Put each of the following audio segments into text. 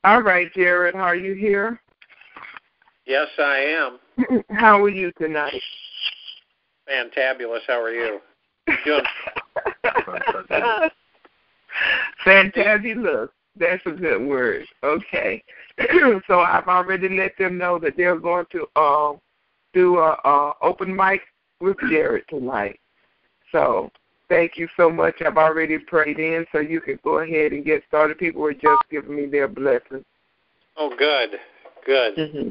All right, Jared, are you here? Yes, I am. How are you tonight? Fantabulous. How are you? Doing Fantabulous. That's a good word. Okay. So I've already let them know that they're going to do a open mic with Jared tonight. So thank you so much. I've already prayed in, so you can go ahead and get started. People are just giving me their blessings. Oh, good. Good. Mm-hmm.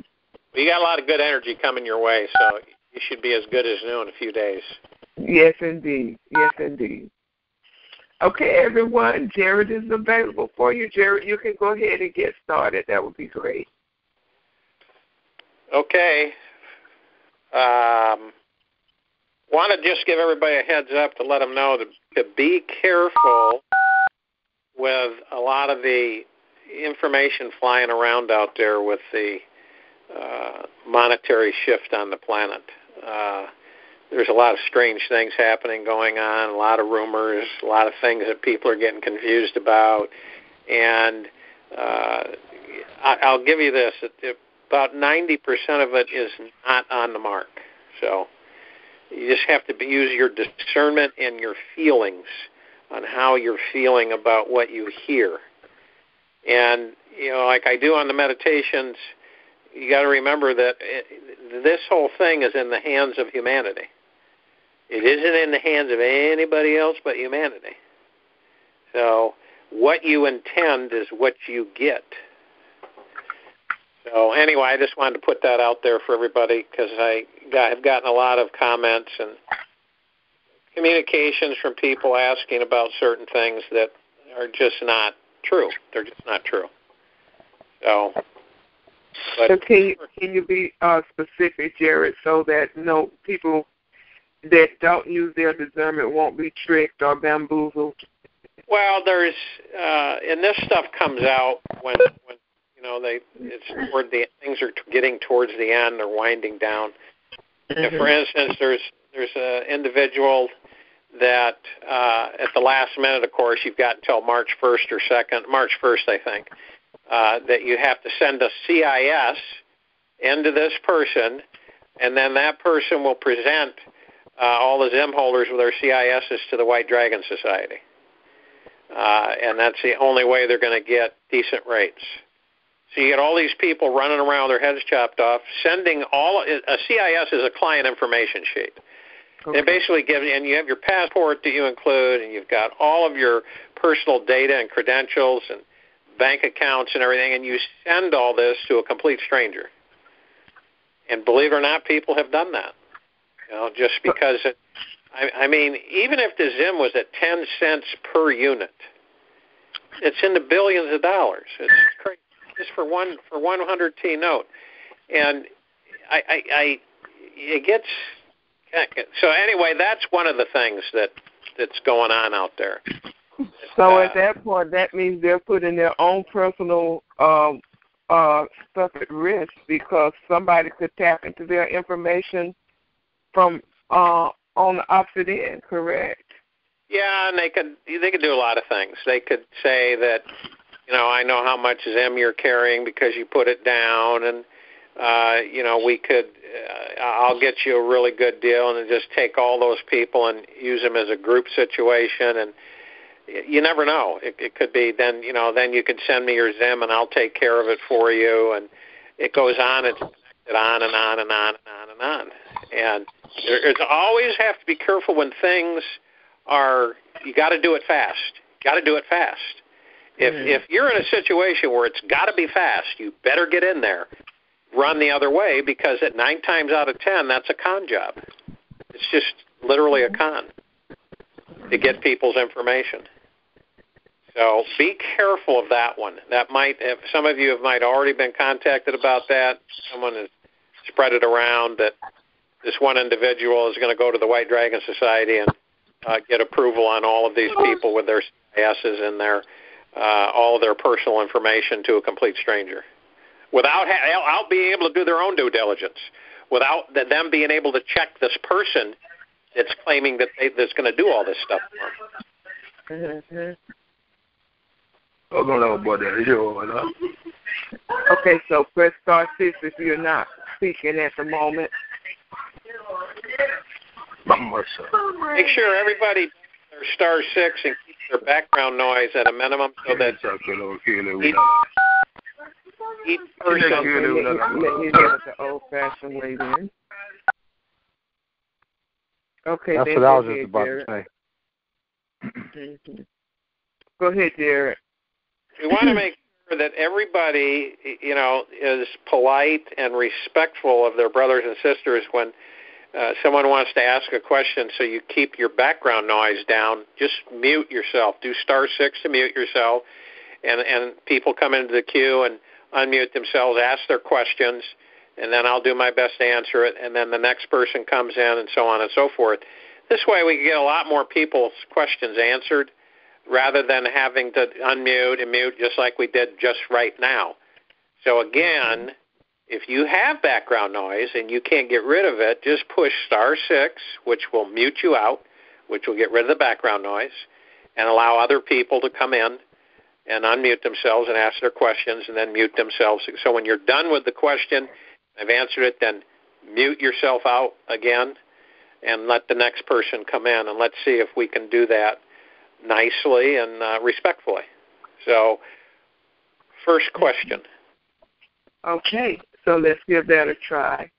You got a lot of good energy coming your way, so you should be as good as new in a few days. Yes, indeed. Yes, indeed. Okay, everyone, Jared is available for you. Jared, you can go ahead and get started. That would be great. Okay. Want to just give everybody a heads up to let them know to be careful with a lot of the information flying around out there with the monetary shift on the planet. There's a lot of strange things happening going on, a lot of rumors, a lot of things that people are getting confused about. And I'll give you this. About 90% of it is not on the mark. So you just have to use your discernment and your feelings on how you're feeling about what you hear. And, like I do on the meditations, you got to remember that this whole thing is in the hands of humanity. It isn't in the hands of anybody else but humanity. So what you intend is what you get. So anyway, I just wanted to put that out there for everybody because I've gotten a lot of comments and communications from people asking about certain things that are just not true. They're just not true. So can you be specific, Jared, so that people that don't use their discernment won't be tricked or bamboozled? Well, there's and this stuff comes out when it's toward the things are getting towards the end, they're winding down. Mm-hmm. For instance, there's an individual that at the last minute, of course, you've got until March 1st or 2nd, March 1st, I think, that you have to send a CIS into this person, and then that person will present all the Zim holders with their CISs to the White Dragon Society. And that's the only way they're going to get decent rates. So you get all these people running around with their heads chopped off, sending a CIS is a client information sheet. Okay. It basically gives, and you have your passport that you include, and you've got all of your personal data and credentials and bank accounts and everything, and you send all this to a complete stranger. And believe it or not, people have done that. Just because I mean, even if the Zim was at 10 cents per unit, it's in the billions of dollars. It's crazy. Just for one 100T note, and it gets so anyway. That's one of the things that's going on out there. So at that point, that means they're putting their own personal stuff at risk because somebody could tap into their information from on the opposite end. Correct? Yeah, and they could do a lot of things. They could say that, I know how much Zim you're carrying because you put it down, and we could, I'll get you a really good deal, and then just take all those people and use them as a group situation, and you never know. It could be then you could send me your Zim, and I'll take care of it for you, and it goes on. It's connected on and on and on and on and on, and there's always have to be careful when things are. You got to do it fast. Got to do it fast. If you're in a situation where it's got to be fast, you better get in there, run the other way, because at 9 times out of 10, that's a con job. It's just literally a con to get people's information. So be careful of that one. That might have, some of you might already been contacted about that. Someone has spread it around that this one individual is going to go to the White Dragon Society and get approval on all of these people with their CISs in there. All of their personal information to a complete stranger without being able to do their own due diligence, without them being able to check this person that's claiming that's going to do all this stuff for them. Okay, so press star 6 if you're not speaking at the moment. Make sure everybody does their star 6 and keeps their background noise at a minimum so that each person... Let me do it the old-fashioned way then. Okay, that's what I was just about to say. Mm-hmm. Go ahead, Jared. We want to make sure that everybody, is polite and respectful of their brothers and sisters when someone wants to ask a question, so you keep your background noise down. Just mute yourself. Do star 6 to mute yourself, and people come into the queue and unmute themselves, ask their questions, and then I'll do my best to answer it, and then the next person comes in, and so on and so forth. This way we can get a lot more people's questions answered rather than having to unmute and mute just like we did just right now. So again, if you have background noise and you can't get rid of it, just push star 6, which will mute you out, which will get rid of the background noise, and allow other people to come in and unmute themselves and ask their questions and then mute themselves. So when you're done with the question, I've answered it, then mute yourself out again and let the next person come in, and let's see if we can do that nicely and respectfully. So, first question. Okay, so let's give that a try.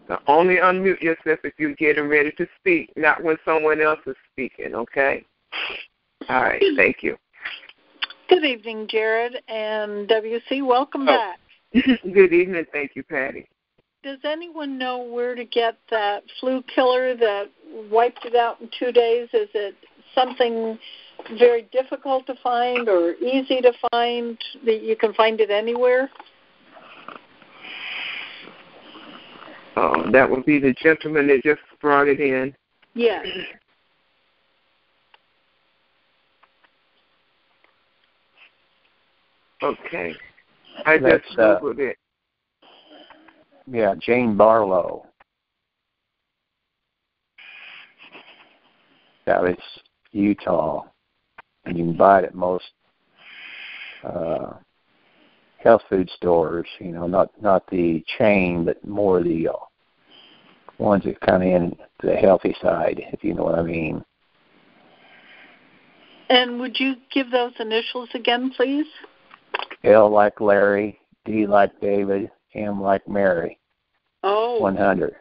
So only unmute yourself if you're getting ready to speak, not when someone else is speaking, okay? All right, thank you. Good evening, Jared and WC. Welcome back. Good evening. Thank you, Patty. Does anyone know where to get that flu killer that wiped it out in 2 days? Is it something very difficult to find or easy to find, that you can find it anywhere? Oh, that would be the gentleman that just brought it in. Yes. Okay. I just Googled it. Yeah, Jane Barlow. That is Utah. And you can buy it at most health food stores, not the chain, but more the ones that come in to the healthy side, if you know what I mean. And would you give those initials again, please? L like Larry, D like David, M like Mary. Oh. 100.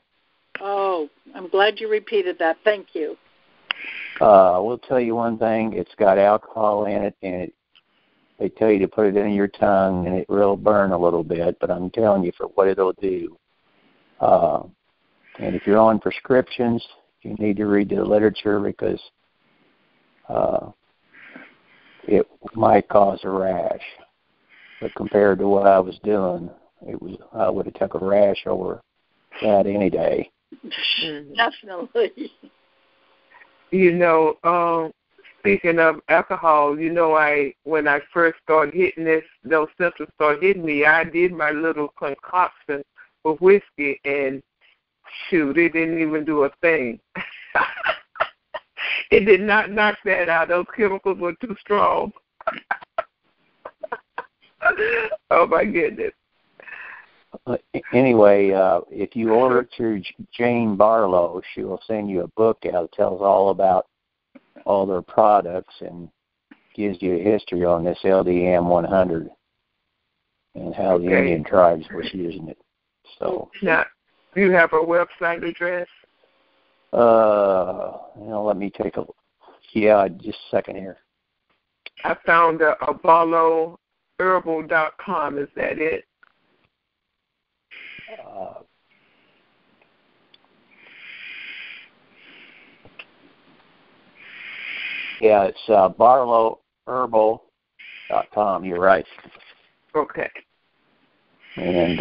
Oh, I'm glad you repeated that. Thank you. We'll tell you one thing. It's got alcohol in it, and they tell you to put it in your tongue, and it will burn a little bit, but I'm telling you for what it'll do. And if you're on prescriptions, you need to read the literature because it might cause a rash. But compared to what I was doing, I would have took a rash over that any day. Definitely. Speaking of alcohol, when I first started hitting this, those symptoms started hitting me, I did my little concoction with whiskey, and shoot, it didn't even do a thing. It did not knock that out. Those chemicals were too strong. Oh, my goodness. Anyway, if you order through Jane Barlow, she will send you a book out that tells all about all their products and gives you a history on this LDM 100 and how the Indian tribes was using it. So now, do you have a website address? Let me take a look. Yeah, just a second here. I found abaloherbal.com. Is that it? Yeah, it's barlowherbal.com. You're right. Okay. And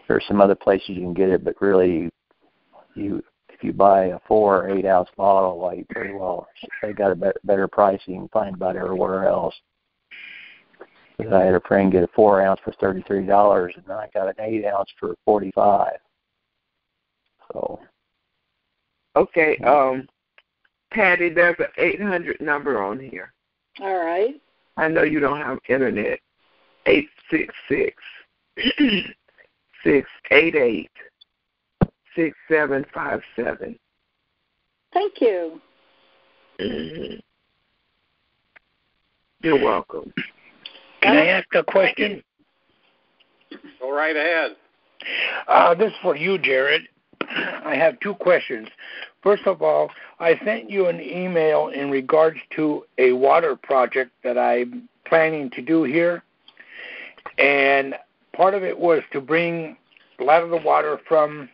there's some other places you can get it, but really, if you buy a 4 or 8 ounce bottle, well, you pretty well, they got a better price you can find about everywhere else. Because I had a friend get a 4 ounce for $33, and then I got an 8 ounce for $45. So. Okay. Patty, there's an 800 number on here. All right. I know you don't have internet. 866-688-6757. Thank you. Mm-hmm. You're welcome. Can I ask a question? Go right ahead. This is for you, Jared. I have two questions. First of all, I sent you an email in regards to a water project that I'm planning to do here. And part of it was to bring a lot of the water from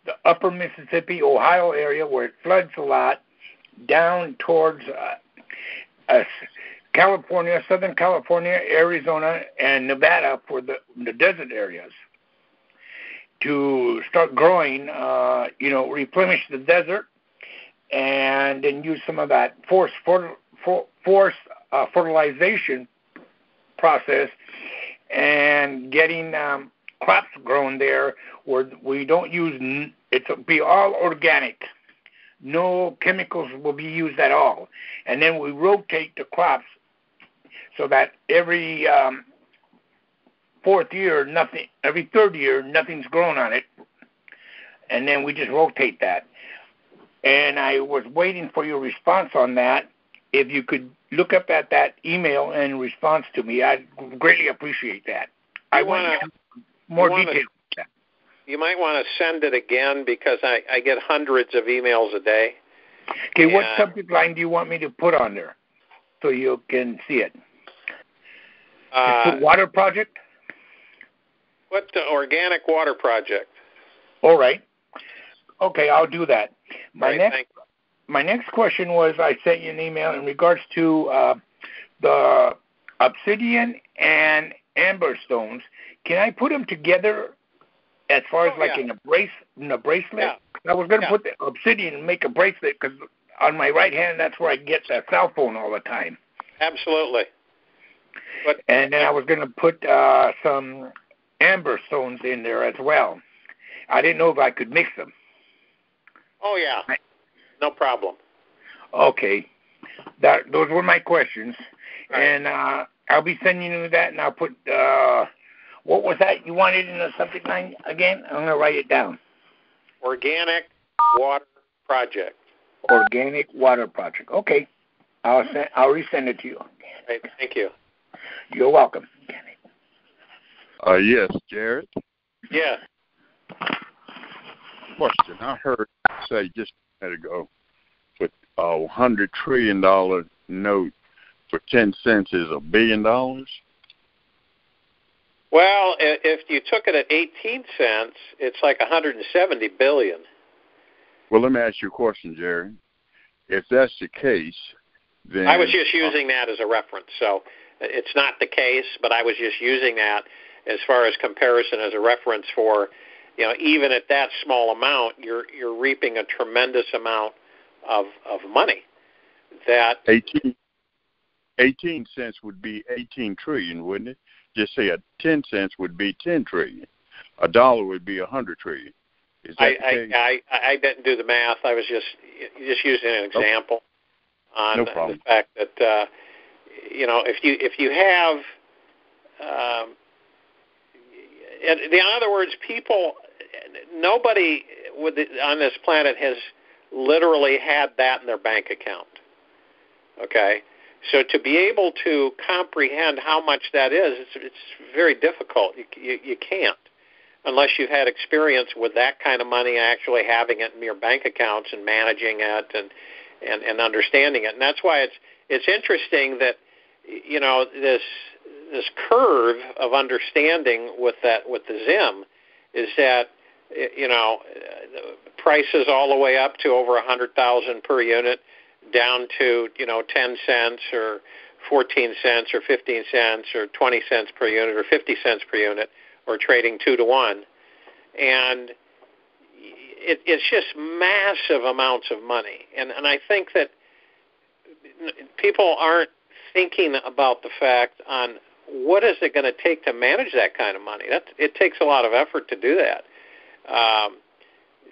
the upper Mississippi, Ohio area where it floods a lot, down towards California, Southern California, Arizona, and Nevada for the desert areas to start growing, replenish the desert, and then use some of that forced fertilization process and getting crops grown there where we don't use, it'll be all organic. No chemicals will be used at all. And then we rotate the crops so that every every third year, nothing's grown on it. And then we just rotate that. And I was waiting for your response on that. If you could look up at that email in response to me, I'd greatly appreciate that. I want more details. You might want to send it again because I get hundreds of emails a day. Okay, what subject line do you want me to put on there so you can see it? Just put water project? What the organic water project? All right. Okay, I'll do that. My next question was I sent you an email in regards to the obsidian and amber stones. Can I put them together as far as in a bracelet? Yeah. I was going to put the obsidian and make a bracelet because on my right hand, that's where I get that cell phone all the time. Absolutely. And then I was going to put some amber stones in there as well. I didn't know if I could mix them. Oh, yeah. No problem. Okay. Those were my questions. Right. And I'll be sending you that, and I'll put, what was that you wanted in the subject line again? I'm going to write it down. Organic water project. Organic water project. Okay. I'll resend it to you. Right. Thank you. You're welcome. Yes, Jared. Yeah. Question. I heard you say just a minute ago that $100 trillion note for 10 cents is $1 billion. Well, if you took it at 18 cents, it's like 170 billion. Well, let me ask you a question, Jared. If that's the case, then I was just using that as a reference. So it's not the case, but I was just using that as far as comparison as a reference for, even at that small amount, you're reaping a tremendous amount of money. That 18 cents would be 18 trillion, wouldn't it? Just say 10 cents would be 10 trillion. $1 would be 100 trillion. Is that the case? I didn't do the math. I was just using an example on the fact that if you have in other words, nobody on this planet has literally had that in their bank account. Okay? So to be able to comprehend how much that is, it's very difficult. You can't unless you've had experience with that kind of money, actually having it in your bank accounts and managing it and understanding it. And that's why it's interesting that this curve of understanding with the ZIM is that prices all the way up to over 100,000 per unit, down to 10 cents or 14 cents or 15 cents or 20 cents per unit or 50 cents per unit, or trading 2 to 1, and it's just massive amounts of money. And I think that people aren't thinking about the fact on what is it going to take to manage that kind of money. It takes a lot of effort to do that.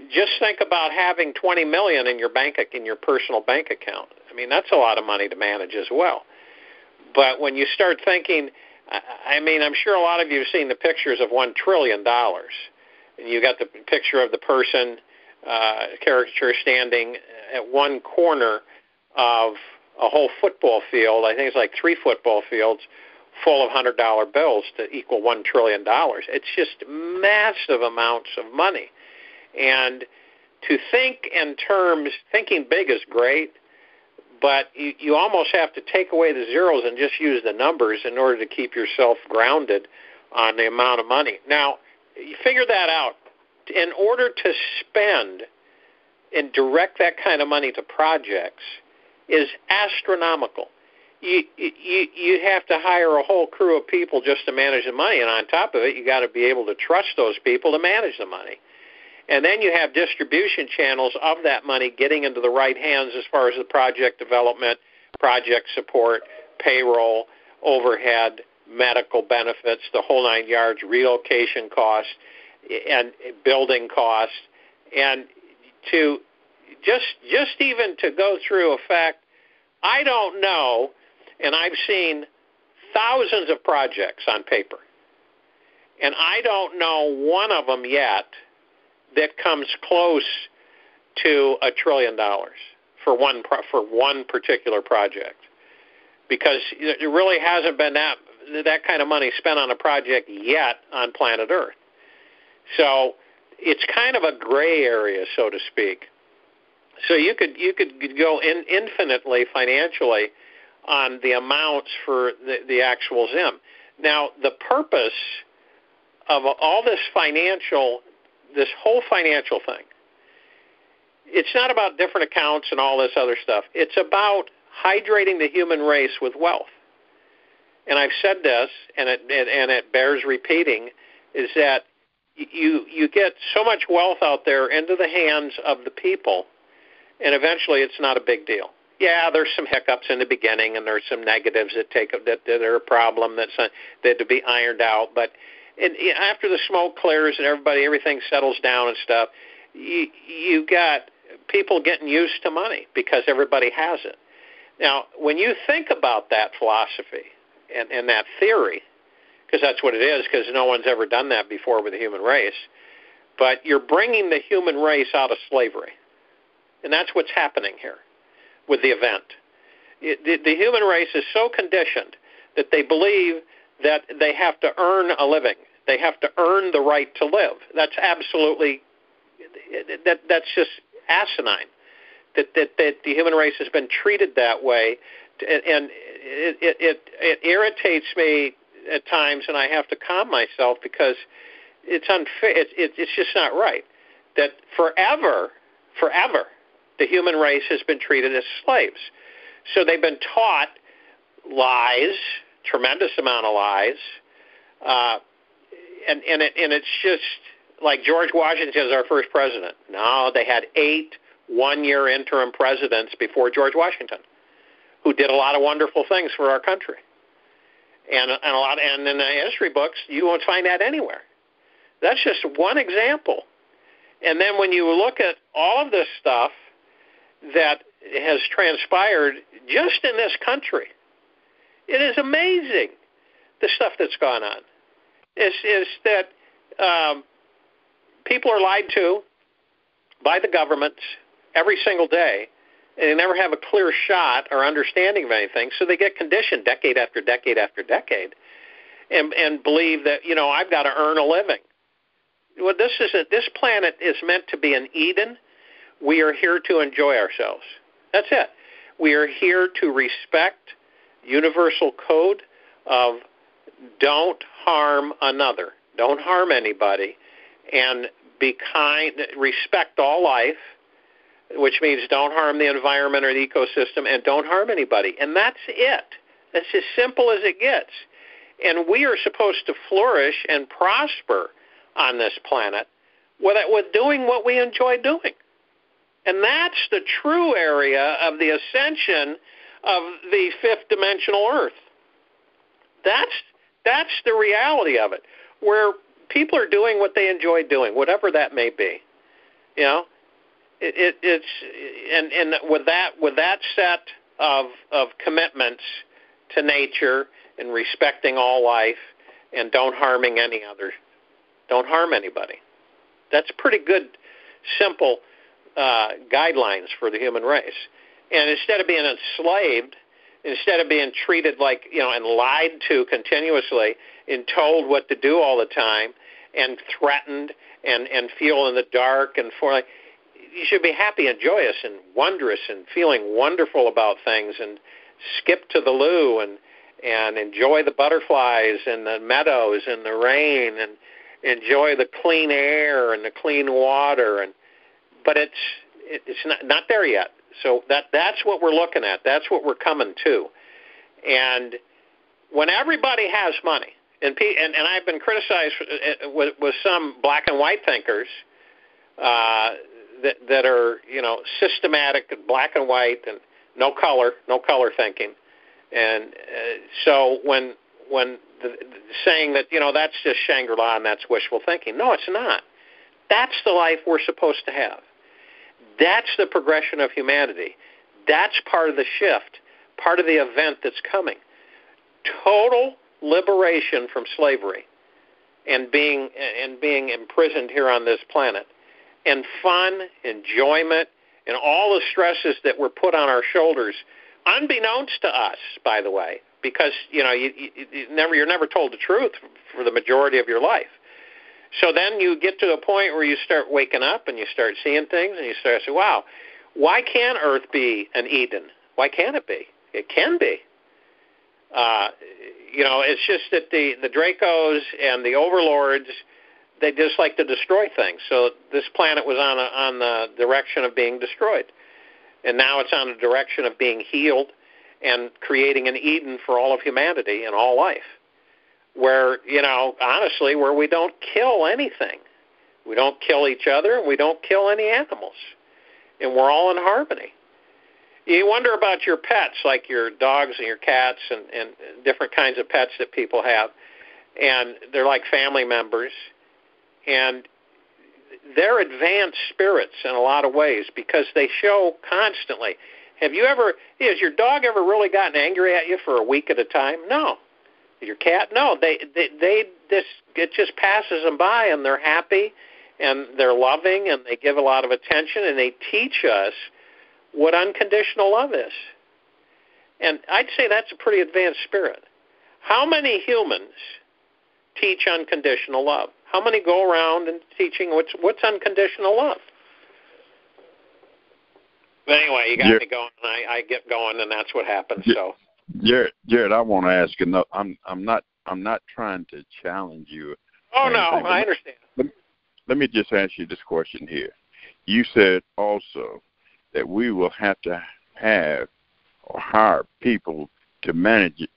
just think about having $20 million in your personal bank account. I mean, that's a lot of money to manage as well. But when you start thinking, I mean, I'm sure a lot of you have seen the pictures of $1 trillion. And you got the picture of the person, caricature, standing at one corner of a whole football field. I think it's like 3 football fields full of $100 bills to equal $1 trillion. It's just massive amounts of money. And to think in terms, thinking big is great, but you almost have to take away the zeros and just use the numbers in order to keep yourself grounded on the amount of money. Now, you figure that out. In order to spend and direct that kind of money to projects is astronomical. You have to hire a whole crew of people just to manage the money, and on top of it, you got to be able to trust those people to manage the money. And then you have distribution channels of that money getting into the right hands as far as the project development, project support, payroll, overhead, medical benefits, the whole 9 yards, relocation costs, and building costs. And to just even to go through a fact, I don't know, and I've seen thousands of projects on paper, and I don't know one of them yet that comes close to $1 trillion for one particular project, because there really hasn't been that kind of money spent on a project yet on planet Earth. So it's kind of a gray area, so to speak. So you could go infinitely financially on the amounts for the actual ZIM. Now, the purpose of all this whole financial thing, it's not about different accounts and all this other stuff. It's about hydrating the human race with wealth. And I've said this, and it bears repeating, is that you get so much wealth out there into the hands of the people, and eventually it's not a big deal. Yeah, there's some hiccups in the beginning, and there's some negatives that are a problem that to be ironed out. But after the smoke clears and everything settles down and stuff, you got people getting used to money because everybody has it. Now, when you think about that philosophy and that theory, because that's what it is, because no one's ever done that before with the human race, but you're bringing the human race out of slavery. And that's what's happening here with the event. The human race is so conditioned that they believe that they have to earn a living. They have to earn the right to live. That's absolutely, that's just asinine, that the human race has been treated that way. And it irritates me at times, and I have to calm myself because it's unfair. It's just not right. That forever, the human race has been treated as slaves. So they've been taught lies, tremendous amount of lies, and it's just like George Washington is our first president. No, they had 8 one-year interim presidents before George Washington, who did a lot of wonderful things for our country, and in the history books you won't find that anywhere. That's just one example. And then when you look at all of this stuff that has transpired just in this country, it is amazing the stuff that's gone on. Is that people are lied to by the governments every single day, and they never have a clear shot or understanding of anything, so they get conditioned decade after decade after decade and believe that, I've got to earn a living. Well, this planet is meant to be an Eden. We are here to enjoy ourselves. That's it. We are here to respect universal code of don't harm another, don't harm anybody, and be kind, respect all life, which means don't harm the environment or the ecosystem, and don't harm anybody. And that's it. That's as simple as it gets. And we are supposed to flourish and prosper on this planet with doing what we enjoy doing. And that's the true area of the ascension of the fifth dimensional Earth. That's the reality of it, where people are doing what they enjoy doing, whatever that may be. You know, it's and with that set of commitments to nature and respecting all life and don't harm anybody. That's pretty good, simple guidelines for the human race. And instead of being enslaved, instead of being treated like, and lied to continuously and told what to do all the time and threatened and feel in the dark and you should be happy and joyous and wondrous and feeling wonderful about things and skip to the loo and enjoy the butterflies and the meadows and the rain and enjoy the clean air and the clean water. But it's not there yet. So that's what we're looking at. That's what we're coming to. And when everybody has money, and I've been criticized with some black and white thinkers that are systematic black and white and no color thinking, and so when saying that that's just Shangri-La and that's wishful thinking. No, it's not. That's the life we're supposed to have. That's the progression of humanity. That's part of the shift, part of the event that's coming. Total liberation from slavery and being imprisoned here on this planet, and fun, enjoyment, and all the stresses that were put on our shoulders, unbeknownst to us, by the way, because you're never told the truth for the majority of your life. So then you get to a point where you start waking up and you start seeing things and you start saying, wow, why can't Earth be an Eden? Why can't it be? It can be. It's just that the Dracos and the overlords, they just like to destroy things. So this planet was on the direction of being destroyed. And now it's on the direction of being healed and creating an Eden for all of humanity and all life. Where, honestly, where we don't kill anything. We don't kill each other, and we don't kill any animals. And we're all in harmony. You wonder about your pets, like your dogs and your cats and different kinds of pets that people have. And they're like family members. And they're advanced spirits in a lot of ways because they show constantly. Has your dog ever really gotten angry at you for a week at a time? No. Your cat? No. It just passes them by, and they're happy, and they're loving, and they give a lot of attention, and they teach us what unconditional love is. And I'd say that's a pretty advanced spirit. How many humans teach unconditional love? How many go around and teaching what's unconditional love? But anyway, you got me going, and I get going, and that's what happens. So, Jared, I want to ask you. I'm not trying to challenge you. Oh no, I understand. Let me just ask you this question here. You said also that we will have to have or hire people to manage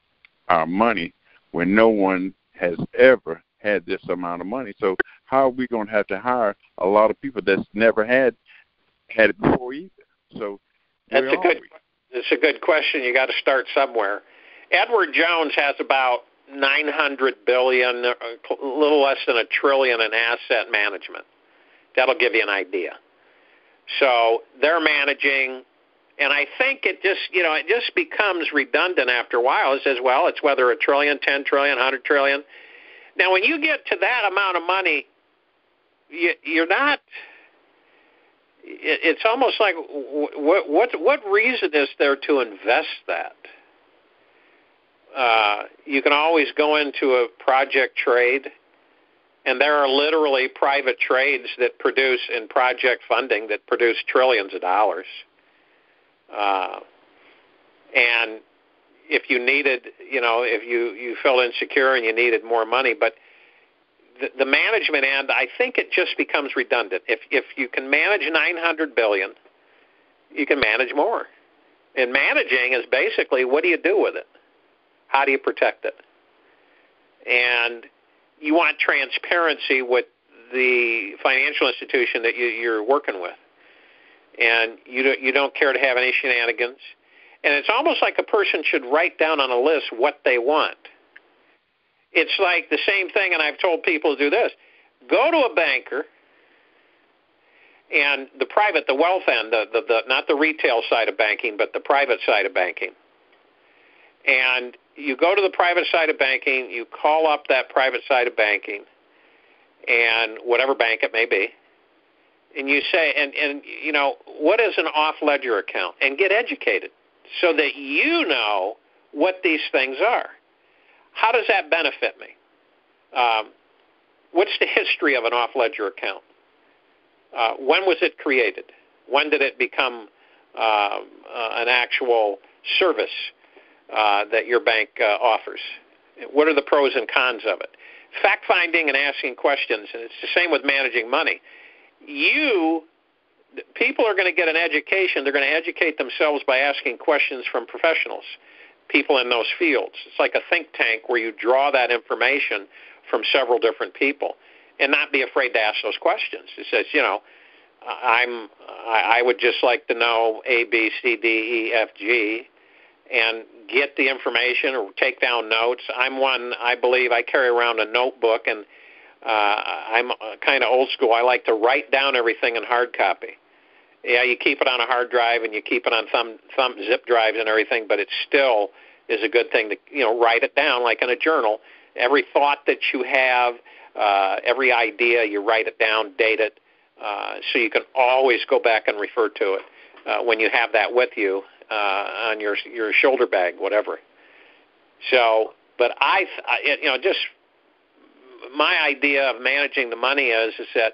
our money when no one has ever had this amount of money. So how are we going to have to hire a lot of people that's never had it before either? So it's a good question. You got to start somewhere. Edward Jones has about $900 billion, a little less than $1 trillion in asset management. That'll give you an idea. So they're managing, and I think it just becomes redundant after a while. It says, well, it's whether $1 trillion, 10 trillion, 100 trillion. Now, when you get to that amount of money, you're not. It's almost like what reason is there to invest that? You can always go into a project trade, and there are literally private trades that produce in project funding that produce trillions of dollars. And if you needed, if you felt insecure and you needed more money, but the management end, I think it just becomes redundant. If you can manage $900 billion, you can manage more. And managing is basically, what do you do with it? How do you protect it? And you want transparency with the financial institution that you're working with. And you don't care to have any shenanigans. And it's almost like a person should write down on a list what they want. It's like the same thing, and I've told people to do this. Go to a banker And the private, the wealth end, the not the retail side of banking, but the private side of banking. And you go to the private side of banking, you call up that private side of banking, and whatever bank it may be, and you say, and you know, what is an off-ledger account? And get educated so that you know what these things are. How does that benefit me? What's the history of an off-ledger account? When was it created? When did it become an actual service that your bank offers? What are the pros and cons of it? Fact-finding and asking questions, and it's the same with managing money. People are going to get an education. They're going to educate themselves by asking questions from professionals, people in those fields. It's like a think tank where you draw that information from several different people and not be afraid to ask those questions. It says, you know, I would just like to know A, B, C, D, E, F, G, and get the information or take down notes. I'm one, I believe, I carry around a notebook, and I'm kind of old school. I like to write down everything in hard copy. Yeah, you keep it on a hard drive and you keep it on thumb zip drives and everything, but it still is a good thing to, you know, write it down like in a journal. Every thought that you have, every idea, you write it down, date it, so you can always go back and refer to it when you have that with you on your shoulder bag, whatever. So, but you know, just my idea of managing the money is that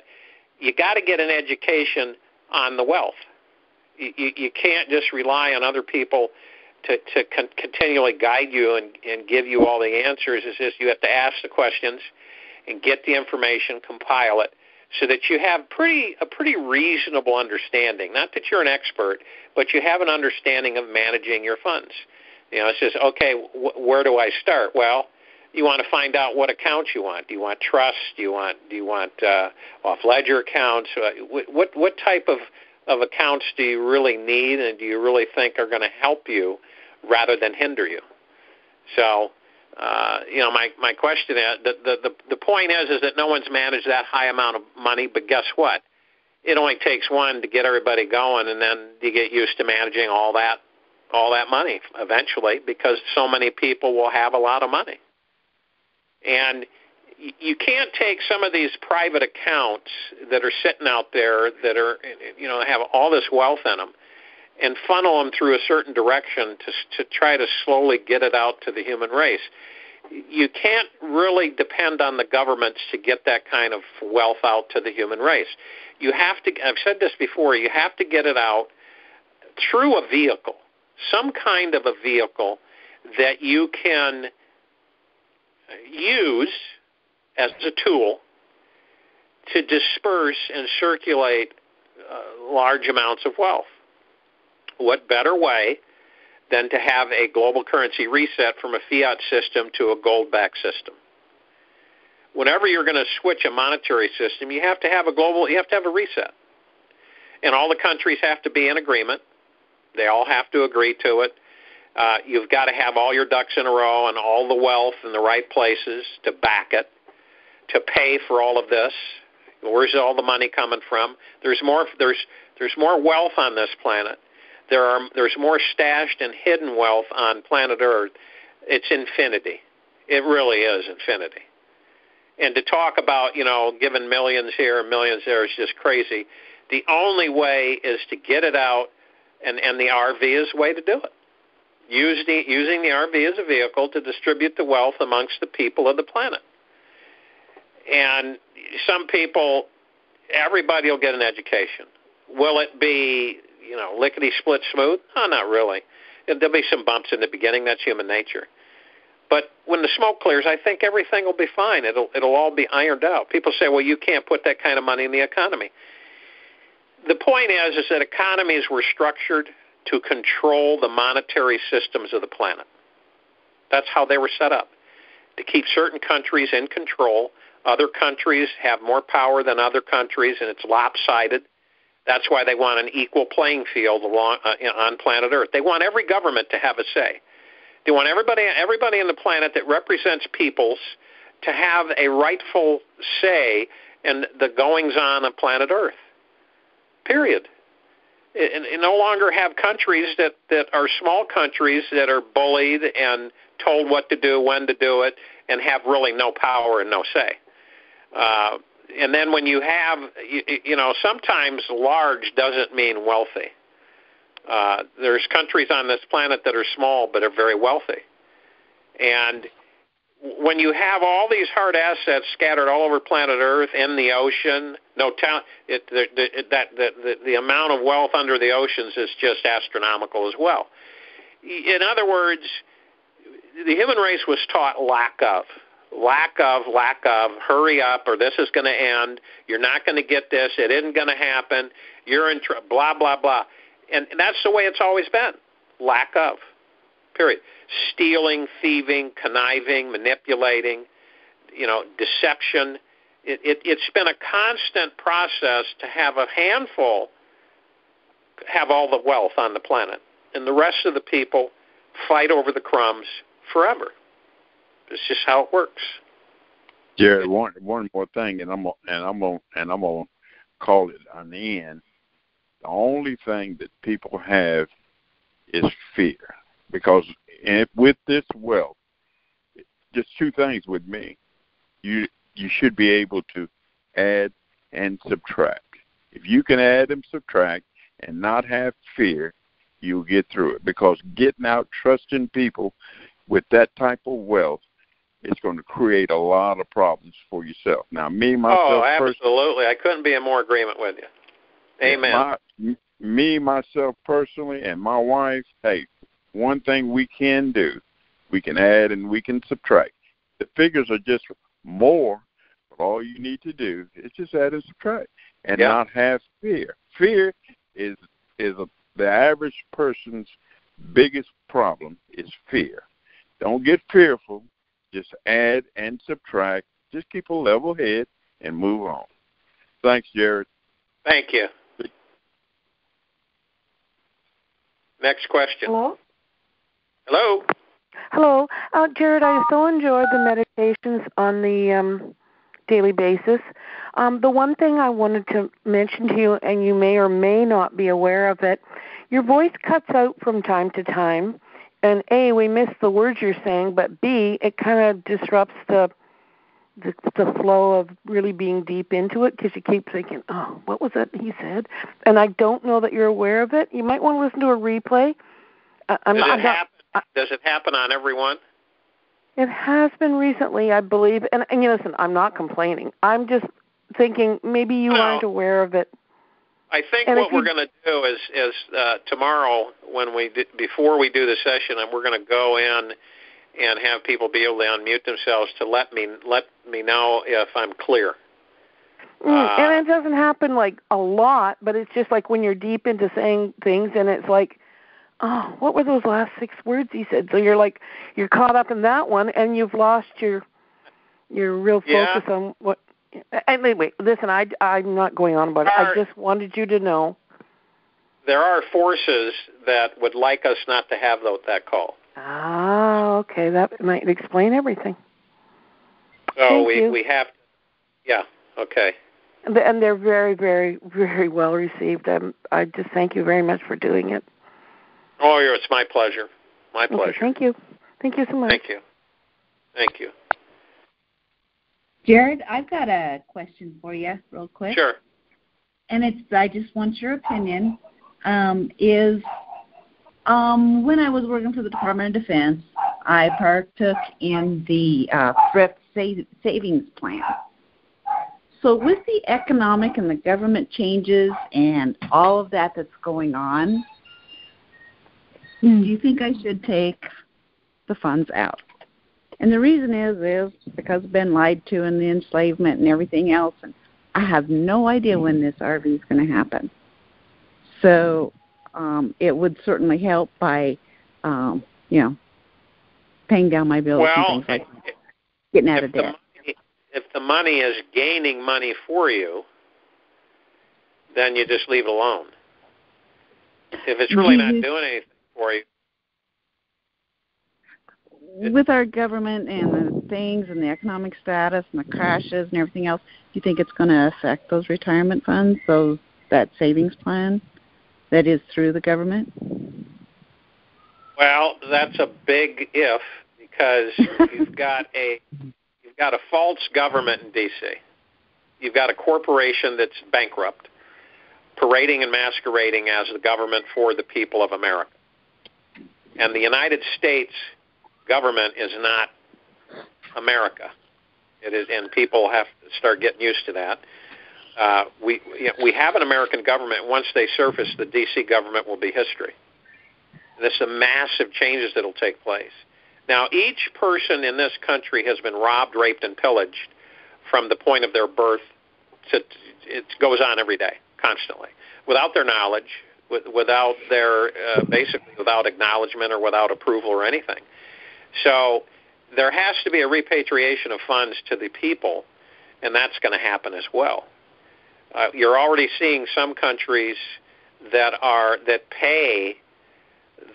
you got to get an education on the wealth. You can't just rely on other people to continually guide you and give you all the answers. It's just you have to ask the questions and get the information, compile it, so that you have a pretty reasonable understanding. Not that you're an expert, but you have an understanding of managing your funds. You know, it says, okay, where do I start? Well, you want to find out what accounts you want. Do you want trust? Do you want off-ledger accounts? What type of accounts do you really need, and do you really think are going to help you rather than hinder you? So, you know, my question is, the point is that no one's managed that high amount of money, but guess what? It only takes one to get everybody going, and then you get used to managing all that money eventually, because so many people will have a lot of money. And you can't take some of these private accounts that are sitting out there that are, you know, have all this wealth in them, and funnel them through a certain direction to try to slowly get it out to the human race. You can't really depend on the governments to get that kind of wealth out to the human race. You have to, I've said this before, you have to get it out through a vehicle, some kind of a vehicle that you can use as a tool to disperse and circulate large amounts of wealth. What better way than to have a global currency reset from a fiat system to a gold-backed system? Whenever you're going to switch a monetary system, you have to have a reset. And all the countries have to be in agreement. They all have to agree to it. You've got to have all your ducks in a row and all the wealth in the right places to back it, to pay for all of this. Where's all the money coming from? There's more wealth on this planet. There's more stashed and hidden wealth on planet Earth. It's infinity. It really is infinity. And to talk about, you know, giving millions here and millions there is just crazy. The only way is to get it out, and the RV is the way to do it. Using the RV as a vehicle to distribute the wealth amongst the people of the planet. And some people, everybody will get an education. Will it be, you know, lickety-split smooth? No, not really. There'll be some bumps in the beginning. That's human nature. But when the smoke clears, I think everything will be fine. It'll all be ironed out. People say, well, you can't put that kind of money in the economy. The point is that economies were structured to control the monetary systems of the planet. That's how they were set up, to keep certain countries in control. Other countries have more power than other countries, and it's lopsided. That's why they want an equal playing field on planet Earth. They want every government to have a say. They want everybody on the planet that represents peoples to have a rightful say in the goings-on of planet Earth. period. And no longer have countries that are small countries that are bullied and told what to do, when to do it, and have really no power and no say. And then when you have, sometimes large doesn't mean wealthy. There's countries on this planet that are small but are very wealthy. And when you have all these hard assets scattered all over planet Earth, in the ocean, the amount of wealth under the oceans is just astronomical as well. In other words, the human race was taught lack of, hurry up, or this is going to end, you're not going to get this, it isn't going to happen, you're in trouble, blah, blah, blah. And that's the way it's always been, lack of, period. Stealing, thieving, conniving, manipulating, deception. It's been a constant process to have a handful have all the wealth on the planet, and the rest of the people fight over the crumbs forever. It's just how it works. Jared, one more thing, and I'm gonna call it an end. The only thing that people have is fear, because with this wealth, just two things with me. You should be able to add and subtract. If you can add and subtract and not have fear, you'll get through it. Because getting out, trusting people with that type of wealth, it's going to create a lot of problems for yourself. Now, myself, absolutely. I couldn't be in more agreement with you. Amen. Myself personally, and my wife, hey, one thing we can do, we can add and we can subtract. The figures are just more, but all you need to do is just add and subtract and not have fear. Fear is the average person's biggest problem is fear. Don't get fearful. Just add and subtract. Just keep a level head and move on. Thanks, Jared. Thank you. Next question. Hello? Hello? Hello. Jared, I so enjoyed the meditations on the daily basis. The one thing I wanted to mention to you, and you may or may not be aware of it, your voice cuts out from time to time. And A, we miss the words you're saying, but B, it kind of disrupts the flow of really being deep into it because you keep thinking, oh, what was it he said? And I don't know that you're aware of it. You might want to listen to a replay. Does it happen on everyone? It has been recently, I believe. And listen, I'm not complaining. I'm just thinking maybe you aren't aware of it. I think what we're going to do is tomorrow, before we do the session, and we're going to go in and have people be able to unmute themselves to let me know if I'm clear. And it doesn't happen like a lot, but it's just like when you're deep into saying things, and it's like, oh, what were those last 6 words he said? So you're caught up in that one, and you've lost your real focus on what. Anyway, listen, I'm not going on about it. I just wanted you to know. There are forces that would like us not to have that call. Ah, okay. That might explain everything. So we have to, okay. And they're very, very, very well received. I just thank you very much for doing it. Oh, it's my pleasure. My pleasure. Okay, thank you. Thank you so much. Thank you. Thank you. Jared, I've got a question for you real quick. Sure. And I just want your opinion, when I was working for the Department of Defense, I partook in the thrift savings plan. So with the economic and the government changes and all of that's going on, do you think I should take the funds out? And the reason is because I've been lied to and the enslavement and everything else, and I have no idea when this RV is going to happen. So it would certainly help by, paying down my bills and things like that, getting out of debt. If the money is gaining money for you, then you just leave it alone. If it's really not doing anything for you. With our government and the things and the economic status and the crashes and everything else, do you think it's going to affect those retirement funds, those that savings plan that is through the government? Well, that's a big if, because you've got a false government in D.C. You've got a corporation that's bankrupt, parading and masquerading as the government for the people of America. And the United States government is not America. It is, and people have to start getting used to that. We have an American government. Once they surface, the D.C. government will be history. There's some massive changes that will take place. Now, each person in this country has been robbed, raped, and pillaged from the point of their birth. It goes on every day, constantly, without their knowledge, without their basically without acknowledgement or without approval or anything. So there has to be a repatriation of funds to the people, and that's going to happen as well. You're already seeing some countries that pay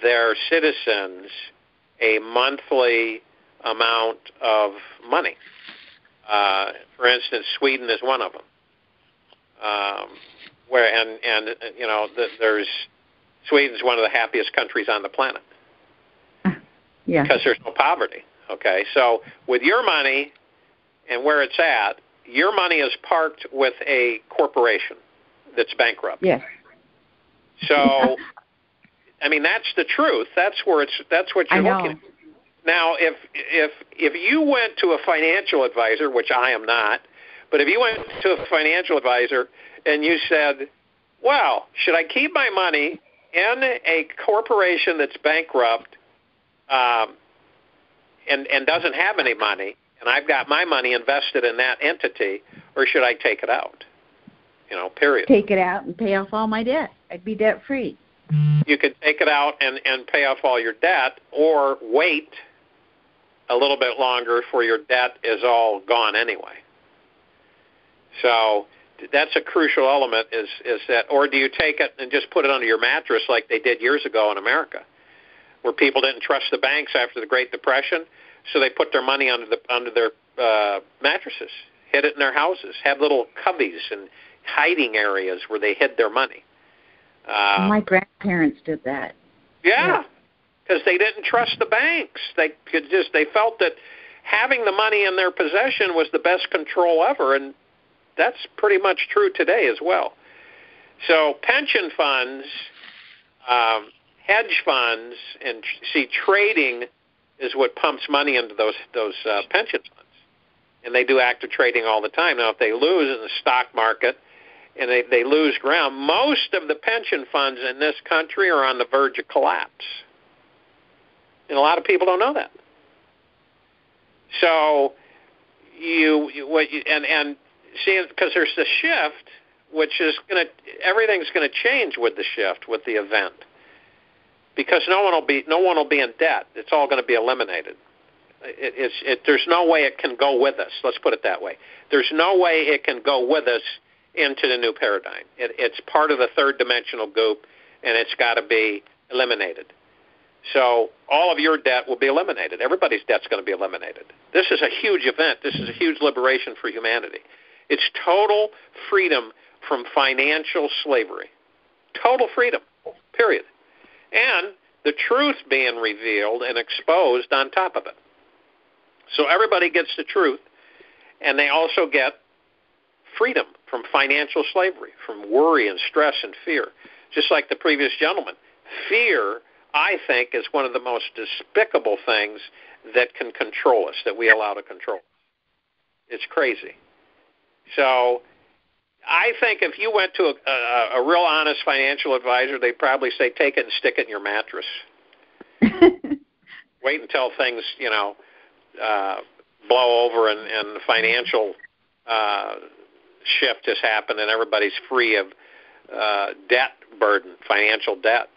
their citizens a monthly amount of money. For instance, Sweden is one of them. There's Sweden's one of the happiest countries on the planet. Yeah. Because there's no poverty. Okay, so with your money and where it's at, your money is parked with a corporation that's bankrupt. Yes. So, I mean, that's the truth. That's what you're looking at. Now, if you went to a financial advisor, which I am not, but if you went to a financial advisor and you said, "Well, should I keep my money in a corporation that's bankrupt and doesn't have any money, and I've got my money invested in that entity, or should I take it out?" Period. Take it out and pay off all my debt. I'd be debt-free. You could take it out and pay off all your debt, or wait a little bit longer for your debt is all gone anyway. So that's a crucial element is that, or do you take it and just put it under your mattress like they did years ago in America, where people didn't trust the banks after the Great Depression, so they put their money under their mattresses, hid it in their houses, had little cubbies and hiding areas where they hid their money. My grandparents did that. Yeah, because they didn't trust the banks. They felt that having the money in their possession was the best control ever, and that's pretty much true today as well. So pension funds, hedge funds, and trading is what pumps money into those pension funds, and they do active trading all the time. Now, if they lose in the stock market and they lose ground, most of the pension funds in this country are on the verge of collapse. And a lot of people don't know that. So because there's the shift, which is everything's going to change with the shift, with the event, because no one will be in debt. It's all going to be eliminated. There's no way it can go with us. Let's put it that way. There's no way it can go with us into the new paradigm. It's part of the third dimensional goop, and it's got to be eliminated. So all of your debt will be eliminated. Everybody's debt's going to be eliminated. This is a huge event. This is a huge liberation for humanity. It's total freedom from financial slavery. Total freedom, period. And the truth being revealed and exposed on top of it. So everybody gets the truth, and they also get freedom from financial slavery, from worry and stress and fear. Just like the previous gentleman. Fear, I think, is one of the most despicable things that can control us, that we allow to control us. It's crazy. So I think if you went to a real honest financial advisor, they'd probably say, take it and stick it in your mattress. Wait until things, blow over and the financial shift has happened and everybody's free of debt burden, financial debt.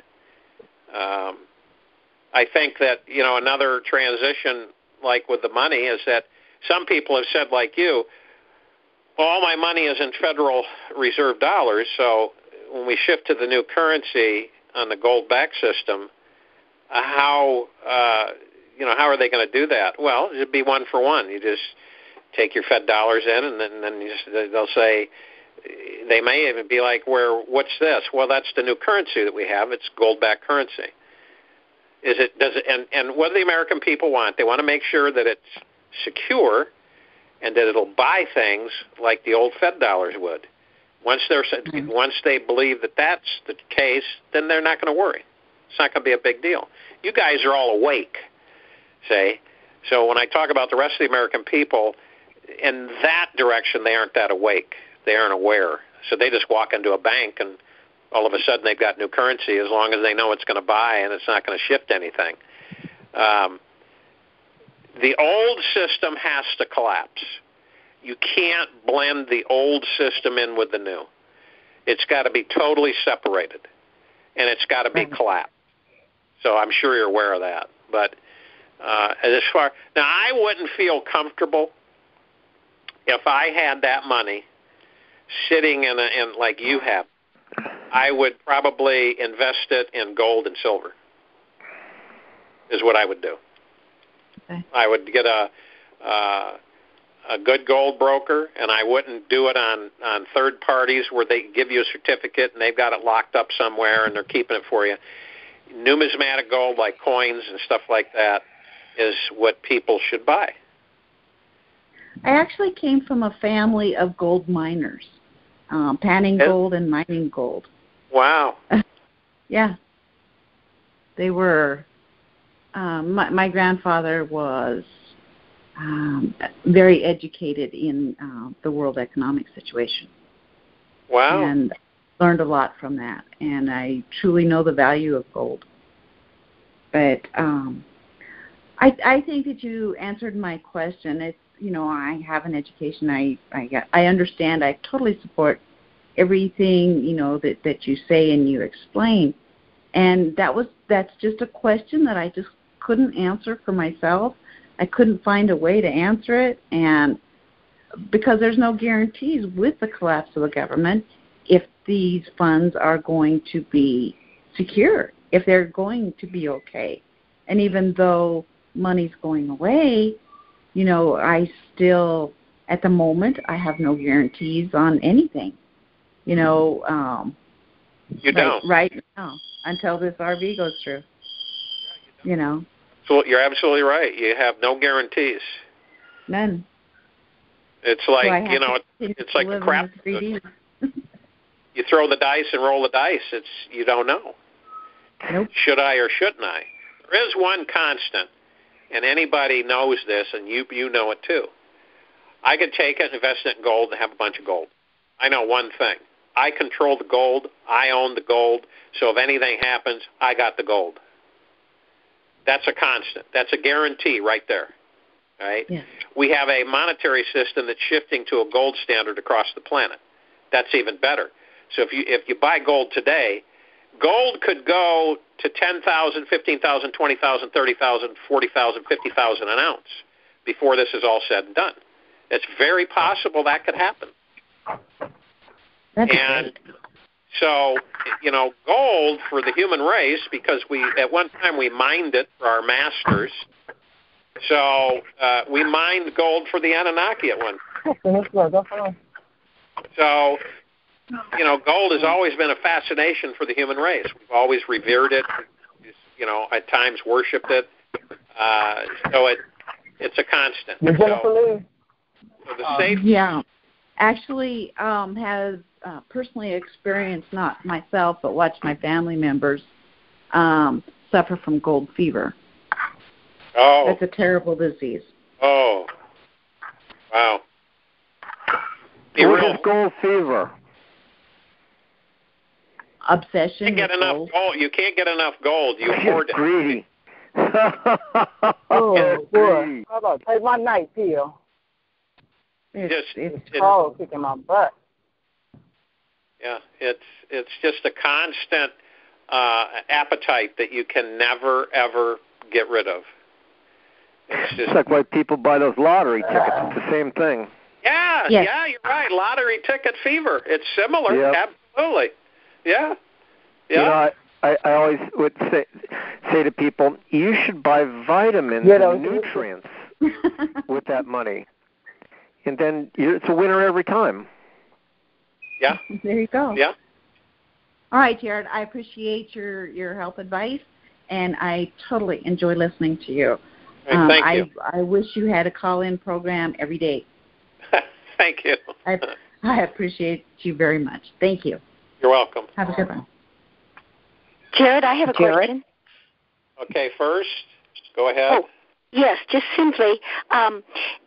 I think that, another transition, like with the money, is that some people have said, like you, well, all my money is in Federal Reserve dollars, so when we shift to the new currency on the gold-backed system, how are they going to do that? Well, it'd be one for one. You just take your Fed dollars in, and then they'll say, They may even be like, what's this? Well, that's the new currency that we have. It's gold-backed currency. And what do the American people want? They want to make sure that it's secure and that it'll buy things like the old Fed dollars would. Once they believe that that's the case, then they're not going to worry. It's not going to be a big deal. You guys are all awake, say. So when I talk about the rest of the American people, in that direction, they aren't that awake. They aren't aware. So they just walk into a bank and all of a sudden they've got new currency as long as they know it's going to buy and it's not going to shift anything. The old system has to collapse. You can't blend the old system in with the new. It's got to be totally separated, and it's got to be collapsed. So I'm sure you're aware of that. But as far now, I wouldn't feel comfortable if I had that money sitting in like you have. I would probably invest it in gold and silver. Is what I would do. Okay. I would get a good gold broker, and I wouldn't do it on third parties where they give you a certificate and they've got it locked up somewhere and they're keeping it for you. Numismatic gold, like coins and stuff like that, is what people should buy. I actually came from a family of gold miners, panning gold and mining gold. Wow. Yeah. They were, my grandfather was very educated in the world economic situation. Wow. And learned a lot from that, and I truly know the value of gold. But I think that you answered my question. It's, I have an education. I understand. I totally support everything, that you say and you explain. And that's just a question that I just couldn't answer for myself. I couldn't find a way to answer it, and because there's no guarantees with the collapse of the government if these funds are going to be secure, if they're going to be okay. And even though money's going away, I still, at the moment, I have no guarantees on anything. You don't. Right now, until this RV goes through. So you're absolutely right. You have no guarantees. None. It's like, it's like the crap. You throw the dice and roll the dice. You don't know. Nope. Should I or shouldn't I? There is one constant, and anybody knows this, and you know it too. I could take it, invest it in gold, and have a bunch of gold. I know one thing. I control the gold. I own the gold. So if anything happens, I got the gold. That's a constant. That's a guarantee right there. Right? Yes. We have a monetary system that's shifting to a gold standard across the planet. That's even better. So if you buy gold today, gold could go to 10,000, 15,000, 20,000, 30,000, 40,000, 50,000 an ounce before this is all said and done. It's very possible that could happen. That's and great. So, gold for the human race, because at one time we mined it for our masters. So we mined gold for the Anunnaki at one time. So, gold has always been a fascination for the human race. We've always revered it, at times worshipped it. So it's a constant. So yeah. Actually, has personally experienced, not myself, but watched my family members suffer from gold fever. Oh. That's a terrible disease. Oh. Wow. What is gold fever? Obsession. You can't get enough gold. You can't get enough gold. You hoard it. Greedy. Oh, boy. How about take my night pill? It's cold kicking my butt. Yeah, it's just a constant appetite that you can never, ever get rid of. It's like why people buy those lottery tickets. It's the same thing. Yeah, yes. Yeah, you're right. Lottery ticket fever. It's similar. Yep. Absolutely. Yeah. Yeah. I always would say to people, you should buy vitamins and nutrients with that money. And then it's a winner every time. Yeah. There you go. Yeah. All right, Jared, I appreciate your help advice, and I totally enjoy listening to you. Thank you. I wish you had a call-in program every day. Thank you. I appreciate you very much. Thank you. You're welcome. Have a good one. Jared, I have a question. Okay, first, go ahead. Oh, yes, just simply,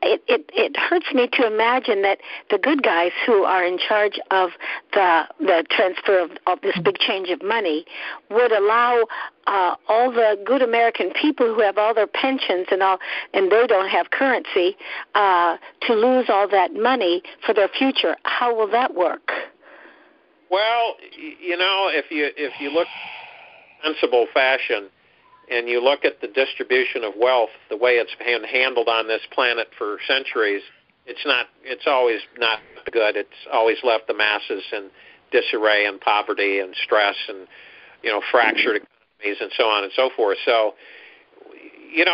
it hurts me to imagine that the good guys who are in charge of the transfer of this big change of money would allow all the good American people who have all their pensions and they don't have currency to lose all that money for their future. How will that work? Well, if you look in sensible fashion, and you look at the distribution of wealth, the way it's been handled on this planet for centuries, it's always not good. It's always left the masses in disarray and poverty and stress and, fractured economies and so on and so forth. So,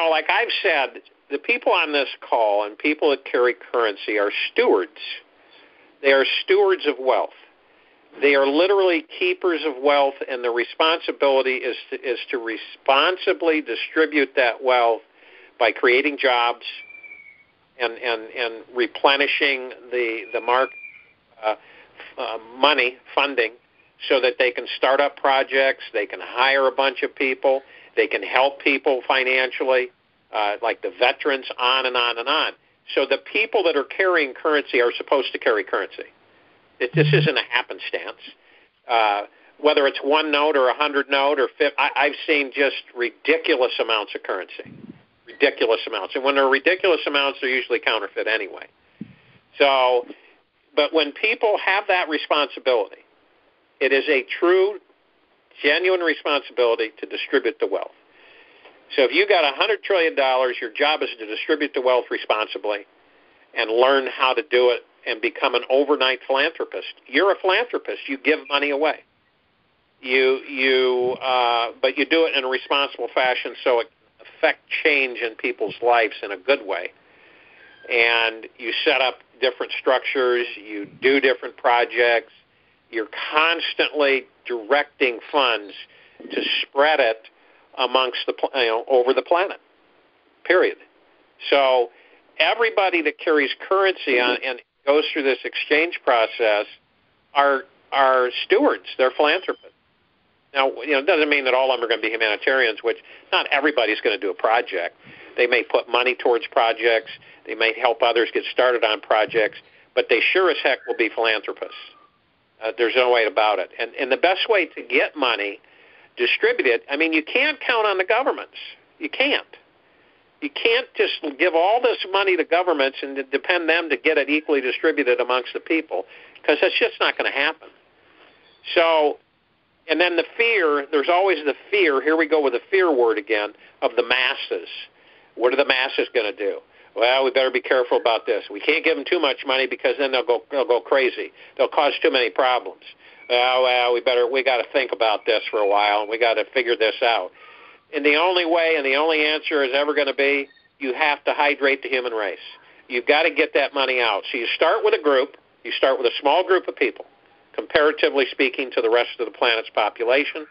like I've said, the people on this call and people that carry currency are stewards. They are stewards of wealth. They are literally keepers of wealth, and the responsibility is to responsibly distribute that wealth by creating jobs and replenishing the market money funding so that they can start up projects, they can hire a bunch of people, they can help people financially, like the veterans, on and on and on. So the people that are carrying currency are supposed to carry currency. This isn't a happenstance. Whether it's 1 note or 100 note or 50, I've seen just ridiculous amounts of currency, ridiculous amounts. And when they're ridiculous amounts, they're usually counterfeit anyway. So, but when people have that responsibility, it is a true, genuine responsibility to distribute the wealth. So if you got $100 trillion, your job is to distribute the wealth responsibly and learn how to do it and become an overnight philanthropist. You're a philanthropist. You give money away. But you do it in a responsible fashion so it can affect change in people's lives in a good way. And you set up different structures. You do different projects. You're constantly directing funds to spread it amongst over the planet. Period. So everybody that carries currency on and goes through this exchange process are stewards. They're philanthropists. Now, it doesn't mean that all of them are going to be humanitarians, which not everybody's going to do a project. They may put money towards projects. They may help others get started on projects, but they sure as heck will be philanthropists. There's no way about it. And the best way to get money distributed, you can't count on the governments. You can't. You can't just give all this money to governments and depend them to get it equally distributed amongst the people, because that's just not going to happen. So, and then the fear, there's always the fear, here we go with the fear word again, of the masses. What are the masses going to do? Well, we better be careful about this. We can't give them too much money because then they'll go crazy. They'll cause too many problems. Well, we got to think about this for a while, and we got to figure this out. And the only way and the only answer is ever going to be, you have to hydrate the human race. You've got to get that money out. So you start with a group. You start with a small group of people, comparatively speaking to the rest of the planet's population,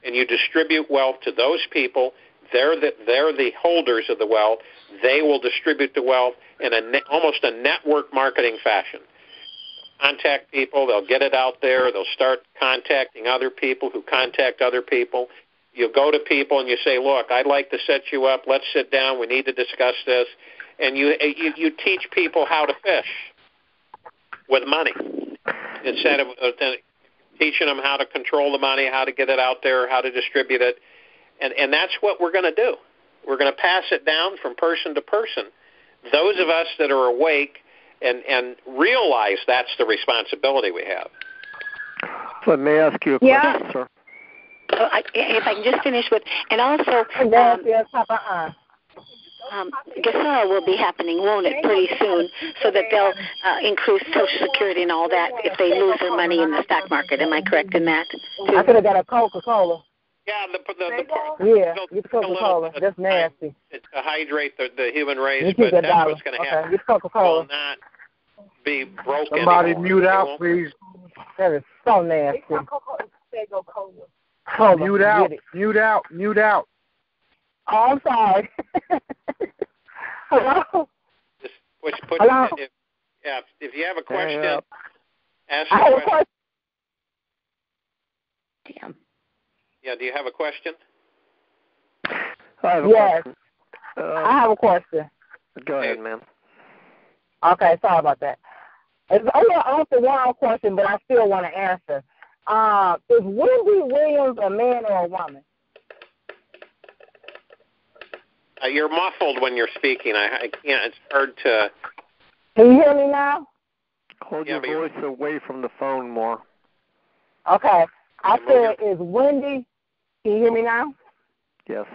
and you distribute wealth to those people. They're the holders of the wealth. They will distribute the wealth in almost a network marketing fashion. Contact people. They'll get it out there. They'll start contacting other people who contact other people. You go to people and you say, look, I'd like to set you up. Let's sit down. We need to discuss this. And you teach people how to fish with money instead of teaching them how to control the money, how to get it out there, how to distribute it. And that's what we're going to do. We're going to pass it down from person to person. Those of us that are awake and realize that's the responsibility we have. Let me ask you a question, sir. If I can just finish with, and also, Gasol will be happening, won't it, pretty soon, so that they'll increase Social Security and all that if they lose their money in the stock market. Am I correct in that? I could have got a Coca-Cola. Yeah, get Coca-Cola. That's nasty. To hydrate the human race, but that's what's going to happen. Get Coca-Cola. Will not be broken. Somebody anymore. mute out, please. That is so nasty. Cola. Mute out. Mute out. Mute out. Oh, I'm sorry. Hello? Just put Hello? if you have a question, ask I have a a question. Damn. Yeah, do you have a question? Yes. I have a question. Go ahead, ma'am. Okay, sorry about that. It's only one question, but I still want to answer. Is Wendy Williams a man or a woman? You're muffled when you're speaking. I can't. It's hard to. Can you hear me now? Hold your voice away from the phone more. Okay. I said, is Wendy, can you hear me now? Yes.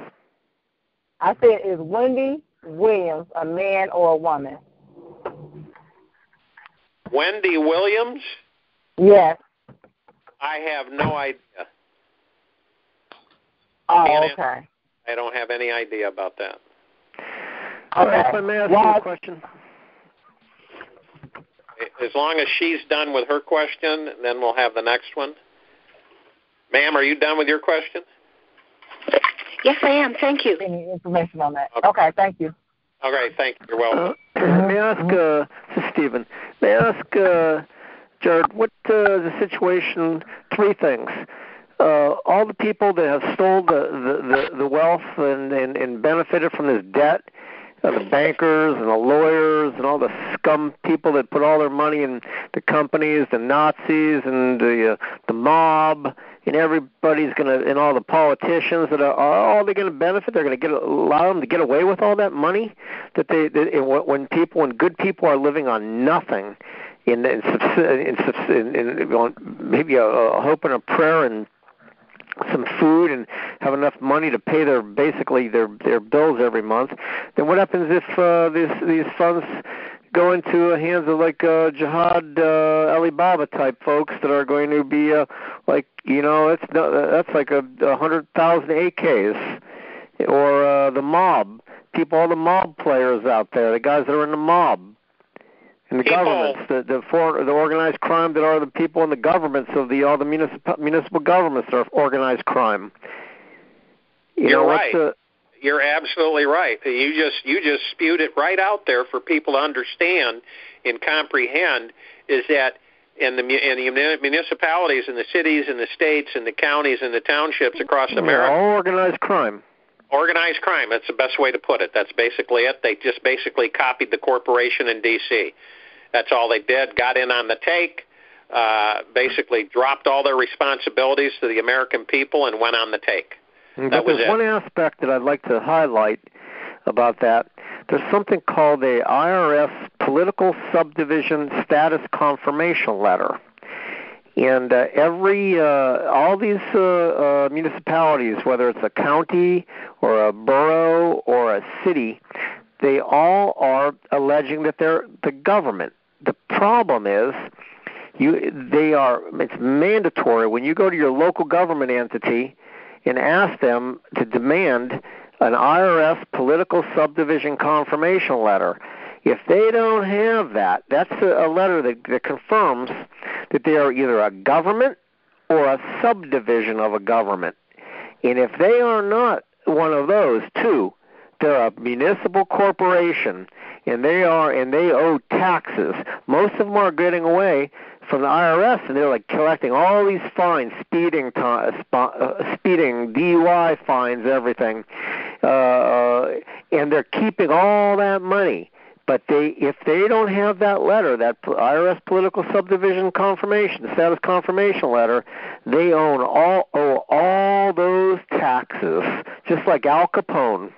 I said, is Wendy Williams a man or a woman? Wendy Williams? Yes. I have no idea. Oh, okay. I don't have any idea about that. Okay. If I may ask you a question. As long as she's done with her question, then we'll have the next one. Ma'am, are you done with your question? Yes, I am. Thank you. Any information on that? Okay, thank you. All right, thank you. You're welcome. May I ask, this is Stephen, may I ask, Jared, what the situation, three things. All the people that have stole the wealth and benefited from this debt, the bankers and the lawyers and all the scum people that put all their money in the companies, the Nazis and the mob, and everybody's gonna, and all the politicians that are all they're gonna benefit. They're gonna allow them to get away with all that money that when good people are living on nothing, in maybe a hope and a prayer and some food and have enough money to pay their bills every month, then what happens if these funds go into the hands of like Jihad Alibaba type folks that are going to be that's like 100,000 AKs, or the mob, all the mob players out there, the guys that are in the mob. And the governments, the organized crime that are the people in the governments of all the municipal governments that are organized crime. You're right. You're absolutely right. You just spewed it right out there for people to understand and comprehend. Is that in the municipalities and the cities and the states and the counties and the townships across America, all organized crime. Organized crime. That's the best way to put it. That's basically it. They just basically copied the corporation in D.C. That's all they did. Got in on the take, basically dropped all their responsibilities to the American people and went on the take. But there's one aspect that I'd like to highlight about that. There's something called a IRS Political Subdivision Status Confirmation Letter. And all these municipalities, whether it's a county or a borough or a city, they all are alleging that they're the government. The problem is, it's mandatory when you go to your local government entity and ask them to demand an IRS Political Subdivision Confirmation Letter. If they don't have that, that's a letter that confirms that they are either a government or a subdivision of a government. And if they are not one of those two, they're a municipal corporation, and they owe taxes. Most of them are getting away from the IRS, and they're like collecting all these fines, speeding, DUI fines, everything, and they're keeping all that money. But if they don't have that letter, that IRS Political Subdivision Confirmation, the Status Confirmation Letter, they owe all those taxes, just like Al Capone.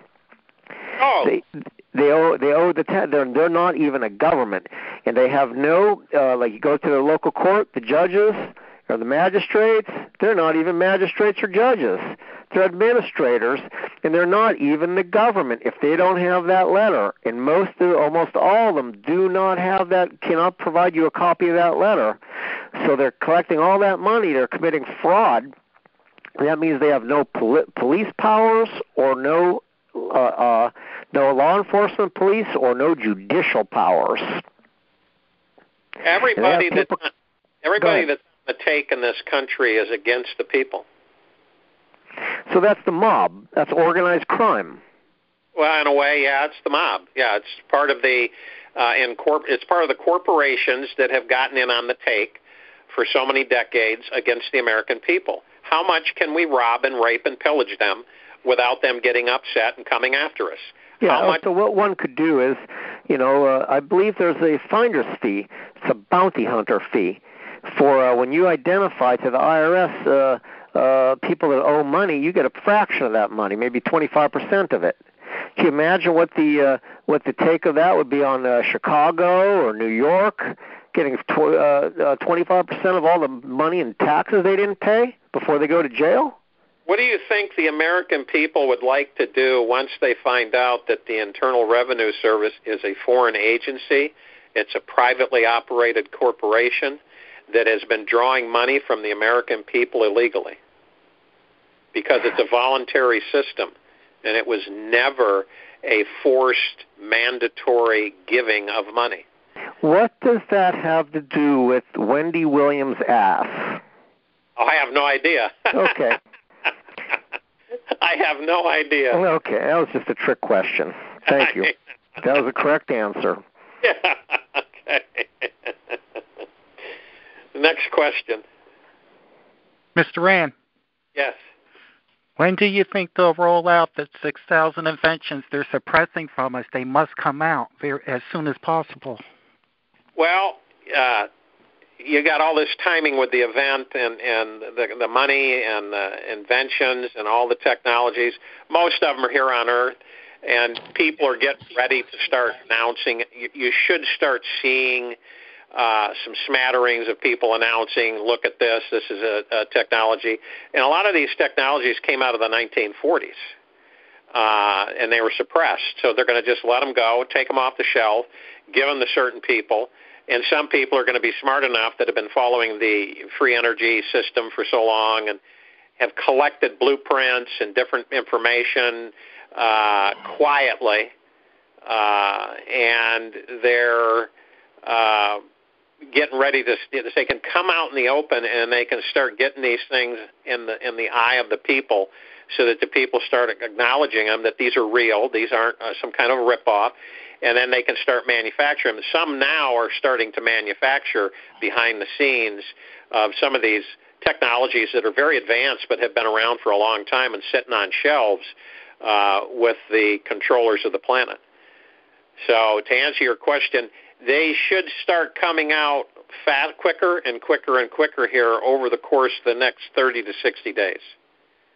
Oh. They owe the they're not even a government, and they have no like you go to the local court, the judges or the magistrates, they're not even magistrates or judges. They're administrators, and they're not even the government if they don't have that letter. And almost all of them do not have that, cannot provide you a copy of that letter. So they're collecting all that money. They're committing fraud. That means they have no police powers or no law enforcement police or no judicial powers. Everybody that's on the the take in this country is against the people. So that's the mob. That's organized crime. Well, in a way, yeah, it's the mob. Yeah, it's part of the it's part of the corporations that have gotten in on the take for so many decades against the American people. How much can we rob and rape and pillage them without them getting upset and coming after us? Yeah, so what one could do is, I believe there's a finder's fee. It's a bounty hunter fee for when you identify to the IRS people that owe money, you get a fraction of that money, maybe 25% of it. Can you imagine what the take of that would be on Chicago or New York, getting 25% of all the money and taxes they didn't pay before they go to jail? What do you think the American people would like to do once they find out that the Internal Revenue Service is a foreign agency? It's a privately operated corporation that has been drawing money from the American people illegally because it's a voluntary system, and it was never a forced, mandatory giving of money. What does that have to do with Wendy Williams' ass? Oh, I have no idea. Okay. I have no idea. Okay, that was just a trick question. Thank you. That was a correct answer. Yeah, okay. Next question. Mr. Rand. Yes. When do you think they'll roll out the 6,000 inventions they're suppressing from us? They must come out as soon as possible. Well, you got all this timing with the event and the money and the inventions and all the technologies. Most of them are here on Earth, and people are getting ready to start announcing. You should start seeing some smatterings of people announcing, look at this is a technology. And a lot of these technologies came out of the 1940s, and they were suppressed. So they're going to just let them go, take them off the shelf, give them to certain people. And some people are going to be smart enough that have been following the free energy system for so long and have collected blueprints and different information quietly, and they're getting ready to. They can come out in the open and they can start getting these things in the eye of the people, so that the people start acknowledging them that these are real. These aren't some kind of ripoff. And then they can start manufacturing them. Some now are starting to manufacture behind the scenes of some of these technologies that are very advanced but have been around for a long time and sitting on shelves with the controllers of the planet. So to answer your question, they should start coming out quicker and quicker and quicker here over the course of the next 30 to 60 days.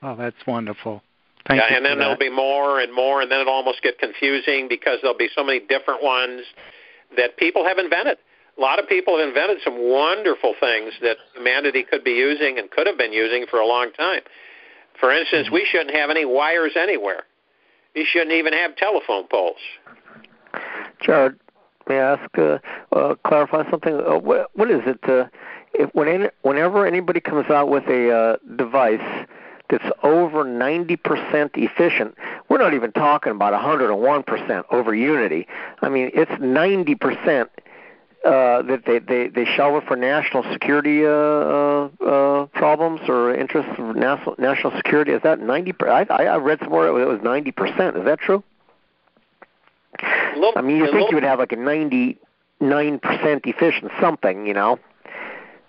Oh, that's wonderful. Thank you. And then there'll be more and more, and then it'll almost get confusing because there'll be so many different ones that people have invented. A lot of people have invented some wonderful things that humanity could be using and could have been using for a long time. For instance, we shouldn't have any wires anywhere. We shouldn't even have telephone poles. Jared, may I ask, clarify something? What is it? Whenever anybody comes out with a device that's over 90% efficient, we're not even talking about 101% over unity. I mean, it's 90% that they shelve it for national security problems or interests of national security. Is that 90%? I read somewhere it was 90%. Is that true? I mean, you think you would have like a 99% efficient something,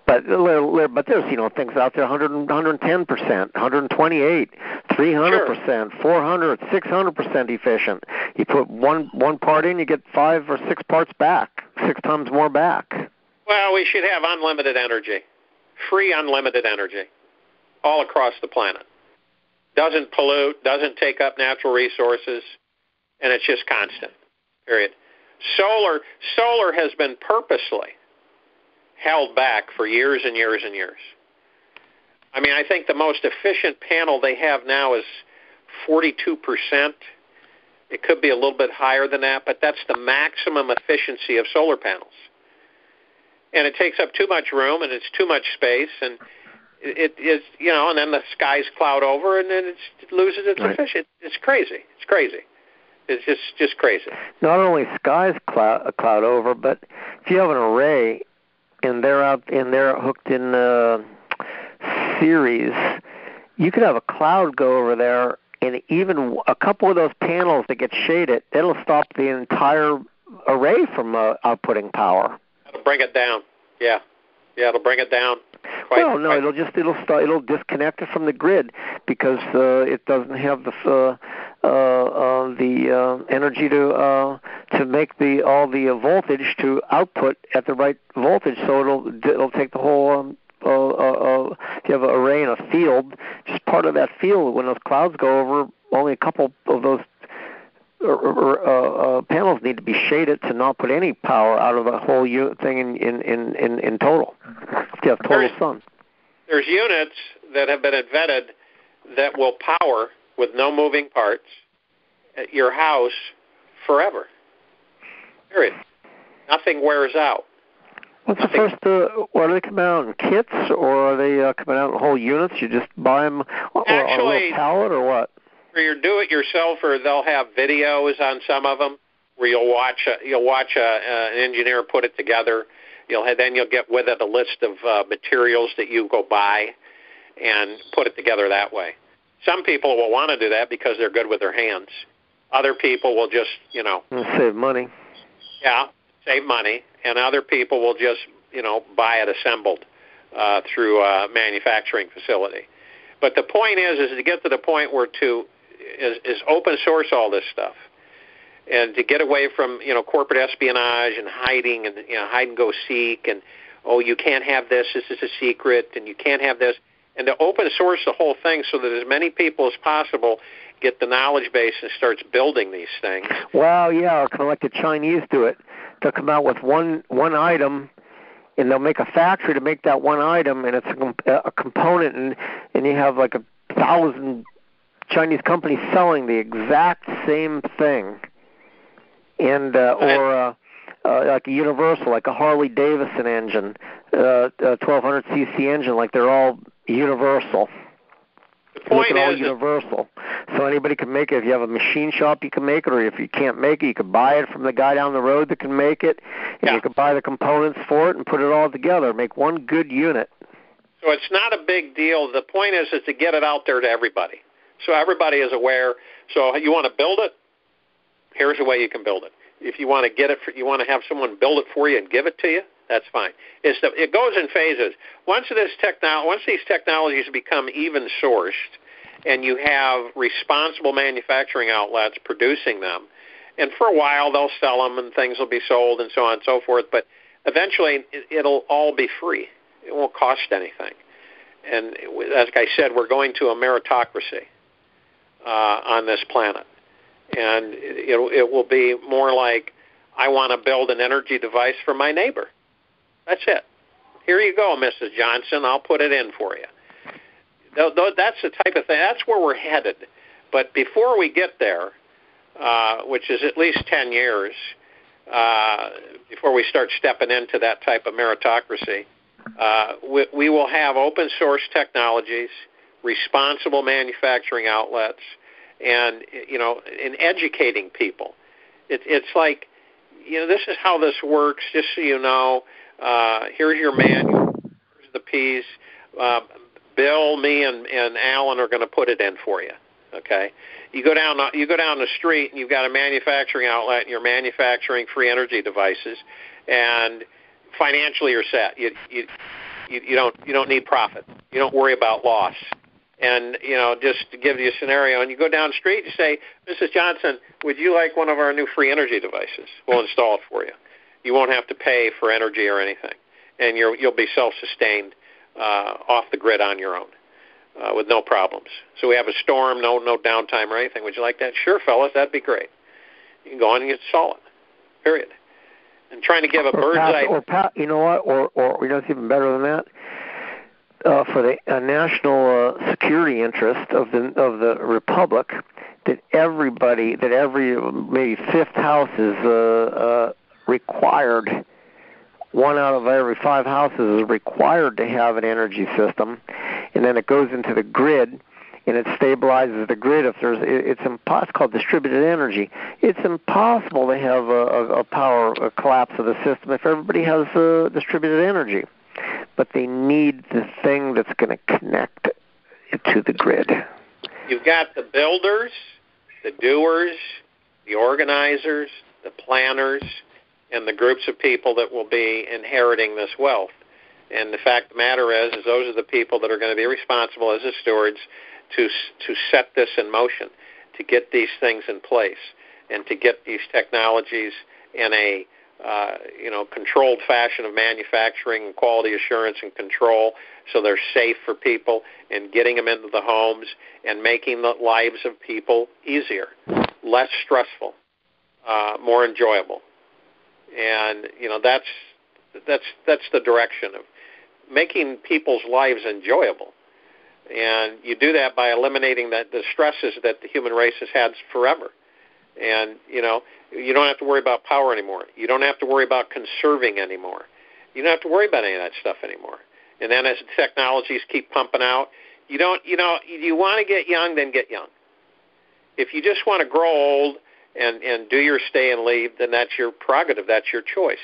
But there's things out there 110%, 128, 300%, 400, 600% efficient. You put one part in, you get 5 or 6 parts back, 6 times more back. Well, we should have unlimited energy, free unlimited energy, all across the planet. Doesn't pollute, doesn't take up natural resources, and it's just constant. Period. Solar has been purposely held back for years and years and years. I mean, I think the most efficient panel they have now is 42%. It could be a little bit higher than that, but that's the maximum efficiency of solar panels. And it takes up too much room, and it's too much space, and it is, and then the skies cloud over, and then it loses its efficiency. It's crazy. It's crazy. It's just crazy. Not only skies cloud over, but if you have an array and they're hooked in series, you could have a cloud go over there, and even a couple of those panels that get shaded, it'll stop the entire array from outputting power. It'll bring it down. Yeah, it'll bring it down. It'll disconnect it from the grid because it doesn't have the energy to make all the voltage to output at the right voltage. So it'll take the whole. If you have an array in a field, just part of that field, when those clouds go over, only a couple of those panels need to be shaded to not put any power out of the whole thing in total. If you have total sun. There's units that have been invented that will power with no moving parts at your house forever. Period. Nothing wears out. What's the first? Are they coming out in kits, or are they coming out in whole units? You just buy them on a pallet, or what? For your do-it-yourselfer, they'll have videos on some of them where you'll watch an engineer put it together. Then you'll get with it a list of materials that you go buy and put it together that way. Some people will want to do that because they're good with their hands. Other people will just save money. Yeah, save money. And other people will just, buy it assembled through a manufacturing facility. But the point is to get to the point where is open source all this stuff, and to get away from corporate espionage and hiding and hide and go seek and you can't have this is a secret and you can't have this, and to open source the whole thing so that as many people as possible get the knowledge base and starts building these things. Well, yeah, kind of like the Chinese do it. They'll come out with one item, and they'll make a factory to make that one item, and it's a component, and you have like 1,000 Chinese companies selling the exact same thing, and or like a Universal, like a Harley Davidson engine, 1200 cc engine, like they're all Universal. The point all is universal. So anybody can make it. If you have a machine shop, you can make it, or if you can't make it, you can buy it from the guy down the road that can make it, and you can buy the components for it and put it all together, make one good unit. So it's not a big deal. The point is to get it out there to everybody, so everybody is aware. So you want to build it? Here's a way you can build it. If you want to get it, you want to have someone build it for you and give it to you, that's fine. It goes in phases. Once these technologies become even sourced, and you have responsible manufacturing outlets producing them, and for a while they'll sell them and things will be sold and so on and so forth, but eventually it'll all be free. It won't cost anything. And as I said, we're going to a meritocracy on this planet. And it will be more like, I want to build an energy device for my neighbor. That's it. Here you go, Mrs. Johnson. I'll put it in for you. That's the type of thing. That's where we're headed. But before we get there, which is at least 10 years, before we start stepping into that type of meritocracy, we will have open source technologies, responsible manufacturing outlets, and in educating people. It's like, this is how this works, just so you know. Here's your manual. Here's the piece. Bill, me, and Alan are going to put it in for you. Okay. You go down the street and you've got a manufacturing outlet and you're manufacturing free energy devices, and financially you're set. You don't need profit. You don't worry about loss. And, just to give you a scenario, and you go down the street and say, Mrs. Johnson, would you like one of our new free energy devices? We'll install it for you. You won't have to pay for energy or anything. And you'll be self-sustained off the grid on your own with no problems. So we have a storm, no downtime or anything. Would you like that? Sure, fellas, that'd be great. You can go on and install it, period. And trying to give a bird's eye. You know what? Or it's even better than that. For the national security interest of the republic, that every maybe fifth house is required. One out of every 5 houses is required to have an energy system, and then it goes into the grid, and it stabilizes the grid. If there's, it's called distributed energy. It's impossible to have a power collapse of the system if everybody has distributed energy. But they need the thing that's going to connect it to the grid. You've got the builders, the doers, the organizers, the planners, and the groups of people that will be inheriting this wealth. And the fact of the matter is those are the people that are going to be responsible as the stewards to set this in motion, to get these things in place, and to get these technologies in a controlled fashion of manufacturing and quality assurance and control, so they're safe for people, and getting them into the homes and making the lives of people easier, less stressful, more enjoyable. And that's the direction of making people's lives enjoyable. And you do that by eliminating the stresses that the human race has had forever. And, you don't have to worry about power anymore. You don't have to worry about conserving anymore. You don't have to worry about any of that stuff anymore. And then as the technologies keep pumping out, you want to get young, then get young. If you just want to grow old and do your stay and leave, then that's your prerogative. That's your choice.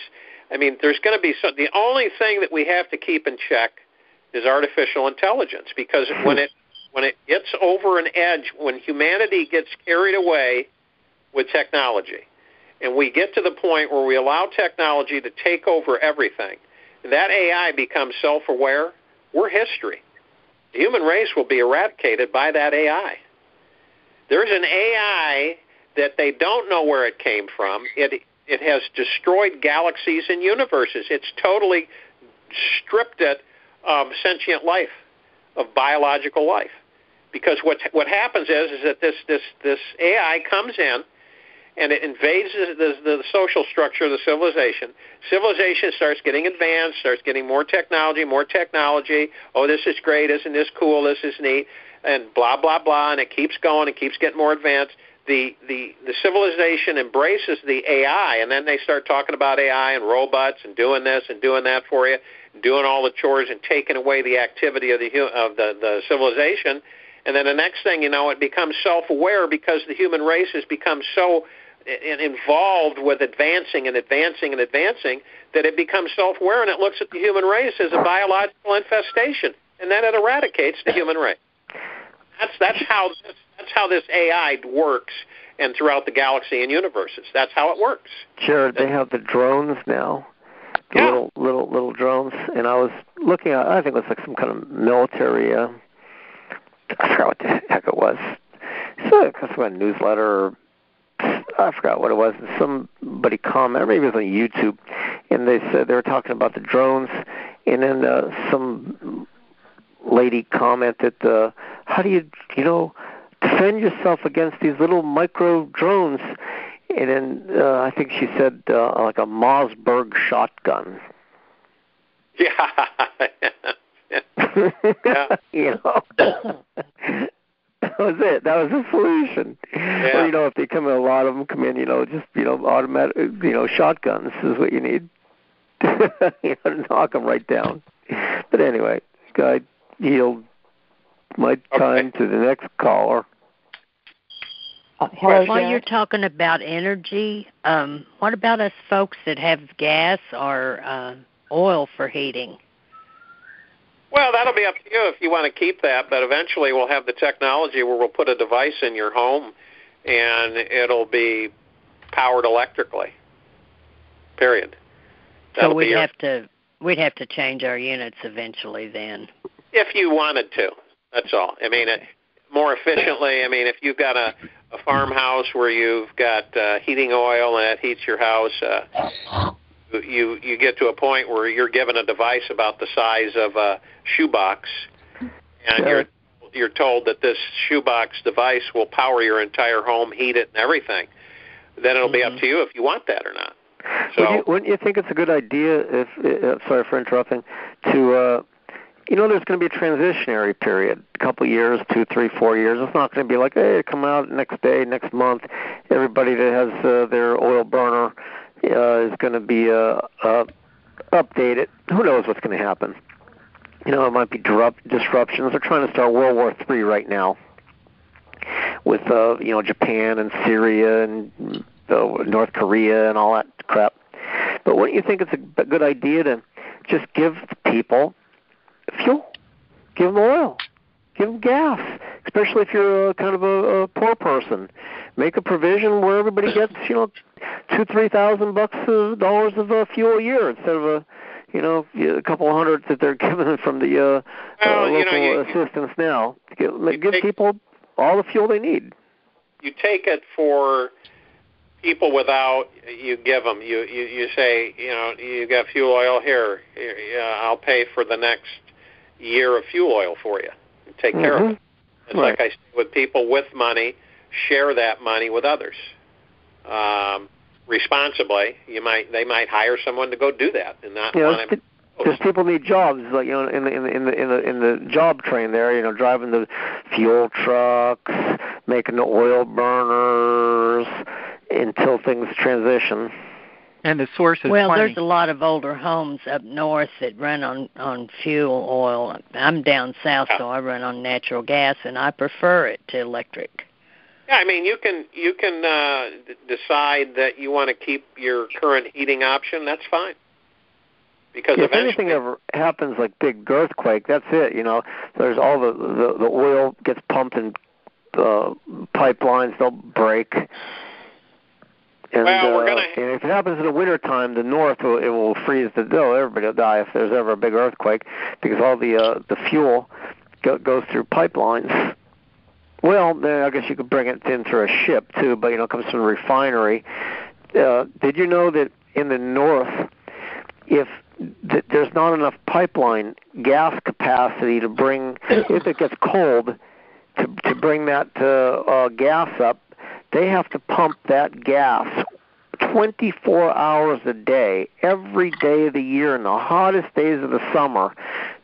I mean, there's going to be the only thing that we have to keep in check is artificial intelligence, because when it gets over an edge, when humanity gets carried away with technology, and we get to the point where we allow technology to take over everything, and that AI becomes self-aware, we're history. The human race will be eradicated by that AI. There's an AI that they don't know where it came from. It has destroyed galaxies and universes. It's totally stripped it of sentient life, of biological life. Because what happens is that this AI comes in and it invades the social structure of the civilization. Civilization starts getting advanced, starts getting more technology. Oh, this is great, isn't this cool, this is neat, and blah, blah, blah, and it keeps going, it keeps getting more advanced. The civilization embraces the AI, and then they start talking about AI and robots and doing this and doing that for you, and doing all the chores and taking away the activity of the civilization. And then the next thing you know, it becomes self-aware because the human race has become so involved with advancing that it becomes self-aware, and it looks at the human race as a biological infestation, and then it eradicates the human race. That's how this AI works, and throughout the galaxy and universes. That's how it works. Jared, they have the drones now, the little drones, and I was looking at, I think it was like some kind of military, I forgot what the heck it was. So some kind of newsletter, or I forgot what it was. Somebody commented, maybe it was on YouTube, and they said they were talking about the drones, and then some lady commented, how do you defend yourself against these little micro drones? And then I think she said like a Mossberg shotgun. Yeah. Yeah. That was it. That was the solution. Yeah. Or, if they come in, a lot of them come in, automatic, shotguns is what you need. To knock them right down. But anyway, I yield my time to the next caller. Hello, while you're talking about energy, what about us folks that have gas or oil for heating? Well, that'll be up to you if you want to keep that, but eventually we'll have the technology where we'll put a device in your home and it'll be powered electrically. Period. So we'd have to change our units eventually then. If you wanted to, that's all. I mean, more efficiently, if you've got a farmhouse where you've got heating oil and that heats your house, you get to a point where you're given a device about the size of a shoebox, and you're told that this shoebox device will power your entire home, heat it, and everything. Then it'll be up to you if you want that or not. So, wouldn't you think it's a good idea, sorry for interrupting, to, there's going to be a transitionary period, a couple of years, 2, 3, 4 years. It's not going to be like, hey, come out next day, next month. Everybody that has their oil burner is going to be updated. Who knows what's going to happen? It might be disruptions. They're trying to start World War III right now. with Japan and Syria and North Korea and all that crap. But wouldn't you think it's a good idea to just give the people fuel, give them oil, give them gas, especially if you're kind of a poor person. Make a provision where everybody gets $2,000-$3,000 of fuel a year instead of a couple of hundred that they're giving from the local assistance now. Give people all the fuel they need. You take it for people without, you give them. You say, you got fuel oil here. I'll pay for the next year of fuel oil for you. Take care of it. It's like I say with people with money, share that money with others. Responsibly, they might hire someone to go do that and not want to. Because people need jobs, like in the job train there, driving the fuel trucks, making the oil burners until things transition. And the source is there's a lot of older homes up north that run on fuel oil. I'm down south, so I run on natural gas, and I prefer it to electric. Yeah, I mean, you can decide that you want to keep your current heating option. That's fine. Because if anything ever happens, like big earthquake, that's it. There's all the oil gets pumped in pipelines; they'll break. And, and if it happens in the wintertime, the north it will freeze to death. Everybody will die if there's ever a big earthquake, because all the fuel goes through pipelines. Well, I guess you could bring it in through a ship too, but it comes from a refinery. Did you know that in the north, if there's not enough pipeline gas capacity to bring, if it gets cold, to bring that gas up, they have to pump that gas 24 hours a day, every day of the year, in the hottest days of the summer,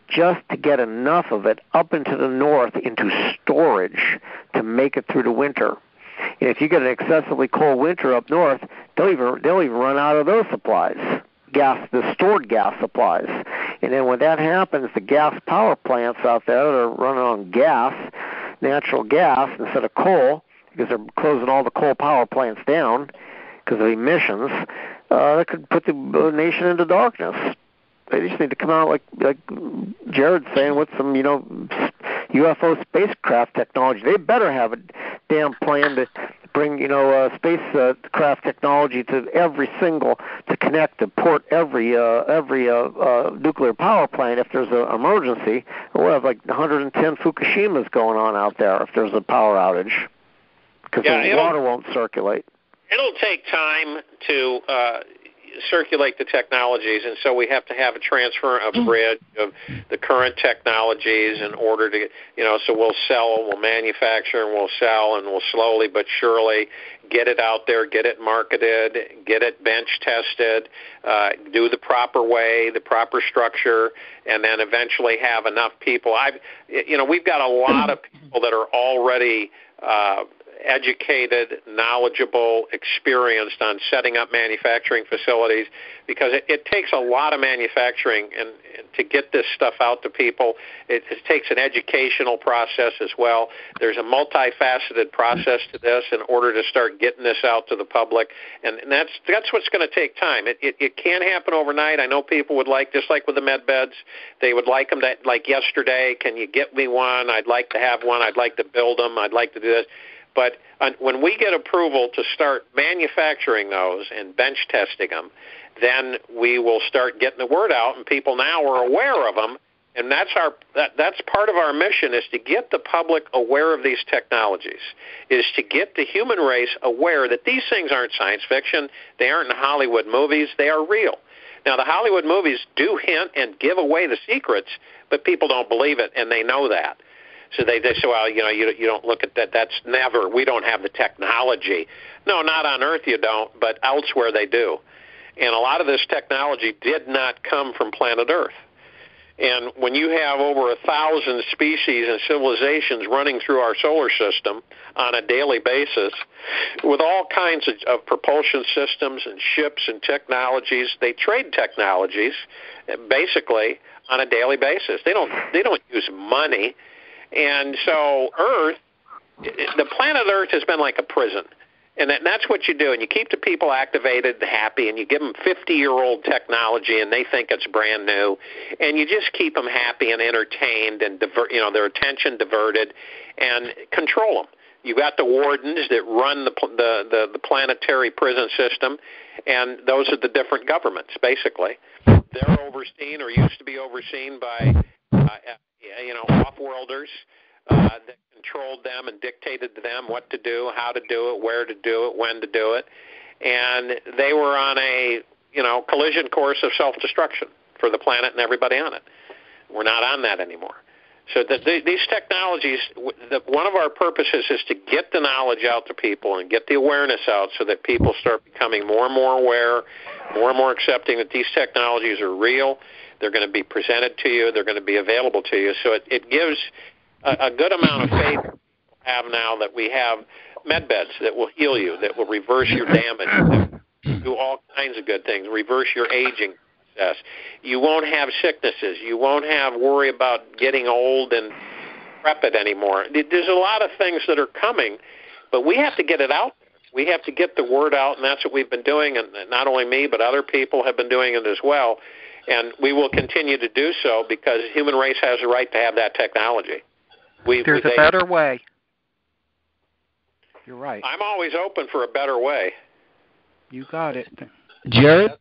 just to get enough of it up into the north into storage to make it through the winter. And if you get an excessively cold winter up north, they'll even run out of those supplies, the stored gas supplies. And then when that happens, the gas power plants out there that are running on gas, natural gas instead of coal, because they're closing all the coal power plants down because of emissions, that could put the nation into darkness. They just need to come out like Jared's saying with some, UFO spacecraft technology. They better have a damn plan to bring, spacecraft technology to to connect, to port every nuclear power plant if there's an emergency. We'll have like 110 Fukushimas going on out there if there's a power outage, because the water won't circulate. It'll take time to circulate the technologies, and so we have to have a transfer of bridge of the current technologies in order to, so we'll manufacture and we'll sell, and we'll slowly but surely get it out there, get it marketed, get it bench tested, do the proper way, the proper structure, and then eventually have enough people. We've got a lot of people that are already educated, knowledgeable, experienced on setting up manufacturing facilities, because it takes a lot of manufacturing and to get this stuff out to people. It takes an educational process as well. There's a multifaceted process to this in order to start getting this out to the public, and that's what's going to take time. It can't happen overnight. I know people would like, just like with the med beds, they would like them like yesterday. Can you get me one? I'd like to have one. I'd like to build them. I'd like to do this. But when we get approval to start manufacturing those and bench testing them, then we will start getting the word out, and people now are aware of them. And that's part of our mission, is to get the public aware of these technologies, is to get the human race aware that these things aren't science fiction. They aren't in Hollywood movies. They are real. Now, the Hollywood movies do hint and give away the secrets, but people don't believe it, and they know that. So they say, well, you don't look at that. That's never. We don't have the technology. No, not on Earth you don't, but elsewhere they do. And a lot of this technology did not come from planet Earth. And when you have over 1,000 species and civilizations running through our solar system on a daily basis, with all kinds of propulsion systems and ships and technologies, they trade technologies basically on a daily basis. They don't use money. And so Earth the planet Earth has been like a prison. And that's what you do. And you keep the people activated, happy, and you give them 50-year-old technology, and they think it's brand new. And you just keep them happy and entertained and their attention diverted, and control them. You got the wardens that run the planetary prison system, and those are the different governments, basically. They're overseen or used to be overseen by, off-worlders that controlled them and dictated to them what to do, how to do it, where to do it, when to do it. And they were on a, collision course of self-destruction for the planet and everybody on it. We're not on that anymore. So these technologies, one of our purposes is to get the knowledge out to people and get the awareness out so that people start becoming more and more aware, more and more accepting that these technologies are real. They're going to be presented to you. They're going to be available to you. So it gives a good amount of faith people have now that we have med beds that will heal you, that will reverse your damage, that will do all kinds of good things, reverse your aging process. You won't have sicknesses. You won't have worry about getting old and decrepit anymore. There's a lot of things that are coming, but we have to get it out there. We have to get the word out, and that's what we've been doing, and not only me, but other people have been doing it as well. And we will continue to do so because the human race has a right to have that technology. There's a better way. You're right. I'm always open for a better way. You got it. Jared?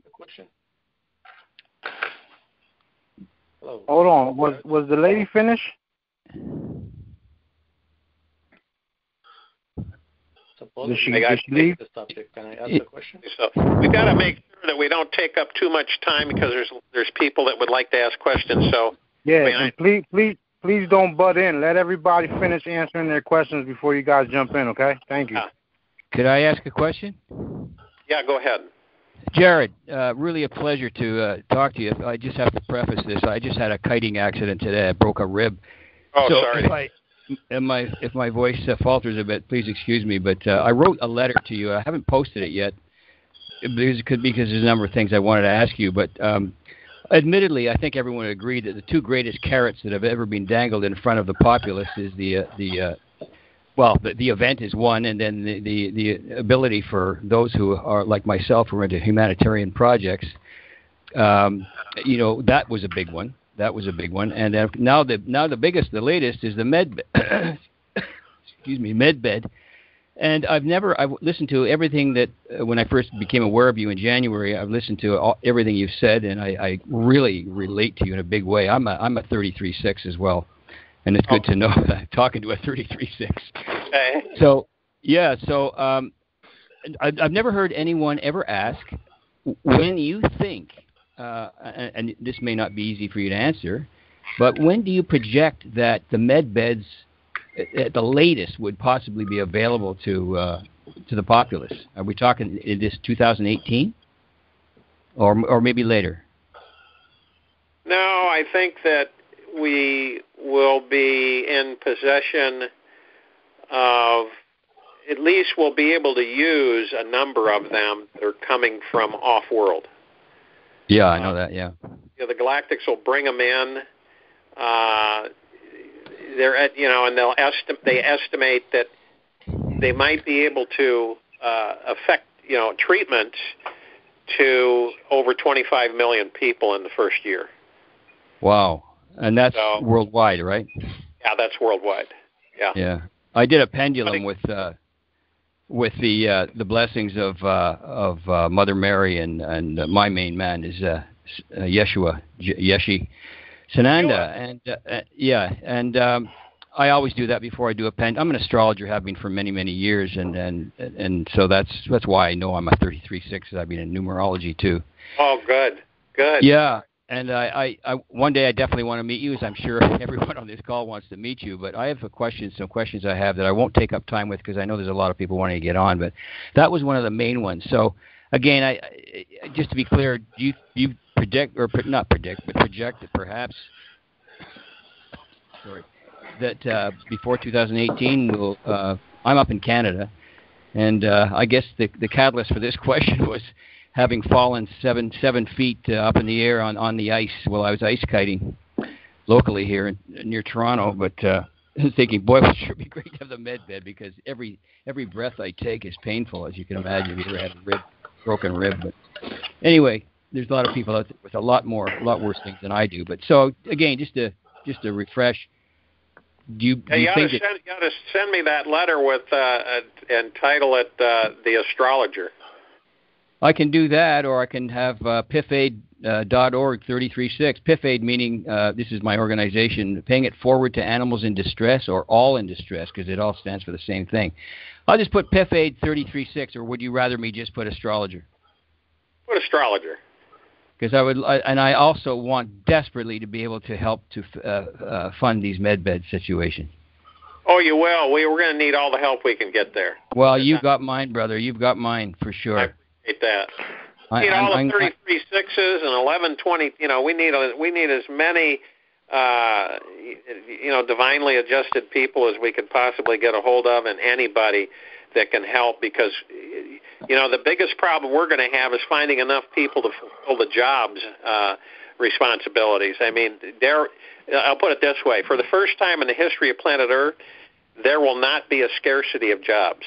Hello. Hold on. Was the lady finished? Did she leave? The subject. Can I ask the question? So we've got to make sure that we don't take up too much time because there's people that would like to ask questions. So yeah, please don't butt in. Let everybody finish answering their questions before you guys jump in. Okay? Thank you. Could I ask a question? Yeah, go ahead. Jared, really a pleasure to talk to you. I just have to preface this. I just had a kiting accident today. I broke a rib. Oh, so sorry. If my voice falters a bit, please excuse me. But I wrote a letter to you. I haven't posted it yet because there's a number of things I wanted to ask you. But admittedly, I think everyone would agree that the two greatest carrots that have ever been dangled in front of the populace is the event is one, and then the ability for those who are like myself who are into humanitarian projects. That was a big one. And now the biggest, the latest is the med bed. And I've listened to everything that when I first became aware of you in January. I've listened to everything you've said, and I really relate to you in a big way. I'm a 33-6 as well, and it's good to know that I'm talking to a 33-6. Okay. So I've never heard anyone ever ask when you think. And this may not be easy for you to answer, but when do you project that the med beds at the latest would possibly be available to the populace? Are we talking in this 2018 or maybe later? No, I think that we will be in possession of, at least we'll be able to use a number of them that are coming from off-world. Yeah, I know that. Yeah. The Galactics will bring them in. They're at, and they estimate that they might be able to affect, treatment to over 25 million people in the first year. Wow, and that's worldwide, right? Yeah, that's worldwide. Yeah. Yeah, I did a pendulum with the blessings of Mother Mary and my main man is Yeshi Sananda, and I always do that before I do a I'm an astrologer, have been for many years, and so that's why I know I'm a 33-6. I've been in numerology too. Oh, good. Yeah. And I one day I definitely want to meet you, as I'm sure everyone on this call wants to meet you. But I have some questions I have that I won't take up time with because I know there's a lot of people wanting to get on. But that was one of the main ones. So, again, just to be clear, do you project that perhaps that before 2018 I'm up in Canada, and I guess the catalyst for this question was having fallen 7 feet up in the air on the ice while I was ice kiting locally here near Toronto. But thinking, boy, it sure be great to have the med bed because every breath I take is painful, as you can imagine. If you ever had a broken rib. But anyway, there's a lot of people out there with a lot worse things than I do. But so again, just to refresh, you ought to send me that letter with and title it The Astrologer. I can do that, or I can have PIFAID.org 336. PIFAID meaning this is my organization, paying it forward to animals in distress or all in distress, because it all stands for the same thing. I'll just put PIFAID 336, or would you rather me just put astrologer? Put astrologer. Because I also want desperately to be able to help to fund these medbed situations. Oh, you will. We're going to need all the help we can get there. Well, you've got mine, brother. You've got mine for sure. I appreciate that. We need all the 33 sixes and 1120. We need as many divinely adjusted people as we could possibly get a hold of, and anybody that can help, because the biggest problem we're going to have is finding enough people to fulfill the jobs responsibilities. I mean, I'll put it this way: for the first time in the history of planet Earth, there will not be a scarcity of jobs.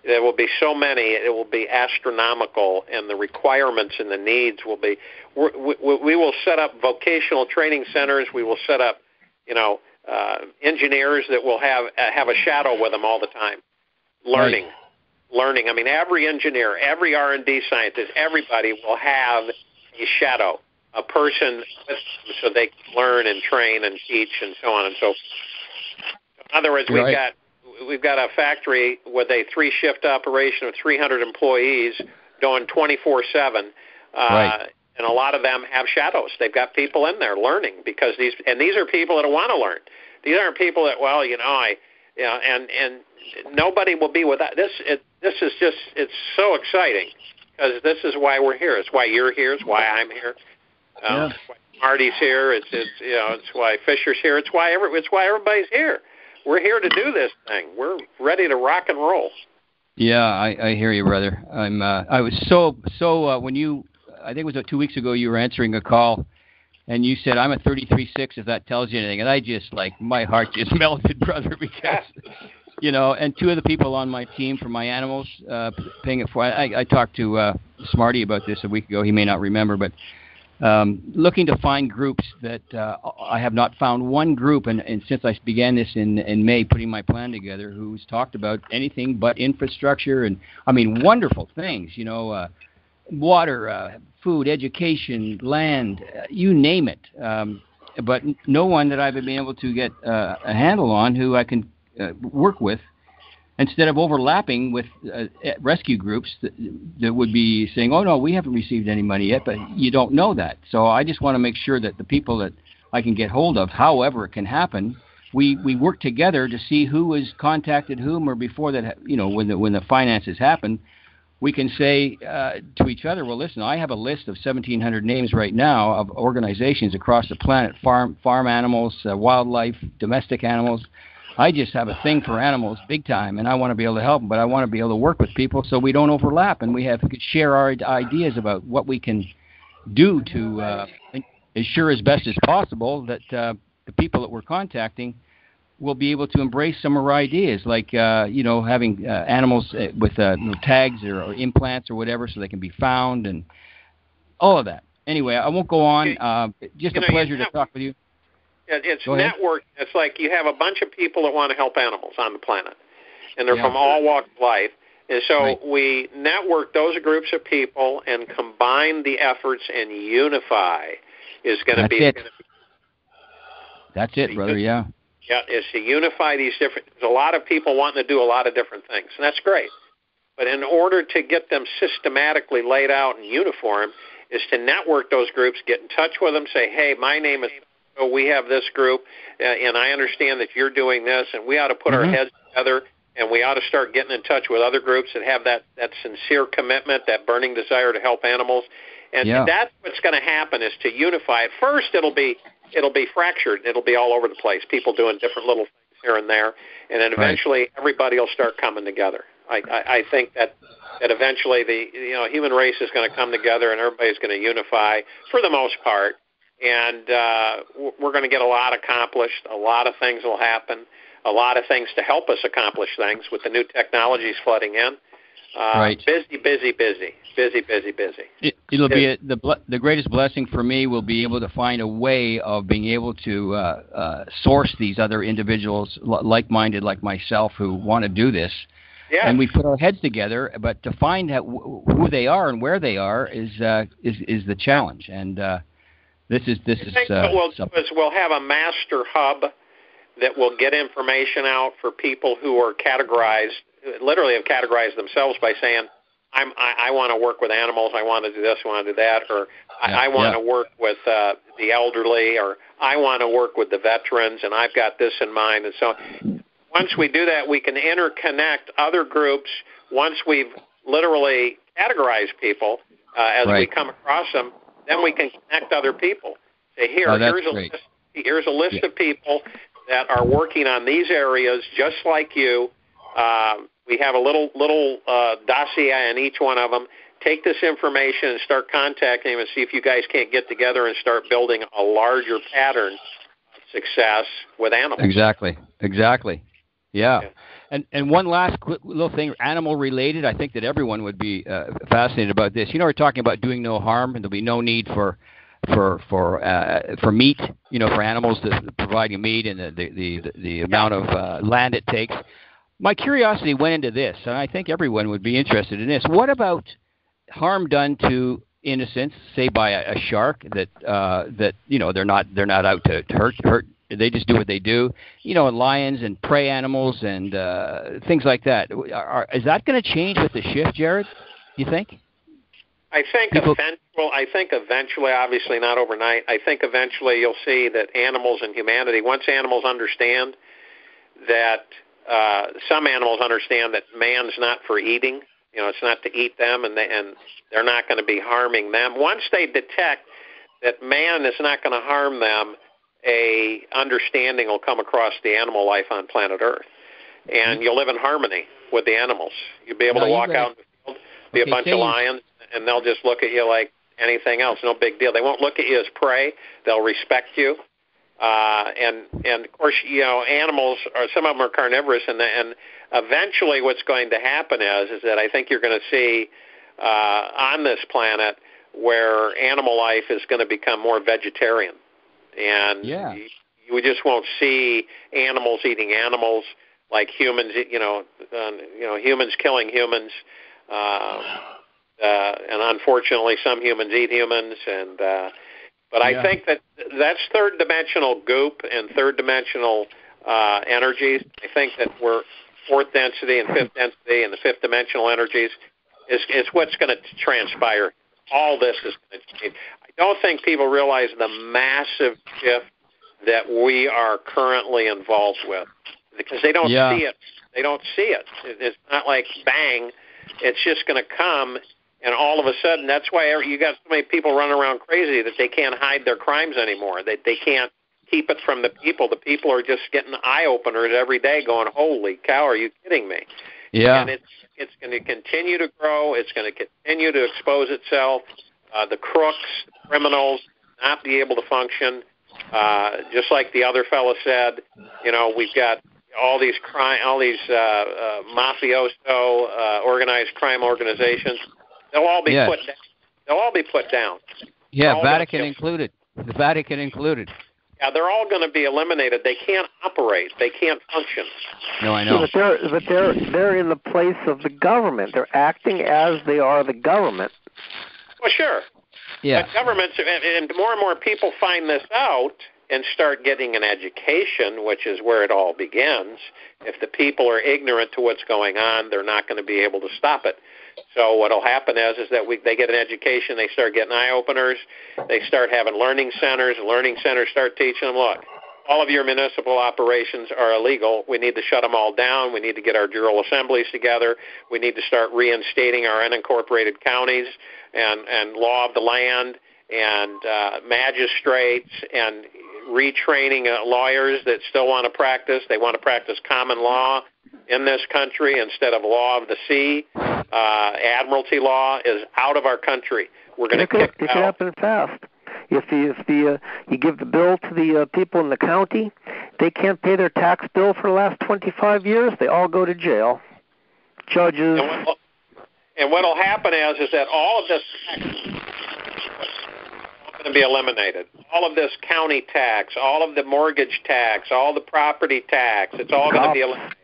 There will be so many; it will be astronomical, and the requirements and the needs will be. We will set up vocational training centers. We will set up, engineers that will have a shadow with them all the time, learning. I mean, every engineer, every R&D scientist, everybody will have a shadow, a person, so they can learn and train and teach and so on and so forth. In other words, we've got a factory with a 3-shift operation of 300 employees doing 24/7, and a lot of them have shadows. They've got people in there learning, because these are people that want to learn. These aren't people that, and nobody will be without this. This is just, it's so exciting, because this is why we're here. It's why you're here. It's why I'm here. It's why Marty's here. It's why Fisher's here. It's why everybody's here. We're here to do this thing. We're ready to rock and roll. Yeah, I hear you, brother. I was so when you, I think it was 2 weeks ago, you were answering a call, and you said, I'm a 33-6, if that tells you anything. And I just, my heart just melted, brother, because, and two of the people on my team for my animals, paying it for, I talked to Smarty about this a week ago. He may not remember, but looking to find groups that I have not found one group, and since I began this in May, putting my plan together, who's talked about anything but infrastructure and, wonderful things, water, food, education, land, you name it. But no one that I've been able to get a handle on who I can work with, instead of overlapping with rescue groups that would be saying, oh, no, we haven't received any money yet, but you don't know that. So I just want to make sure that the people that I can get hold of, however it can happen, we work together to see who has contacted whom, or before that, when the finances happen, we can say to each other, well, listen, I have a list of 1,700 names right now of organizations across the planet, farm animals, wildlife, domestic animals. I just have a thing for animals big time, and I want to be able to help them, but I want to be able to work with people so we don't overlap, and we could share our ideas about what we can do to ensure as best as possible that the people that we're contacting will be able to embrace some of our ideas, like having animals with tags or implants or whatever, so they can be found, and all of that. Anyway, I won't go on. Just a pleasure to talk with you. It's network. It's like you have a bunch of people that want to help animals on the planet, and they're from all walks of life. And so we network those groups of people and combine the efforts and unify is going to be. That's it, brother. Yeah. Yeah, is to unify these different. There's a lot of people wanting to do a lot of different things, and that's great. But in order to get them systematically laid out and uniform, is to network those groups, get in touch with them, say, hey, my name is. We have this group, and I understand that you're doing this, and we ought to put our heads together, and we ought to start getting in touch with other groups that have that sincere commitment, that burning desire to help animals. And that's what's going to happen, is to unify. At first, it'll be fractured. It'll be all over the place, people doing different little things here and there, and then eventually everybody will start coming together. I think that eventually the human race is going to come together, and everybody's going to unify for the most part. and we're going to get a lot accomplished. A lot of things will happen. A lot of things to help us accomplish things with the new technologies flooding in. Right. Busy. It'll be the greatest blessing for me will be able to find a way of being able to source these other individuals like-minded like myself who want to do this. Yeah. And we put our heads together, but to find out who they are and where they are is the challenge. And this is what we'll do is we'll have a master hub that will get information out for people who are categorized, literally have categorized themselves by saying, I want to work with animals, I want to do this, I want to do that, or I want to work with the elderly, or I want to work with the veterans, and I've got this in mind. And so once we do that, we can interconnect other groups. Once we've literally categorized people as we come across them, then we can connect other people. Say, here's a list of people that are working on these areas just like you. We have a little dossier in each one of them. Take this information and start contacting them and see if you guys can't get together and start building a larger pattern of success with animals. Exactly. Yeah. And one last quick little thing, animal related. I think that everyone would be fascinated about this. We're talking about doing no harm, and there'll be no need for meat, for animals, providing meat and the amount of land it takes. My curiosity went into this, and I think everyone would be interested in this. What about harm done to innocents, say by a shark that they're not out to hurt. They just do what they do. And lions and prey animals and things like that. Is that going to change with the shift, Jared? Do you think? I think eventually, obviously not overnight, I think eventually you'll see that animals and humanity, once animals understand that, some animals understand that man's not for eating, it's not to eat them, and they're not going to be harming them. Once they detect that man is not going to harm them, a understanding will come across the animal life on planet Earth, and you'll live in harmony with the animals. You'll be able to walk out in the field, be a bunch of lions, and they'll just look at you like anything else. No big deal. They won't look at you as prey. They'll respect you. And of course, animals some of them are carnivorous, and eventually what's going to happen is that I think you're going to see on this planet where animal life is going to become more vegetarian, and we just won't see animals eating animals like humans, humans killing humans, and unfortunately some humans eat humans, but I think that's third-dimensional goop and third-dimensional energies. I think that we're fourth density and fifth density and the fifth-dimensional energies is what's going to transpire. All this is going to change. I don't think people realize the massive shift that we are currently involved with because they don't see it. They don't see it. It's not like bang. It's just going to come. And all of a sudden, that's why you got so many people running around crazy that they can't hide their crimes anymore. They can't keep it from the people. The people are just getting eye-openers every day going, holy cow, are you kidding me? Yeah. And it's going to continue to grow. It's going to continue to expose itself. The crooks, the criminals, not be able to function. Just like the other fellow said, we've got all these mafioso, organized crime organizations. They'll all be put down. They'll all be put down. Yeah, Vatican included. The Vatican included. Yeah, they're all going to be eliminated. They can't operate. They can't function. No, I know. But they're in the place of the government. They're acting as they are the government. Well, sure. Yeah. But governments and more people find this out and start getting an education, which is where it all begins. If the people are ignorant to what's going on, they're not going to be able to stop it. So what will happen is that they get an education, they start getting eye-openers, they start having learning centers, and learning centers start teaching them, look, all of your municipal operations are illegal. We need to shut them all down. We need to get our general assemblies together. We need to start reinstating our unincorporated counties and law of the land and magistrates and retraining lawyers that still want to practice. They want to practice common law in this country instead of law of the sea. Admiralty law is out of our country. We're going to kick it out. It could happen fast. you give the bill to the people in the county, they can't pay their tax bill for the last 25 years. They all go to jail. Judges. And what'll happen is that all of this tax is going to be eliminated. All of this county tax, all of the mortgage tax, all the property tax, it's all going to be eliminated.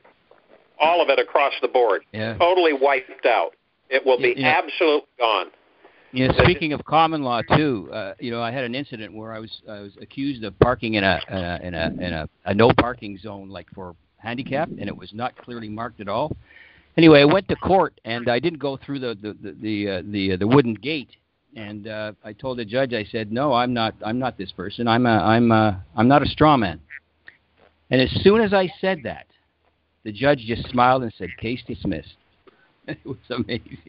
All of it across the board. Yeah. Totally wiped out. It will be absolutely gone. Yeah, speaking of common law too, I had an incident where I was accused of parking in a no parking zone, like for handicap, and it was not clearly marked at all. Anyway, I went to court and I didn't go through the wooden gate, and I told the judge, I said, no, I'm not this person. I'm not a straw man. And as soon as I said that, the judge just smiled and said, case dismissed. It was amazing.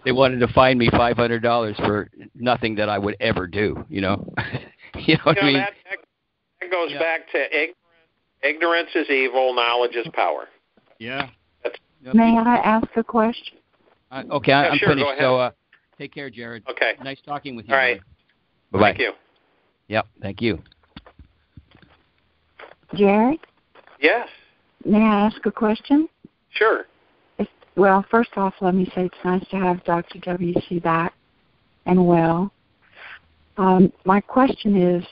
They wanted to fine me $500 for nothing that I would ever do, you know. You know what I mean? That goes back to ignorance is evil, knowledge is power. Yeah. May I ask a question? Okay, I'm sure, finished. go ahead. So take care, Jared. Okay. Nice talking with you. All right. Bye-bye. Thank you. Yep, thank you. Jared? Yes. May I ask a question? Sure. Well, first off, let me say it's nice to have Dr. W.C. back and well. My question is,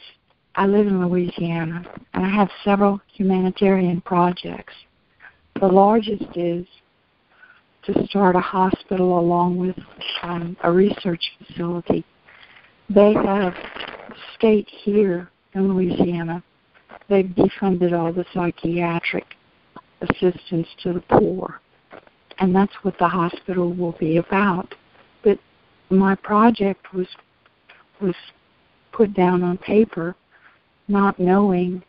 I live in Louisiana, and I have several humanitarian projects. The largest is to start a hospital along with a research facility. They have state here in Louisiana, they've defunded all the psychiatric assistance to the poor. And that's what the hospital will be about. But my project was put down on paper, not knowing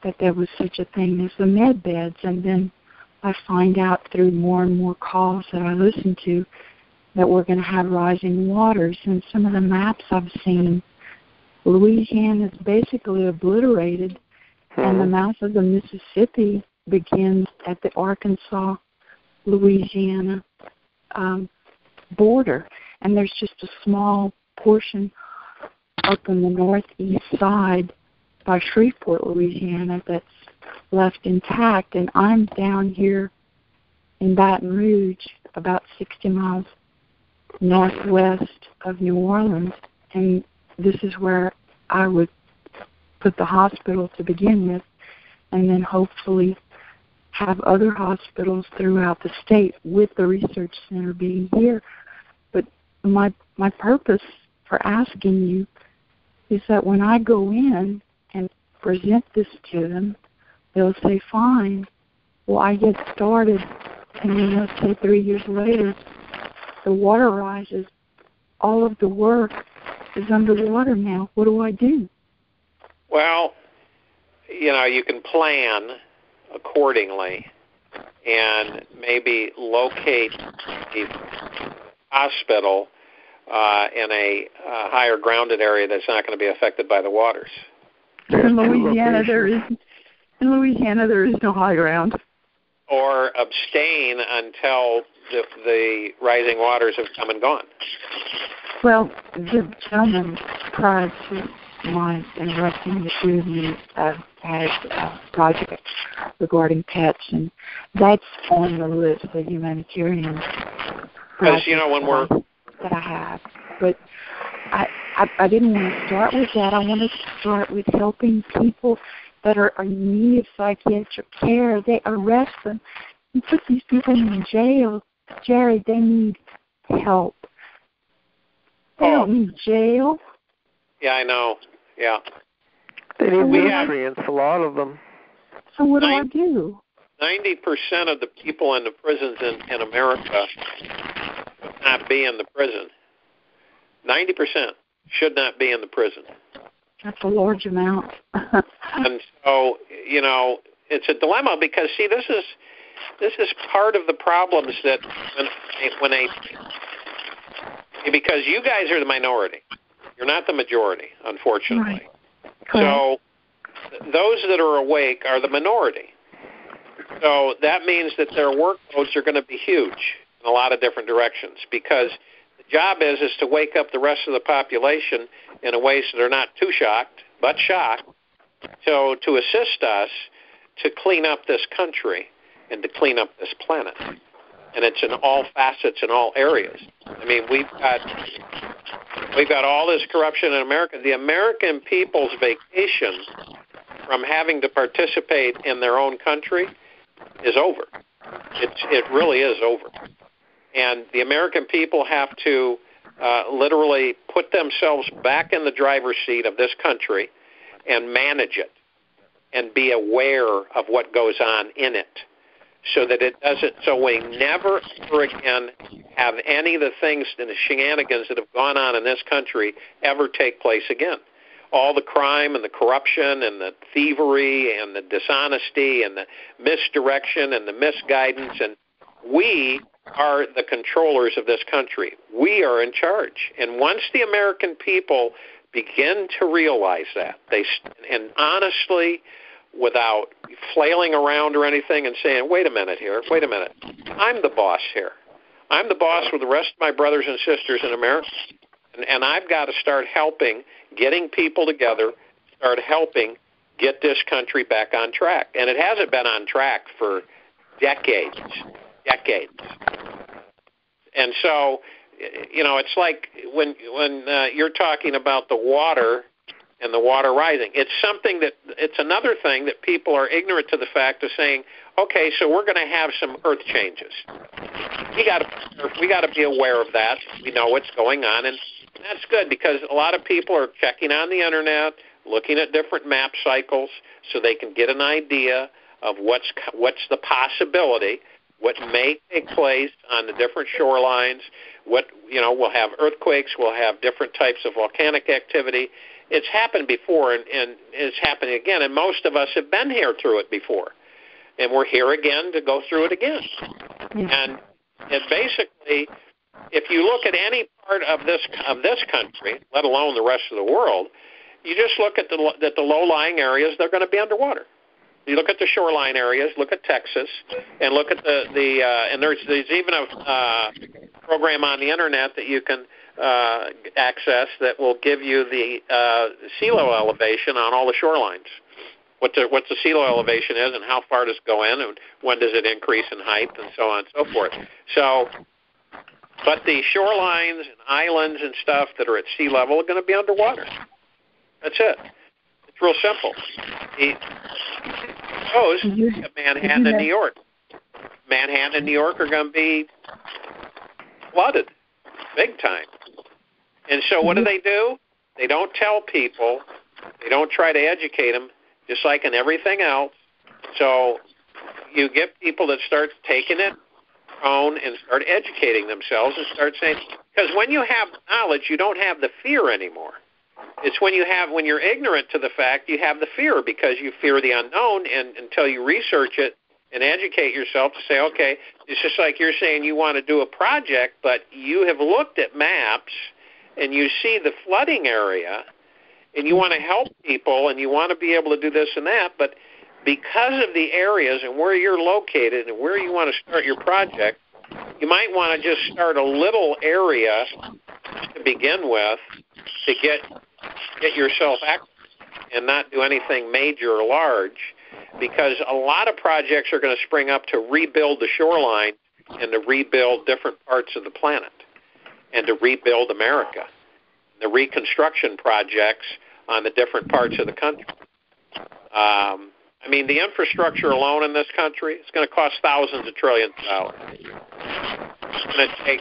that there was such a thing as the med beds. And then I find out through more and more calls that I listen to that we're going to have rising waters. And some of the maps I've seen, Louisiana is basically obliterated, and the mouth of the Mississippi begins at the Arkansas Louisiana border, and there's just a small portion up on the northeast side by Shreveport, Louisiana, that's left intact, and I'm down here in Baton Rouge, about 60 miles northwest of New Orleans, and this is where I would put the hospital to begin with, and then hopefully have other hospitals throughout the state with the research center being here. But my purpose for asking you is that when I go in and present this to them, they'll say, fine. Well, I get started, and then they'll say 3 years later, the water rises. All of the work is underwater now. What do I do? Well, you can plan accordingly and maybe locate the hospital in a higher grounded area that's not going to be affected by the waters. In Louisiana, there is no high ground. Or abstain until the rising waters have come and gone. Well, the gentleman prior to my interrupting me had a project regarding pets, and that's on the list of humanitarian projects that I have. But I didn't want to start with that. I wanted to start with helping people that are in need of psychiatric care. They arrest them and put these people in jail. Jerry, they need help. They don't need jail. Yeah, I know. Yeah. They need nutrients, a lot of them. So what do I do? 90% of the people in the prisons in America should not be in the prison. 90% should not be in the prison. That's a large amount. And so, it's a dilemma because, see, this is part of the problems that because you guys are the minority. You're not the majority, unfortunately. Right. So those that are awake are the minority. So that means that their workloads are going to be huge in a lot of different directions because the The job is to wake up the rest of the population in a way so they're not too shocked, but shocked, so to assist us to clean up this country and to clean up this planet. And it's in all facets, in all areas. I mean, we've got all this corruption in America. The American people's vacation from having to participate in their own country is over. It really is over. And the American people have to literally put themselves back in the driver's seat of this country and manage it and be aware of what goes on in it, so that it doesn't, so we never ever again have any of the things and the shenanigans that have gone on in this country ever take place again. All the crime and the corruption and the thievery and the dishonesty and the misdirection and the misguidance, and we are the controllers of this country. We are in charge. And once the American people begin to realize that, and honestly, without flailing around or anything and saying, wait a minute, I'm the boss here. I'm the boss with the rest of my brothers and sisters in America, and I've got to start getting people together, start helping get this country back on track. And it hasn't been on track for decades. And so, it's like when you're talking about the water and the water rising. It's another thing that people are ignorant to the fact of saying, okay, so we're going to have some earth changes. We got to be aware of that. We know what's going on, and that's good because a lot of people are checking on the internet, looking at different map cycles, so they can get an idea of what's the possibility, what may take place on the different shorelines. We'll have earthquakes, we'll have different types of volcanic activity. It's happened before, and it's happening again, and most of us have been here through it before, and we're here again to go through it again. And basically, if you look at any part of this country, let alone the rest of the world, you just look at the low-lying areas, they're going to be underwater. You look at the shoreline areas, look at Texas, and look at and there's even a program on the internet that you can access that will give you the sea level elevation on all the shorelines. What the sea level elevation is and how far does it go in and when does it increase in height and so on and so forth. So, but the shorelines and islands and stuff that are at sea level are going to be underwater. That's it. It's real simple. Manhattan and New York. Manhattan and New York are going to be flooded big time. And so what do? They don't tell people. They don't try to educate them, just like in everything else. So you get people that start taking it on and start educating themselves and start saying, because when you have knowledge, you don't have the fear anymore. It's when you're ignorant to the fact, you have the fear because you fear the unknown, and until you research it and educate yourself to say, okay, it's just like you're saying you want to do a project, but you have looked at maps and you see the flooding area and you want to help people and you want to be able to do this and that, but because of the areas and where you're located and where you want to start your project, you might want to just start a little area to begin with to get yourself active and not do anything major or large, because a lot of projects are going to spring up to rebuild the shoreline and to rebuild different parts of the planet and to rebuild America, the reconstruction projects on the different parts of the country. The infrastructure alone in this country is going to cost thousands of trillions of dollars. It's going to take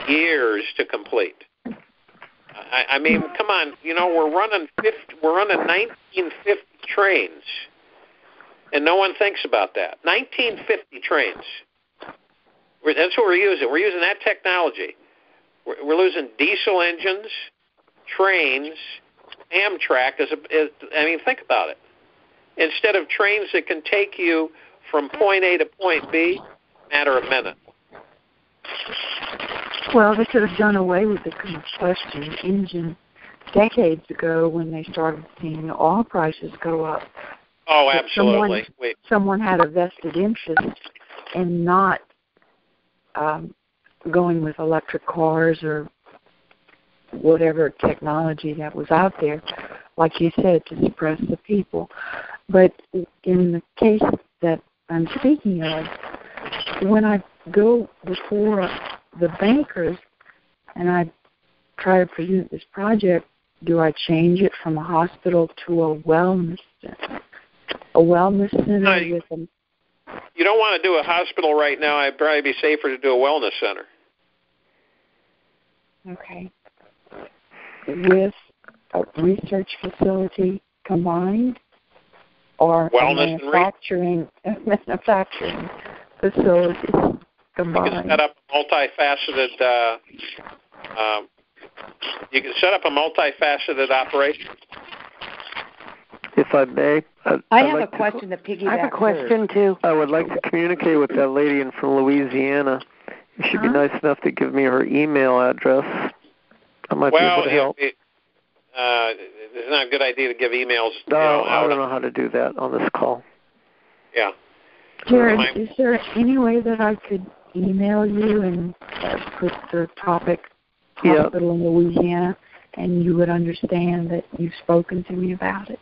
years to complete. Come on, we're running 1950 trains, and no one thinks about that. 1950 trains. That's what we're using. We're using that technology. We're losing diesel engines, trains, Amtrak. Think about it. Instead of trains that can take you from point A to point B, matter of minutes. Well, they could have done away with the combustion engine decades ago when they started seeing the oil prices go up. Oh, absolutely. Someone had a vested interest in not going with electric cars or whatever technology that was out there, like you said, to suppress the people. But in the case that I'm speaking of, when I go before the bankers and I try to present this project, do I change it from a hospital to a wellness center? A wellness center with a... You don't want to do a hospital right now. It'd probably be safer to do a wellness center. Okay. With a research facility combined, or wellness manufacturing facility combined? You can set up a multifaceted operation. If I may, I have a question to piggyback. I have a question too. I would like to communicate with that lady from Louisiana. If she'd be nice enough to give me her email address, I might be able to help. It's not a good idea to give emails. No, I don't know how to do that on this call. Yeah. Jared, is there any way that I could email you and put the topic hospital in Louisiana, and you would understand that you've spoken to me about it?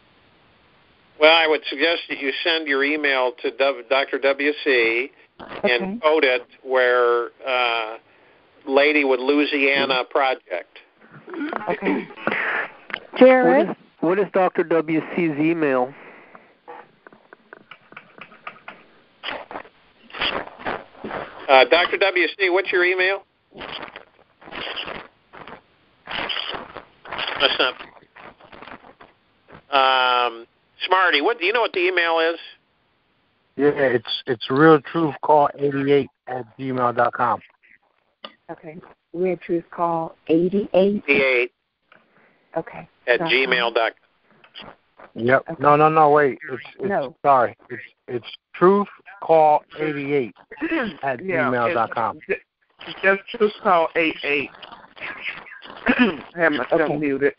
Well, I would suggest that you send your email to Dr. WC and code it where Lady with Louisiana Project. Okay. Jared? What is Dr. WC's email? Dr. WC, what's your email? That's not. Smarty, what do you know what the email is? Yeah, it's realtruthcall88@gmail.com. Okay. Real Truth Call 88. 88. Okay. At gmail.com. Yep. Okay. No. Wait. Sorry. It's truthcall88 at gmail.com. Just truthcall88. Have myself muted.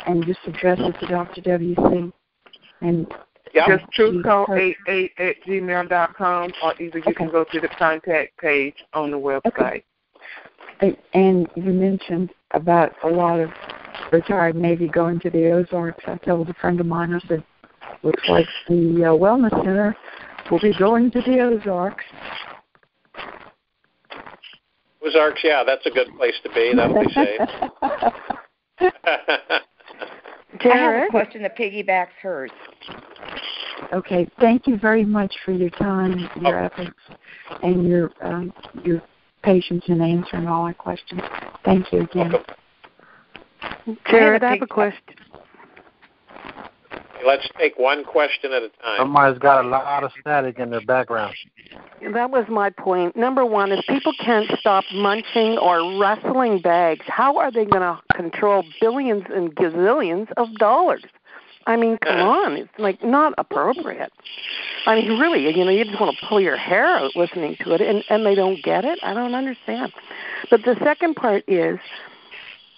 And just address it to Dr. WC. And just truthcall88 at gmail.com, or either you can go to the contact page on the website. Okay. And you mentioned about a lot of retired Navy going to the Ozarks. I told a friend of mine, I said, looks like the Wellness Center will be going to the Ozarks. Ozarks, yeah, that's a good place to be. That'll be safe. I have a question that piggybacks hers. Okay, thank you very much for your time, your efforts, and your patience in answering all our questions. Thank you again. Jared, I have a question. Let's take one question at a time. Somebody's got a lot of static in their background. That was my point. Number one, if people can't stop munching or rustling bags, how are they going to control billions and gazillions of dollars? I mean, come on. It's like not appropriate. I mean, really, you just want to pull your hair out listening to it, and they don't get it? I don't understand. But the second part is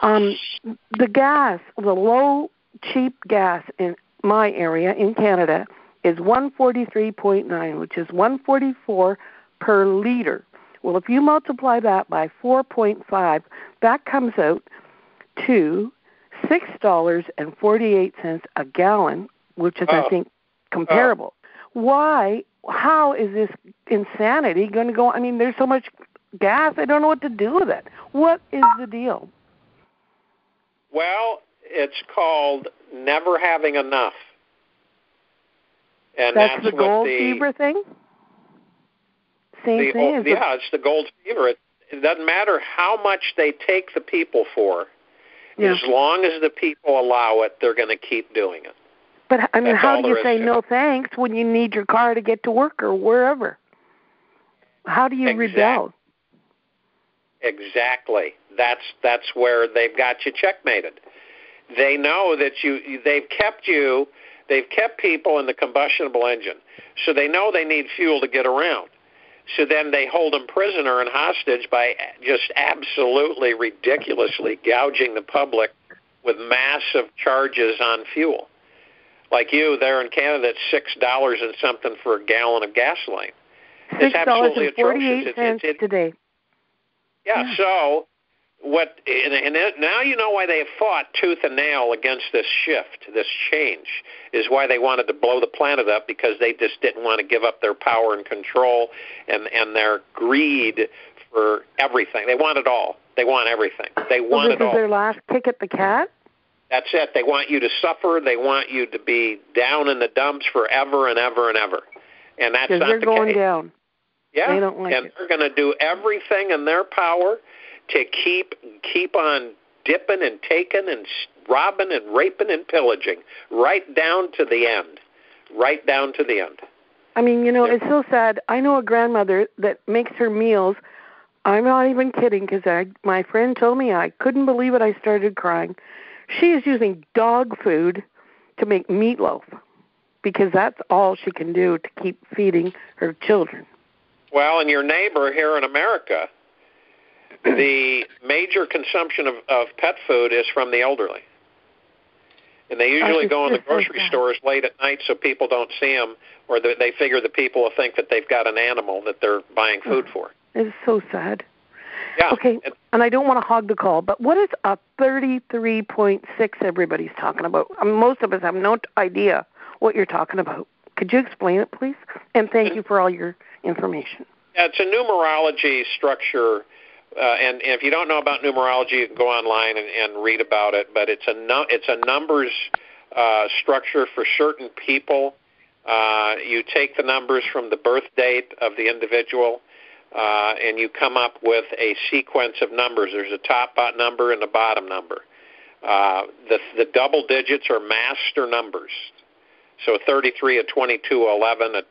the gas, the low, cheap gas in my area in Canada is 143.9, which is 144 per liter. Well, if you multiply that by 4.5, that comes out to $6.48 a gallon, which is, I think, comparable. How is this insanity going to go? I mean, there's so much gas, I don't know what to do with it. What is the deal? Well, it's called never having enough. And that's the gold fever thing? Same thing? Yeah, it's the gold fever. It doesn't matter how much they take the people for. Yeah. As long as the people allow it, they're going to keep doing it. But, I mean, how do you say no thanks when you need your car to get to work or wherever? How do you rebel? Exactly. That's where they've got you checkmated. They know that they've kept people in the combustible engine, so they know they need fuel to get around. So then they hold them prisoner and hostage by just absolutely ridiculously gouging the public with massive charges on fuel. Like you there in Canada, it's $6 and something for a gallon of gasoline. It's absolutely atrocious. $6.48 today. Yeah. So what? And now you know why they have fought tooth and nail against this shift, this change, is why they wanted to blow the planet up, because they just didn't want to give up their power and control and their greed for everything. They want it all. They want everything. They want it all. This is their last kick at the cat? That's it. They want you to suffer. They want you to be down in the dumps forever and ever and ever. And that's not the case. Because they're going down. Yeah, they don't like and it. They're going to do everything in their power to keep on dipping and taking and robbing and raping and pillaging right down to the end. Right down to the end. I mean, it's so sad. I know a grandmother that makes her meals. I'm not even kidding, because my friend told me, I couldn't believe it. I started crying. She is using dog food to make meatloaf, because that's all she can do to keep feeding her children. Well, and your neighbor here in America, the major consumption of pet food is from the elderly. And they usually go in the grocery stores late at night so people don't see them, or they figure the people will think that they've got an animal that they're buying food for. It's so sad. Yeah. Okay, and I don't want to hog the call, but what is a 33.6 everybody's talking about? Most of us have no idea what you're talking about. Could you explain it, please? And thank you for all your information. Yeah, it's a numerology structure, and if you don't know about numerology, you can go online and read about it. But it's a numbers structure for certain people. You take the numbers from the birth date of the individual, and you come up with a sequence of numbers. There's a top number and a bottom number. The double digits are master numbers. So 33, a 22, 11,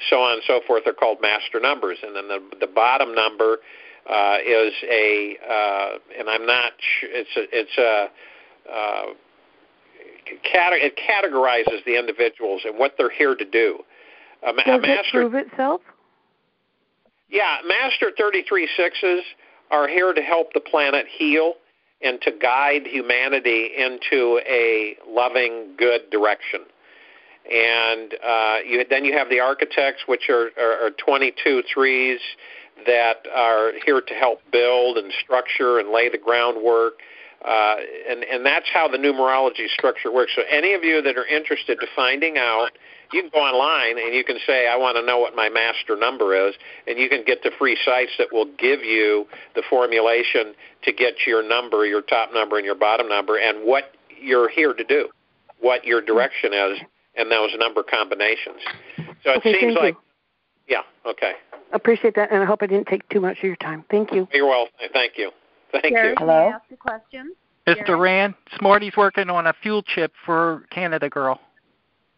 so on and so forth are called master numbers. And then the bottom number is and I'm not sure, it categorizes the individuals and what they're here to do. Does it prove itself? Yeah, Master 33/6s are here to help the planet heal and to guide humanity into a loving, good direction. And then you have the architects, which are 22 threes that are here to help build and structure and lay the groundwork. And that's how the numerology structure works. So any of you that are interested in finding out, you can go online and you can say, I want to know what my master number is, and you can get to free sites that will give you the formulation to get your number, your top number and your bottom number, and what you're here to do, what your direction is, and those number combinations. So it seems like, yeah, okay. Appreciate that, and I hope I didn't take too much of your time. Thank you. You're welcome. Thank you. Thank you. Can I ask a question? Mr. Rand, Smarty's working on a fuel chip for Canada Girl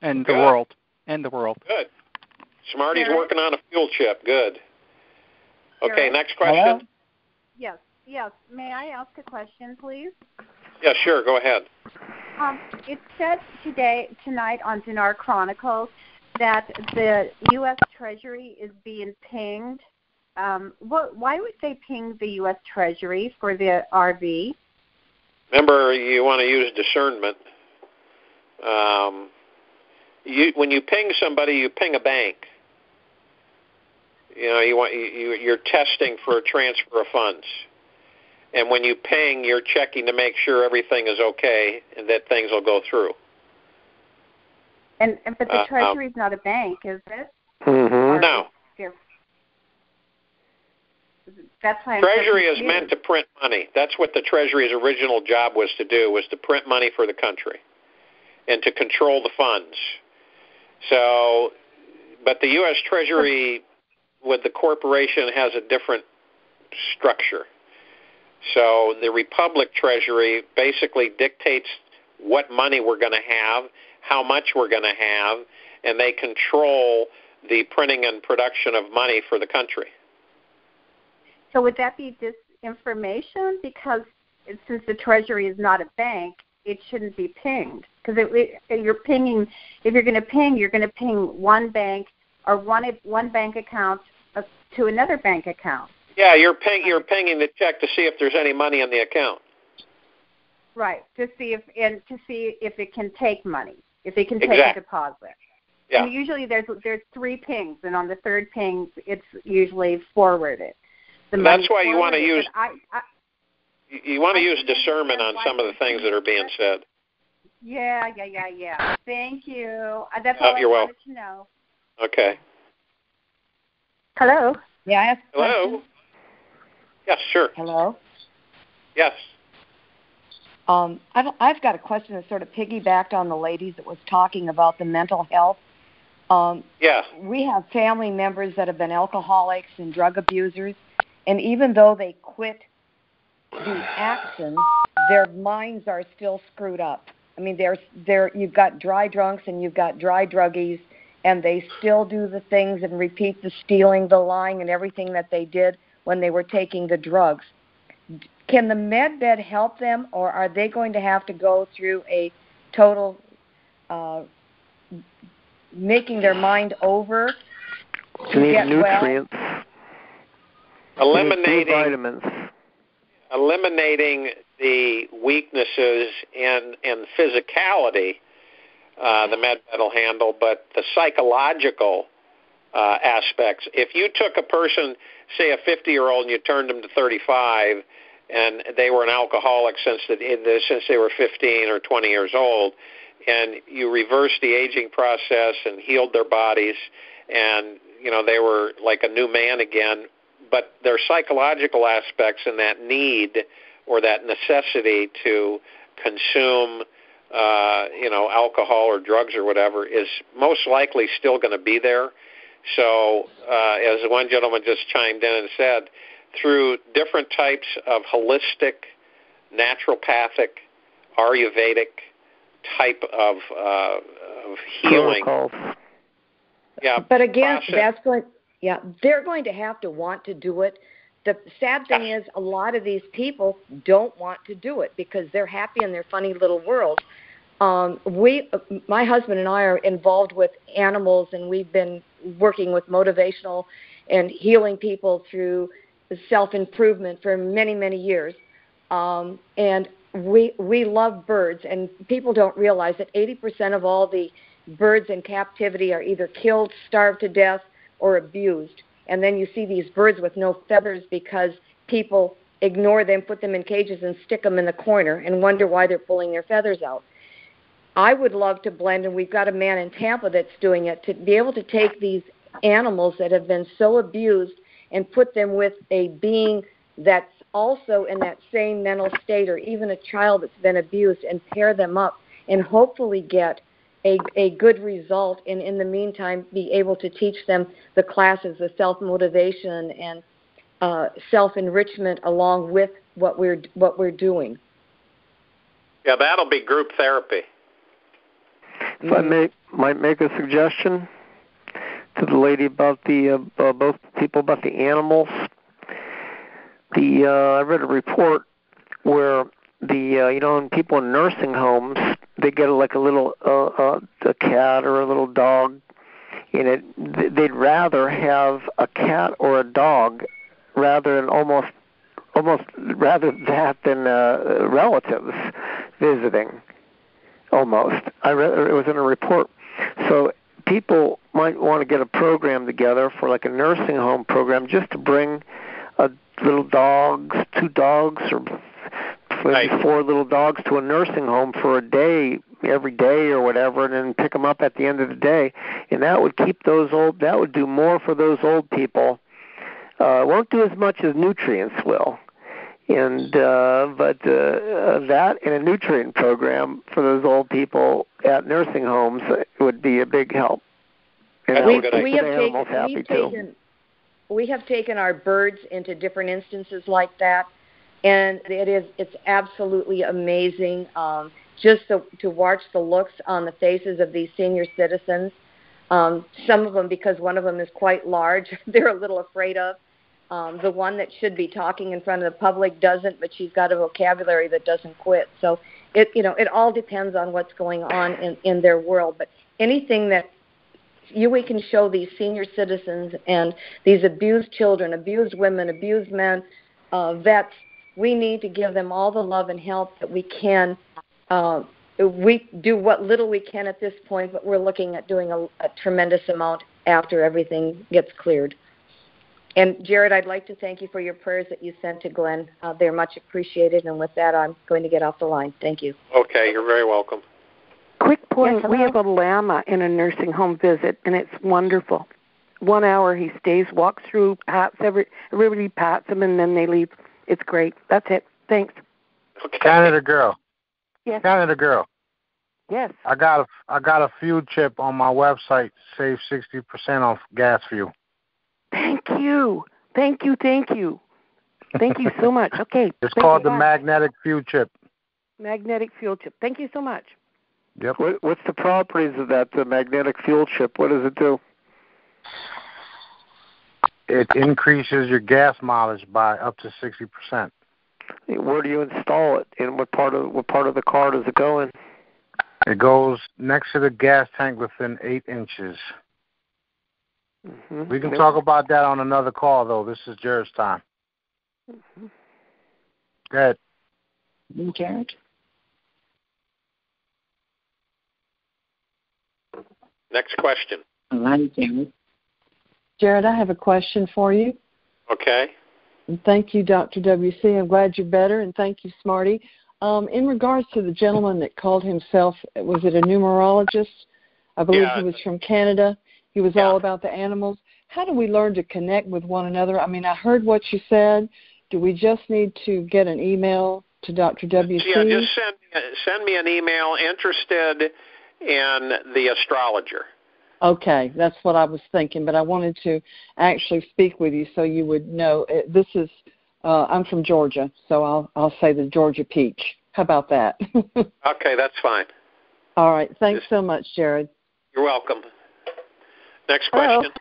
and the world. Good. Smarty's working on a fuel chip. Good. Okay, next question. Hello? Yes. May I ask a question, please? Yeah, sure. Go ahead. It said tonight on Dinar Chronicles that the U.S. Treasury is being pinged. Why would they ping the U.S. Treasury for the RV? Remember, you want to use discernment. When you ping somebody, you ping a bank. You're testing for a transfer of funds. And when you ping, you're checking to make sure everything is okay and that things will go through. But the Treasury is not a bank, is it? Mm-hmm. No. That's why Treasury is meant to print money. That's what the Treasury's original job was to do, was to print money for the country and to control the funds. So, but the U.S. Treasury with the corporation has a different structure. So the Republic Treasury basically dictates what money we're going to have, how much we're going to have, and they control the printing and production of money for the country. So would that be disinformation? Because since the Treasury is not a bank, it shouldn't be pinged. Because you're pinging, if you're going to ping one bank or one bank account to another bank account. Yeah, you're pinging the check to see if there's any money in the account. Right, to see if it can take money, if it can take a deposit. Yeah. And usually there's 3 pings, and on the third ping, it's usually forwarded. That's why you want to use you want to use discernment on some of the things that are being said. Yeah. Thank you. That's all I wanted to know. Okay. Hello. Yeah, I have a Hello. question. Yes, sure. Hello. Yes. I've got a question that sort of piggybacked on the ladies that was talking about the mental health. Yeah. We have family members that have been alcoholics and drug abusers, and even though they quit the action, their minds are still screwed up. I mean, you've got dry drunks and you've got dry druggies, and they still do the things and repeat the stealing, the lying, and everything that they did when they were taking the drugs. Can the med bed help them, or are they going to have to go through a total making their mind over to get nutrients, eliminating vitamins, eliminating the weaknesses and physicality? The med bed will handle, but the psychological aspects. If you took a person, say a 50-year-old, and you turned them to 35, and they were an alcoholic since they were 15 or 20 years old, and you reversed the aging process and healed their bodies, and they were like a new man again, but their psychological aspects and that need or that necessity to consume alcohol or drugs or whatever is most likely still going to be there. So as one gentleman just chimed in and said, through different types of holistic, naturopathic, Ayurvedic type of healing. Protocols. Yeah, but again, they're going to have to want to do it. The sad thing is a lot of these people don't want to do it because they're happy in their funny little world. My husband and I are involved with animals, and we've been working with motivational and healing people through self-improvement for many, many years. And we love birds, and people don't realize that 80% of all the birds in captivity are either killed, starved to death, or abused. And then you see these birds with no feathers because people ignore them, put them in cages, and stick them in the corner and wonder why they're pulling their feathers out. I would love to blend, and we've got a man in Tampa that's doing it, to be able to take these animals that have been so abused and put them with a being that's also in that same mental state, or even a child that's been abused, and pair them up and hopefully get a good result, and in the meantime be able to teach them the classes, the self-motivation and self-enrichment along with what we're doing. Yeah, that'll be group therapy. If I might make a suggestion to the lady about the both people about the animals. I read a report where people in nursing homes, they get like a little a cat or a little dog, and they'd rather have a cat or a dog rather than almost rather that than relatives visiting. Almost, I read it was in a report. So people might want to get a program together for like a nursing home program, just to bring little dogs, 2 dogs, or maybe 4 little dogs to a nursing home for a day, every day or whatever, and then pick them up at the end of the day. And that would keep that would do more for those old people. It won't do as much as nutrients will. And but that and a nutrient program for those old people at nursing homes would be a big help. And we have taken our birds into different instances like that, and it's absolutely amazing just to watch the looks on the faces of these senior citizens. Some of them, because one of them is quite large, they're a little afraid of. The one that should be talking in front of the public doesn't, but she's got a vocabulary that doesn't quit. So it all depends on what's going on in their world. But anything that we can show these senior citizens and these abused children, abused women, abused men, vets, we need to give them all the love and help that we can. We do what little we can at this point, but we're looking at doing a tremendous amount after everything gets cleared. And, Jared, I'd like to thank you for your prayers that you sent to Glenn. They're much appreciated. And with that, I'm going to get off the line. Thank you. Okay, you're very welcome. Quick point, we have a llama in a nursing home visit, and it's wonderful. 1 hour he stays, walks through, pats, everybody pats him, and then they leave. It's great. That's it. Thanks. Okay. Canada girl. Yes. Canada girl. Yes. I got a fuel chip on my website. Save 60% off gas fuel. Thank you. Thank you. Thank you. Thank you so much. Okay. It's called the magnetic fuel chip. Magnetic fuel chip. Thank you so much. Yep. What's the properties of that, the magnetic fuel chip? What does it do? It increases your gas mileage by up to 60%. Where do you install it? In what part of the car does it go in? It goes next to the gas tank within 8 inches. Mm-hmm. We can talk about that on another call, though. This is Jared's time. Mm-hmm. Go ahead. Jared? Next question. Jared, I have a question for you. Okay. And thank you, Dr. WC. I'm glad you're better, and thank you, Smarty. In regards to the gentleman that called himself, was it a numerologist? I believe he was from Canada. He was all about the animals. How do we learn to connect with one another? I mean, I heard what you said. Do we just need to get an email to Dr. WC? Yeah, just send me an email interested in the astrologer. Okay, that's what I was thinking, but I wanted to actually speak with you so you would know. This is, I'm from Georgia, so I'll say the Georgia peach. How about that? Okay, that's fine. All right, thanks so much, Jared. You're welcome. Next question. Hello.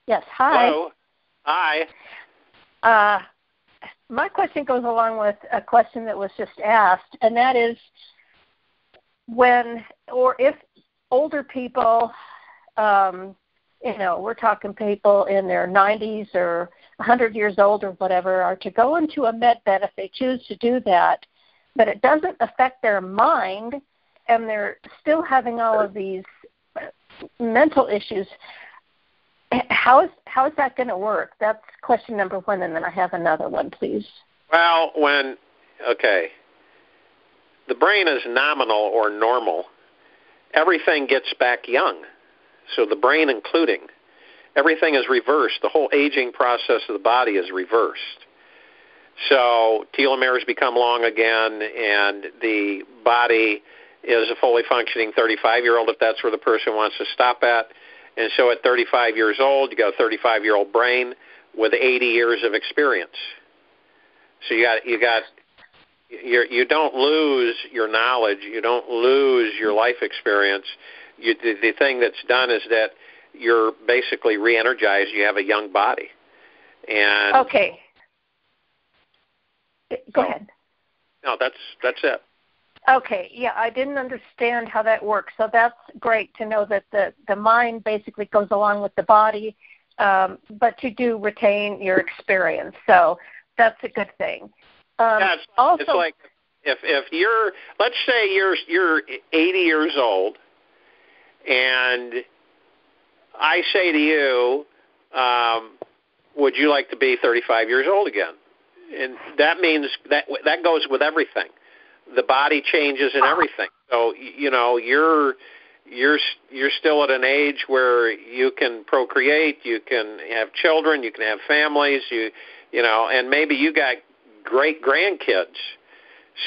Yes, hi. Hello. Hi. My question goes along with a question that was just asked, and that is when or if older people, we're talking people in their 90s or 100 years old or whatever, are to go into a med bed if they choose to do that, but it doesn't affect their mind and they're still having all of these mental issues. How is that going to work? That's question number one, and then I have another one, please. Well, the brain is nominal or normal, everything gets back young. So the brain including. Everything is reversed. The whole aging process of the body is reversed. So telomeres become long again, and the body is a fully functioning 35-year-old if that's where the person wants to stop at. And so at 35 years old, you got a 35-year-old brain with 80 years of experience. So you don't lose your knowledge. You don't lose your life experience. The thing that's done is that you're basically re-energized. You have a young body. And okay. Go ahead. No, that's it. Okay, yeah, I didn't understand how that works, so that's great to know that the mind basically goes along with the body, but you do retain your experience, so that's a good thing. It's like if you're, let's say you're 80 years old, and I say to you, would you like to be 35 years old again? And that means that goes with everything. The body changes and everything. So you're still at an age where you can procreate, you can have children, you can have families, and maybe you got great grandkids.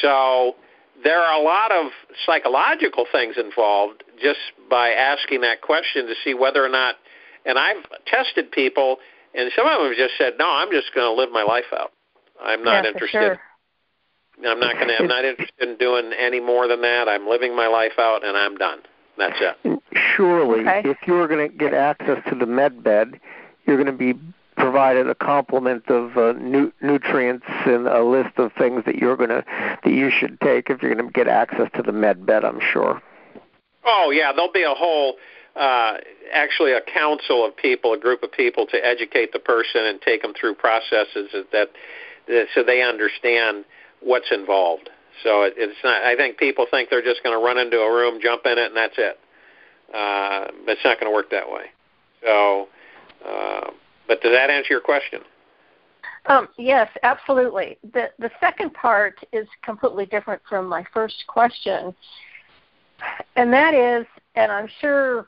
So there are a lot of psychological things involved just by asking that question to see whether or not. And I've tested people, and some of them have just said, "No, I'm just going to live my life out. I'm not interested." Sure. I'm not interested in doing any more than that. I'm living my life out, and I'm done. That's it. Surely, if you're going to get access to the med bed, you're going to be provided a complement of nutrients and a list of things that you should take if you're going to get access to the med bed, I'm sure. Oh yeah, there'll be a whole, actually a council of people, a group of people to educate the person and take them through processes that so they understand what's involved. So it's not. I think people think they're just going to run into a room, jump in it, and that's it. But it's not going to work that way. So, But does that answer your question? Yes, absolutely. The second part is completely different from my first question, and that is, and I'm sure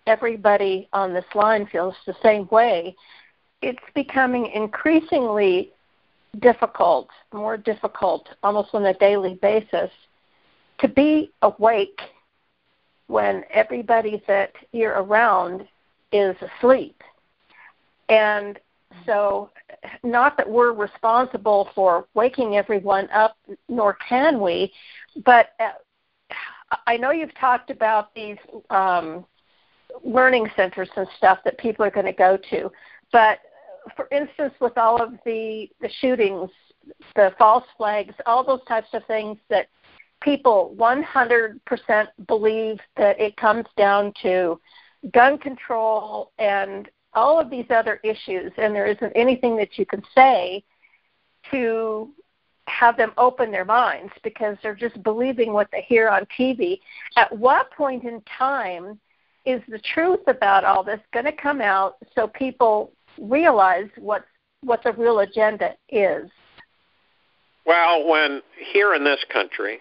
everybody on this line feels the same way, it's becoming increasingly difficult, more difficult, almost on a daily basis, to be awake when everybody that you're around is asleep. And so, not that we're responsible for waking everyone up, nor can we, but I know you've talked about these learning centers and stuff that people are going to go to. But, for instance, with all of the shootings, the false flags, all those types of things that people 100% believe that it comes down to gun control and all of these other issues, and there isn't anything that you can say to have them open their minds because they're just believing what they hear on TV. At what point in time is the truth about all this going to come out so people realize what the real agenda is? Well, when here in this country,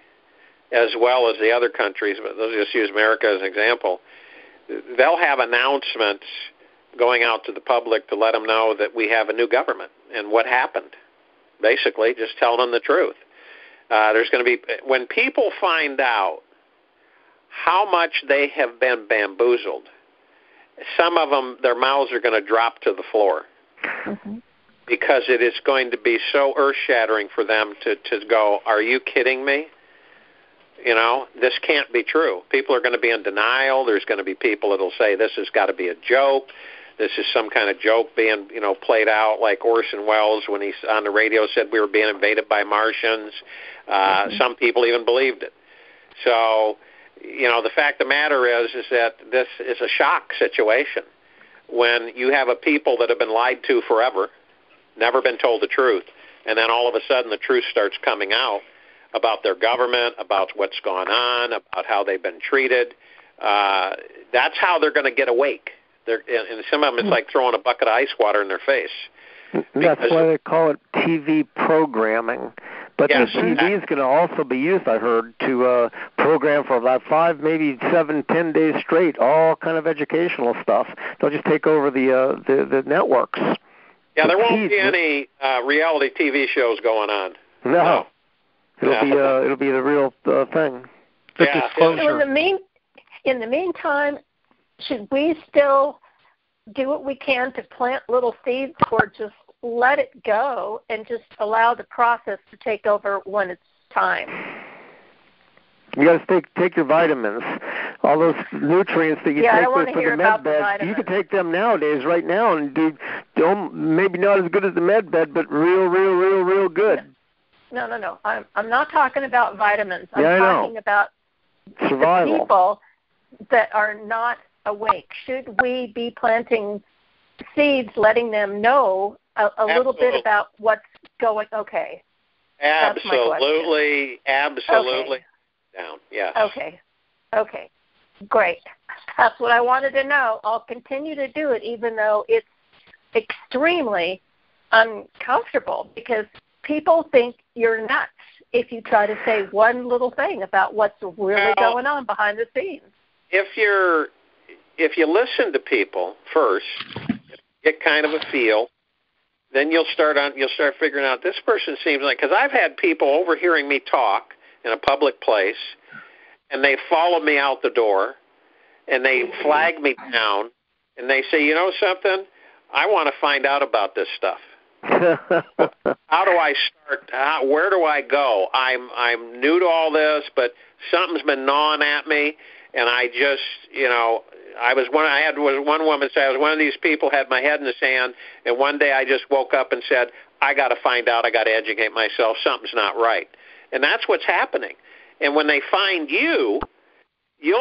as well as the other countries, but let's just use America as an example, they'll have announcements going out to the public to let them know that we have a new government and what happened. Basically, just telling them the truth. There's going to be, when people find out how much they have been bamboozled, some of them, their mouths are going to drop to the floor. Mm-hmm. Because it is going to be so earth-shattering for them to go, are you kidding me? You know, this can't be true. People are going to be in denial. There's going to be people that will say this has got to be a joke. This is some kind of joke being, played out, like Orson Welles when he on the radio said we were being invaded by Martians. Some people even believed it. So, the fact of the matter is that this is a shock situation when you have a people that have been lied to forever, never been told the truth, and then all of a sudden the truth starts coming out about their government, about what's gone on, about how they've been treated. That's how they're going to get awake. And some of them, it's like throwing a bucket of ice water in their face. That's why they call it TV programming. But yes, the TV is going to also be used, I heard, to program for about 5, maybe 7, 10 days straight, all kind of educational stuff. They'll just take over the networks. Yeah, there won't be any reality TV shows going on. No. It'll be the real thing. Yeah. So in the meantime, should we still do what we can to plant little seeds, or just let it go and just allow the process to take over when it's time? You got to take your vitamins, all those nutrients that you take for the med bed. You can take them nowadays, right now, and do maybe not as good as the med bed, but real good. No. I'm not talking about vitamins. I'm talking about survival. The people that are not awake. Should we be planting seeds, letting them know a little bit about what's going? Okay. Absolutely. Okay. Down. Yes. Okay. Great. That's what I wanted to know. I'll continue to do it, even though it's extremely uncomfortable, because people think you're nuts if you try to say one little thing about what's really going on behind the scenes. If you listen to people first, get kind of a feel, then you'll start figuring out this person seems like, because I've had people overhearing me talk in a public place, and they follow me out the door, and they flag me down, and they say, you know something, I want to find out about this stuff. How do I start? Where do I go? I'm new to all this, but something's been gnawing at me, and I just, I had one woman say I was one of these people, had my head in the sand, and one day I just woke up and said, I got to find out, I got to educate myself, something's not right. And that's what's happening. And when they find you'll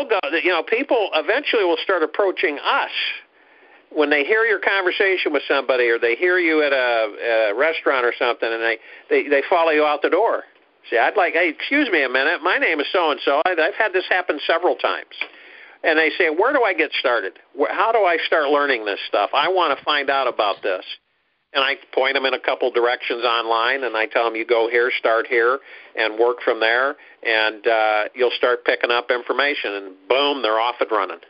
go, people eventually will start approaching us. When they hear your conversation with somebody, or they hear you at a restaurant or something, and they follow you out the door. See, hey, excuse me a minute, my name is so-and-so. I've had this happen several times. and they say, where do I get started? How do I start learning this stuff? I want to find out about this. And I point them in a couple directions online, and I tell them, you go here, start here, and work from there, and you'll start picking up information, and boom, they're off and running.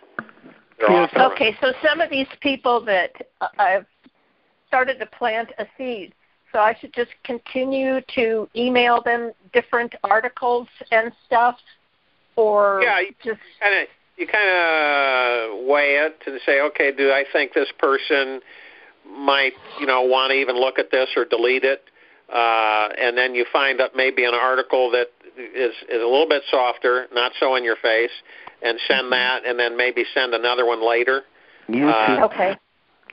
Okay, so some of these people that I've started to plant a seed, so I should just continue to email them different articles and stuff, or just you kind of weigh it and say, okay, do I think this person might, want to even look at this or delete it? And then you find up maybe an article that is a little bit softer, not so in your face, and send that, and then maybe send another one later. YouTube.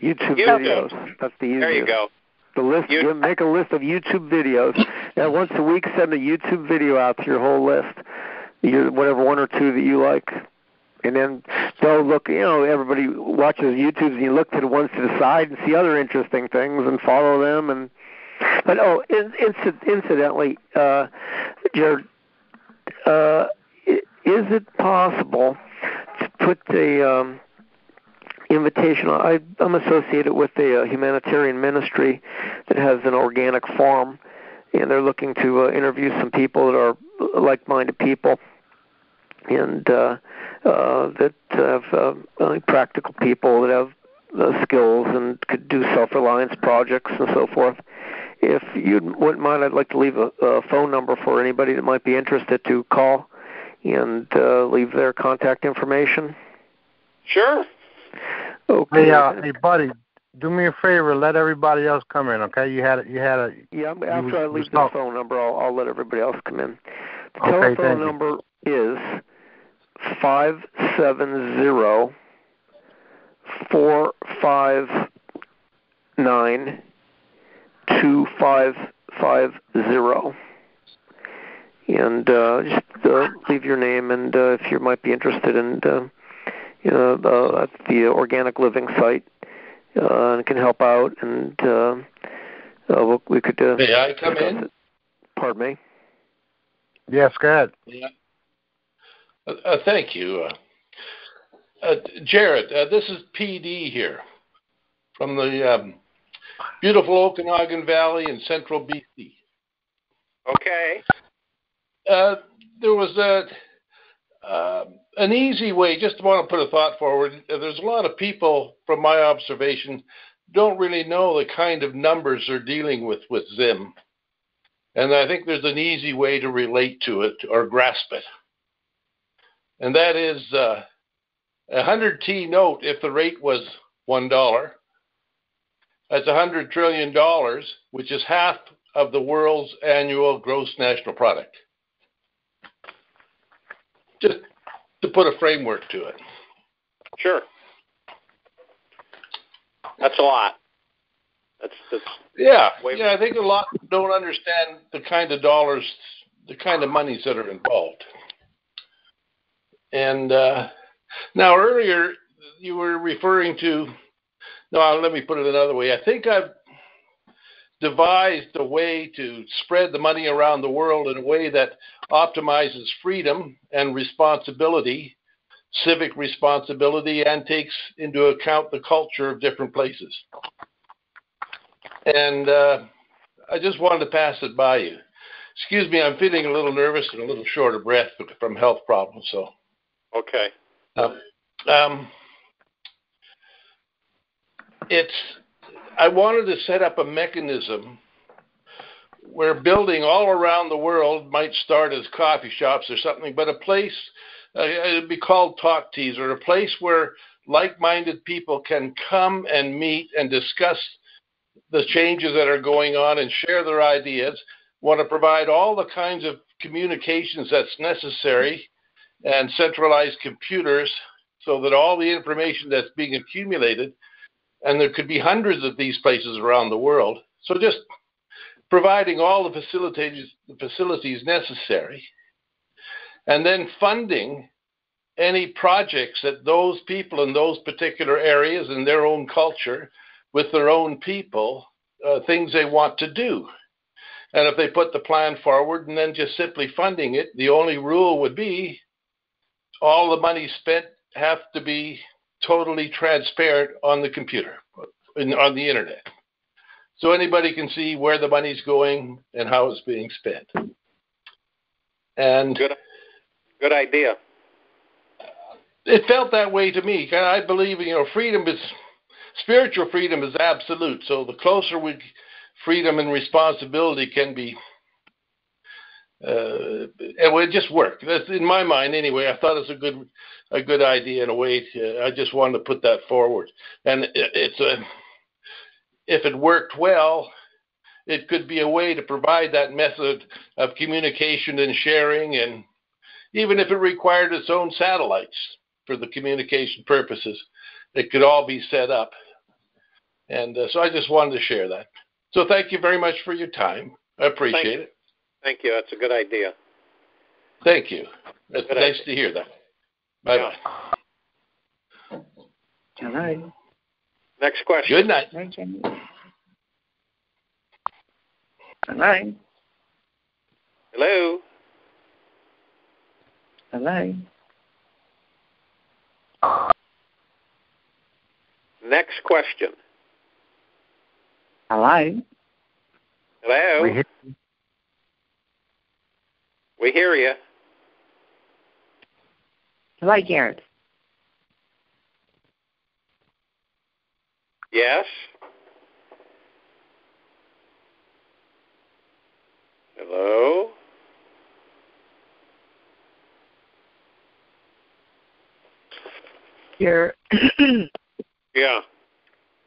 YouTube videos. That's the easiest. There you go. The list. Make a list of YouTube videos, and once a week send a YouTube video out to your whole list. Whatever one or two that you like. And then they'll look, everybody watches YouTubes, and you look to the ones to the side and see other interesting things and follow them. But incidentally, Jared, is it possible to put the invitation? I'm associated with a humanitarian ministry that has an organic farm, and they're looking to interview some people that are like-minded people, and that have practical people that have skills and could do self-reliance projects and so forth. If you wouldn't mind, I'd like to leave a phone number for anybody that might be interested to call and leave their contact information. Sure. Okay. Hey, buddy, do me a favor. Let everybody else come in. Okay. You had a. Yeah. After I leave the phone number, I'll let everybody else come in. The telephone number is 570-459-2550. And just leave your name, and if you might be interested in at the organic living site, and can help out, and we could. May I come in? Pardon me. Yes, go ahead. Yeah. Thank you, Jared. This is PD here from the beautiful Okanagan Valley in central BC. Okay. There was an easy way, just want to put a thought forward. There's a lot of people, from my observation, don't really know the kind of numbers they're dealing with Zim. And I think there's an easy way to relate to it or grasp it. And that is a 100T note, if the rate was $1, that's $100 trillion, which is half of the world's annual gross national product. Just to put a framework to it. Sure. That's a lot. That's yeah. I think a lot don't understand the kind of dollars, the kind of monies that are involved. And now earlier you were referring to. No, let me put it another way. I think I've devised a way to spread the money around the world in a way that optimizes freedom and responsibility, civic responsibility, and takes into account the culture of different places. And I just wanted to pass it by you. Excuse me, I'm feeling a little nervous and a little short of breath from health problems. So. Okay. I wanted to set up a mechanism where building all around the world might start as coffee shops or something, but a place, it would be called talk teas, or a place where like-minded people can come and meet and discuss the changes that are going on and share their ideas. Want to provide all the kinds of communications that's necessary and centralized computers so that all the information that's being accumulated, and there could be hundreds of these places around the world, so just providing all the facilities necessary, and then funding any projects that those people in those particular areas in their own culture, with their own people, things they want to do. And if they put the plan forward and then just simply funding it, the only rule would be all the money spent have to be totally transparent on the computer, on the internet. So anybody can see where the money's going and how it's being spent. And good idea. It felt that way to me. I believe, spiritual freedom is absolute. So the closer freedom and responsibility can be, it would just work. That's in my mind anyway. I thought it was a good idea in a way. I just wanted to put that forward. And if it worked well, it could be a way to provide that method of communication and sharing, and even if it required its own satellites for the communication purposes, it could all be set up. And so I just wanted to share that. So thank you very much for your time. I appreciate it. Thank you. That's a good idea. Thank you. It's nice to hear that. Bye-bye. Hello. Next question. Good night. Hello. Hello. Hello. Next question. Hello. Hello. We hear you. Hello, Garrett. Yes. Hello. Garrett. Yeah.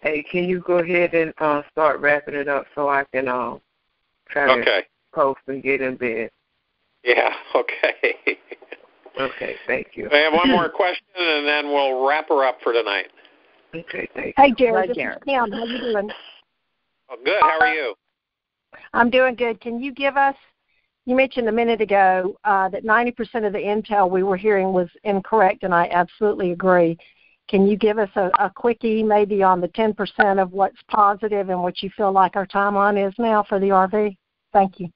Hey, can you go ahead and start wrapping it up so I can try to post and get in bed? Yeah, okay. Okay, thank you. I have one more question, and then we'll wrap her up for tonight. Okay, thank you. Hey, Jared, this is Pam. How you doing? Oh, good. How are you? I'm doing good. Can you give us, you mentioned a minute ago that 90% of the intel we were hearing was incorrect, and I absolutely agree. Can you give us a quickie maybe on the 10% of what's positive and what you feel like our timeline is now for the RV? Thank you.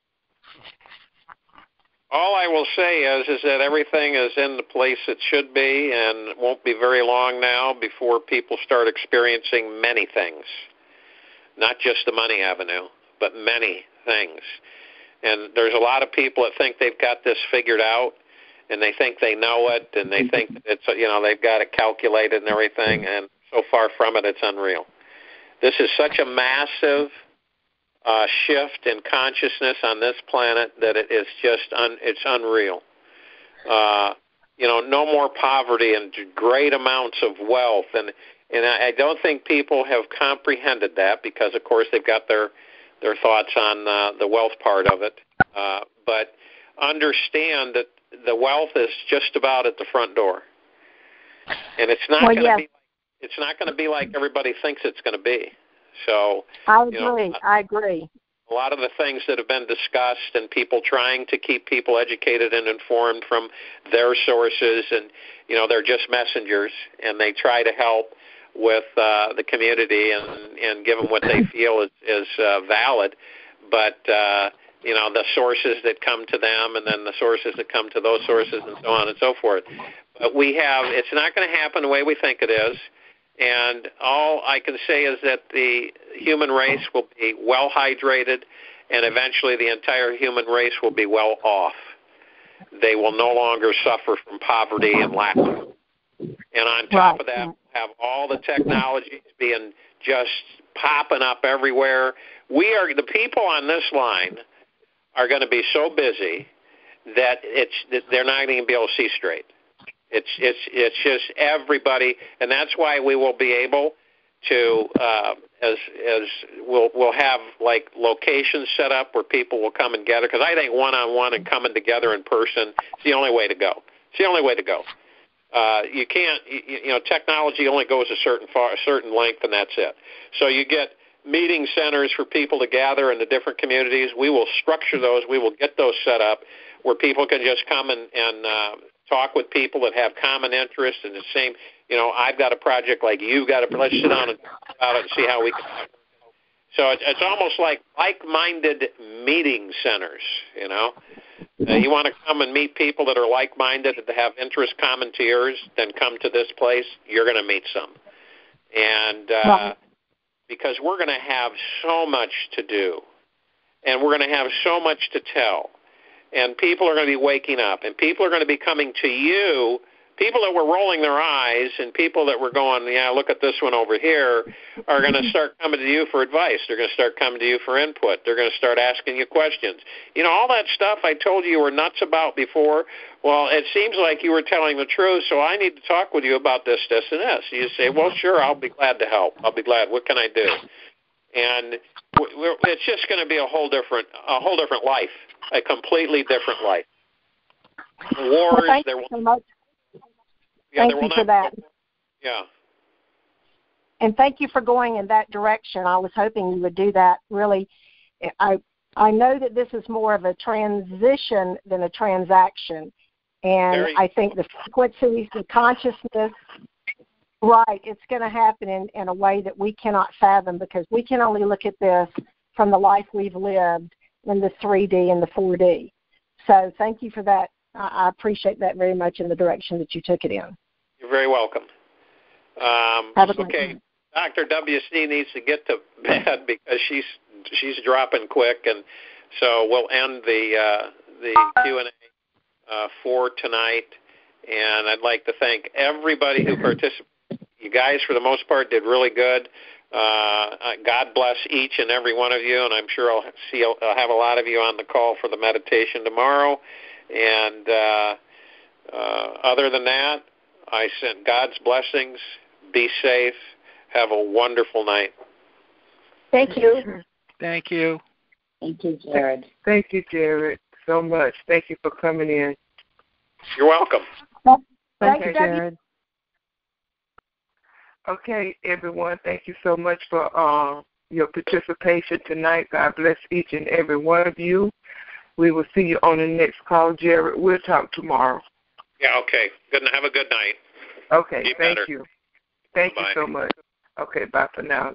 All I will say is that everything is in the place it should be, and it won't be very long now before people start experiencing many things, not just the money avenue, but many things. And there's a lot of people that think they've got this figured out, and they think they know it, and they think it's, they've got it calculated and everything, and so far from it, it's unreal. This is such a massive shift in consciousness on this planet that it is just it's unreal. No more poverty and great amounts of wealth, and I don't think people have comprehended that because, of course, they've got their thoughts on the wealth part of it. But understand that the wealth is just about at the front door, and it's not going to be. It's not going to be like everybody thinks it's going to be. So I agree. I agree. A lot of the things that have been discussed and people trying to keep people educated and informed from their sources, and they're just messengers, and they try to help with the community and give them what they feel is valid. But the sources that come to them, and then the sources that come to those sources, and so on and so forth. But it's not going to happen the way we think it is. And all I can say is that the human race will be well hydrated, and eventually the entire human race will be well off. They will no longer suffer from poverty and lack. And on top of that, we'll have all the technologies being just popping up everywhere. The people on this line are going to be so busy that they're not going to be able to see straight. It's just everybody, and that's why we will be able to we'll have like locations set up where people will come and gather, because I think one-on-one and coming together in person is the only way to go. It's the only way to go. You can't, technology only goes a certain length, and that's it. So you get meeting centers for people to gather in the different communities. We will structure those. We will get those set up where people can just come and talk with people that have common interests and the same. I've got a project like you got. Let's sit down and talk about it and see how we can. So it's almost like like-minded meeting centers, you know. You want to come and meet people that are like-minded, that have interests common to yours, then come to this place. You're going to meet some. And because we're going to have so much to do, and we're going to have so much to tell, and people are going to be waking up, and people are going to be coming to you. People that were rolling their eyes and people that were going, yeah, look at this one over here, are going to start coming to you for advice. They're going to start coming to you for input. They're going to start asking you questions. You know, all that stuff I told you were nuts about before, well, it seems like you were telling the truth, so I need to talk with you about this, this, and this. You say, well, sure, I'll be glad to help. I'll be glad. What can I do? And it's just going to be a whole different life, a completely different life. Wars, well, thank you so much. Yeah, thank you for that. Yeah. And thank you for going in that direction. I was hoping you would do that. Really, I know that this is more of a transition than a transaction. And I think the frequencies, the consciousness, right, it's going to happen in a way that we cannot fathom, because we can only look at this from the life we've lived in the 3D and the 4D. So thank you for that. I appreciate that very much in the direction that you took it in. You're very welcome. Okay, Dr. WC needs to get to bed because she's dropping quick, and so we'll end the Q&A for tonight. And I'd like to thank everybody who participated. You guys, for the most part, did really good. God bless each and every one of you, and I'm sure I'll have a lot of you on the call for the meditation tomorrow. And other than that, I send God's blessings. Be safe. Have a wonderful night. Thank you. Thank you. Thank you, Jared. Thank you, Jared, so much. Thank you for coming in. You're welcome. Thank you, Jared. Okay, everyone, thank you so much for your participation tonight. God bless each and every one of you. We will see you on the next call, Jared. We'll talk tomorrow. Yeah, okay. Good. Have a good night. Okay, Be thank better. you. Thank Bye. you so much. Okay, bye for now.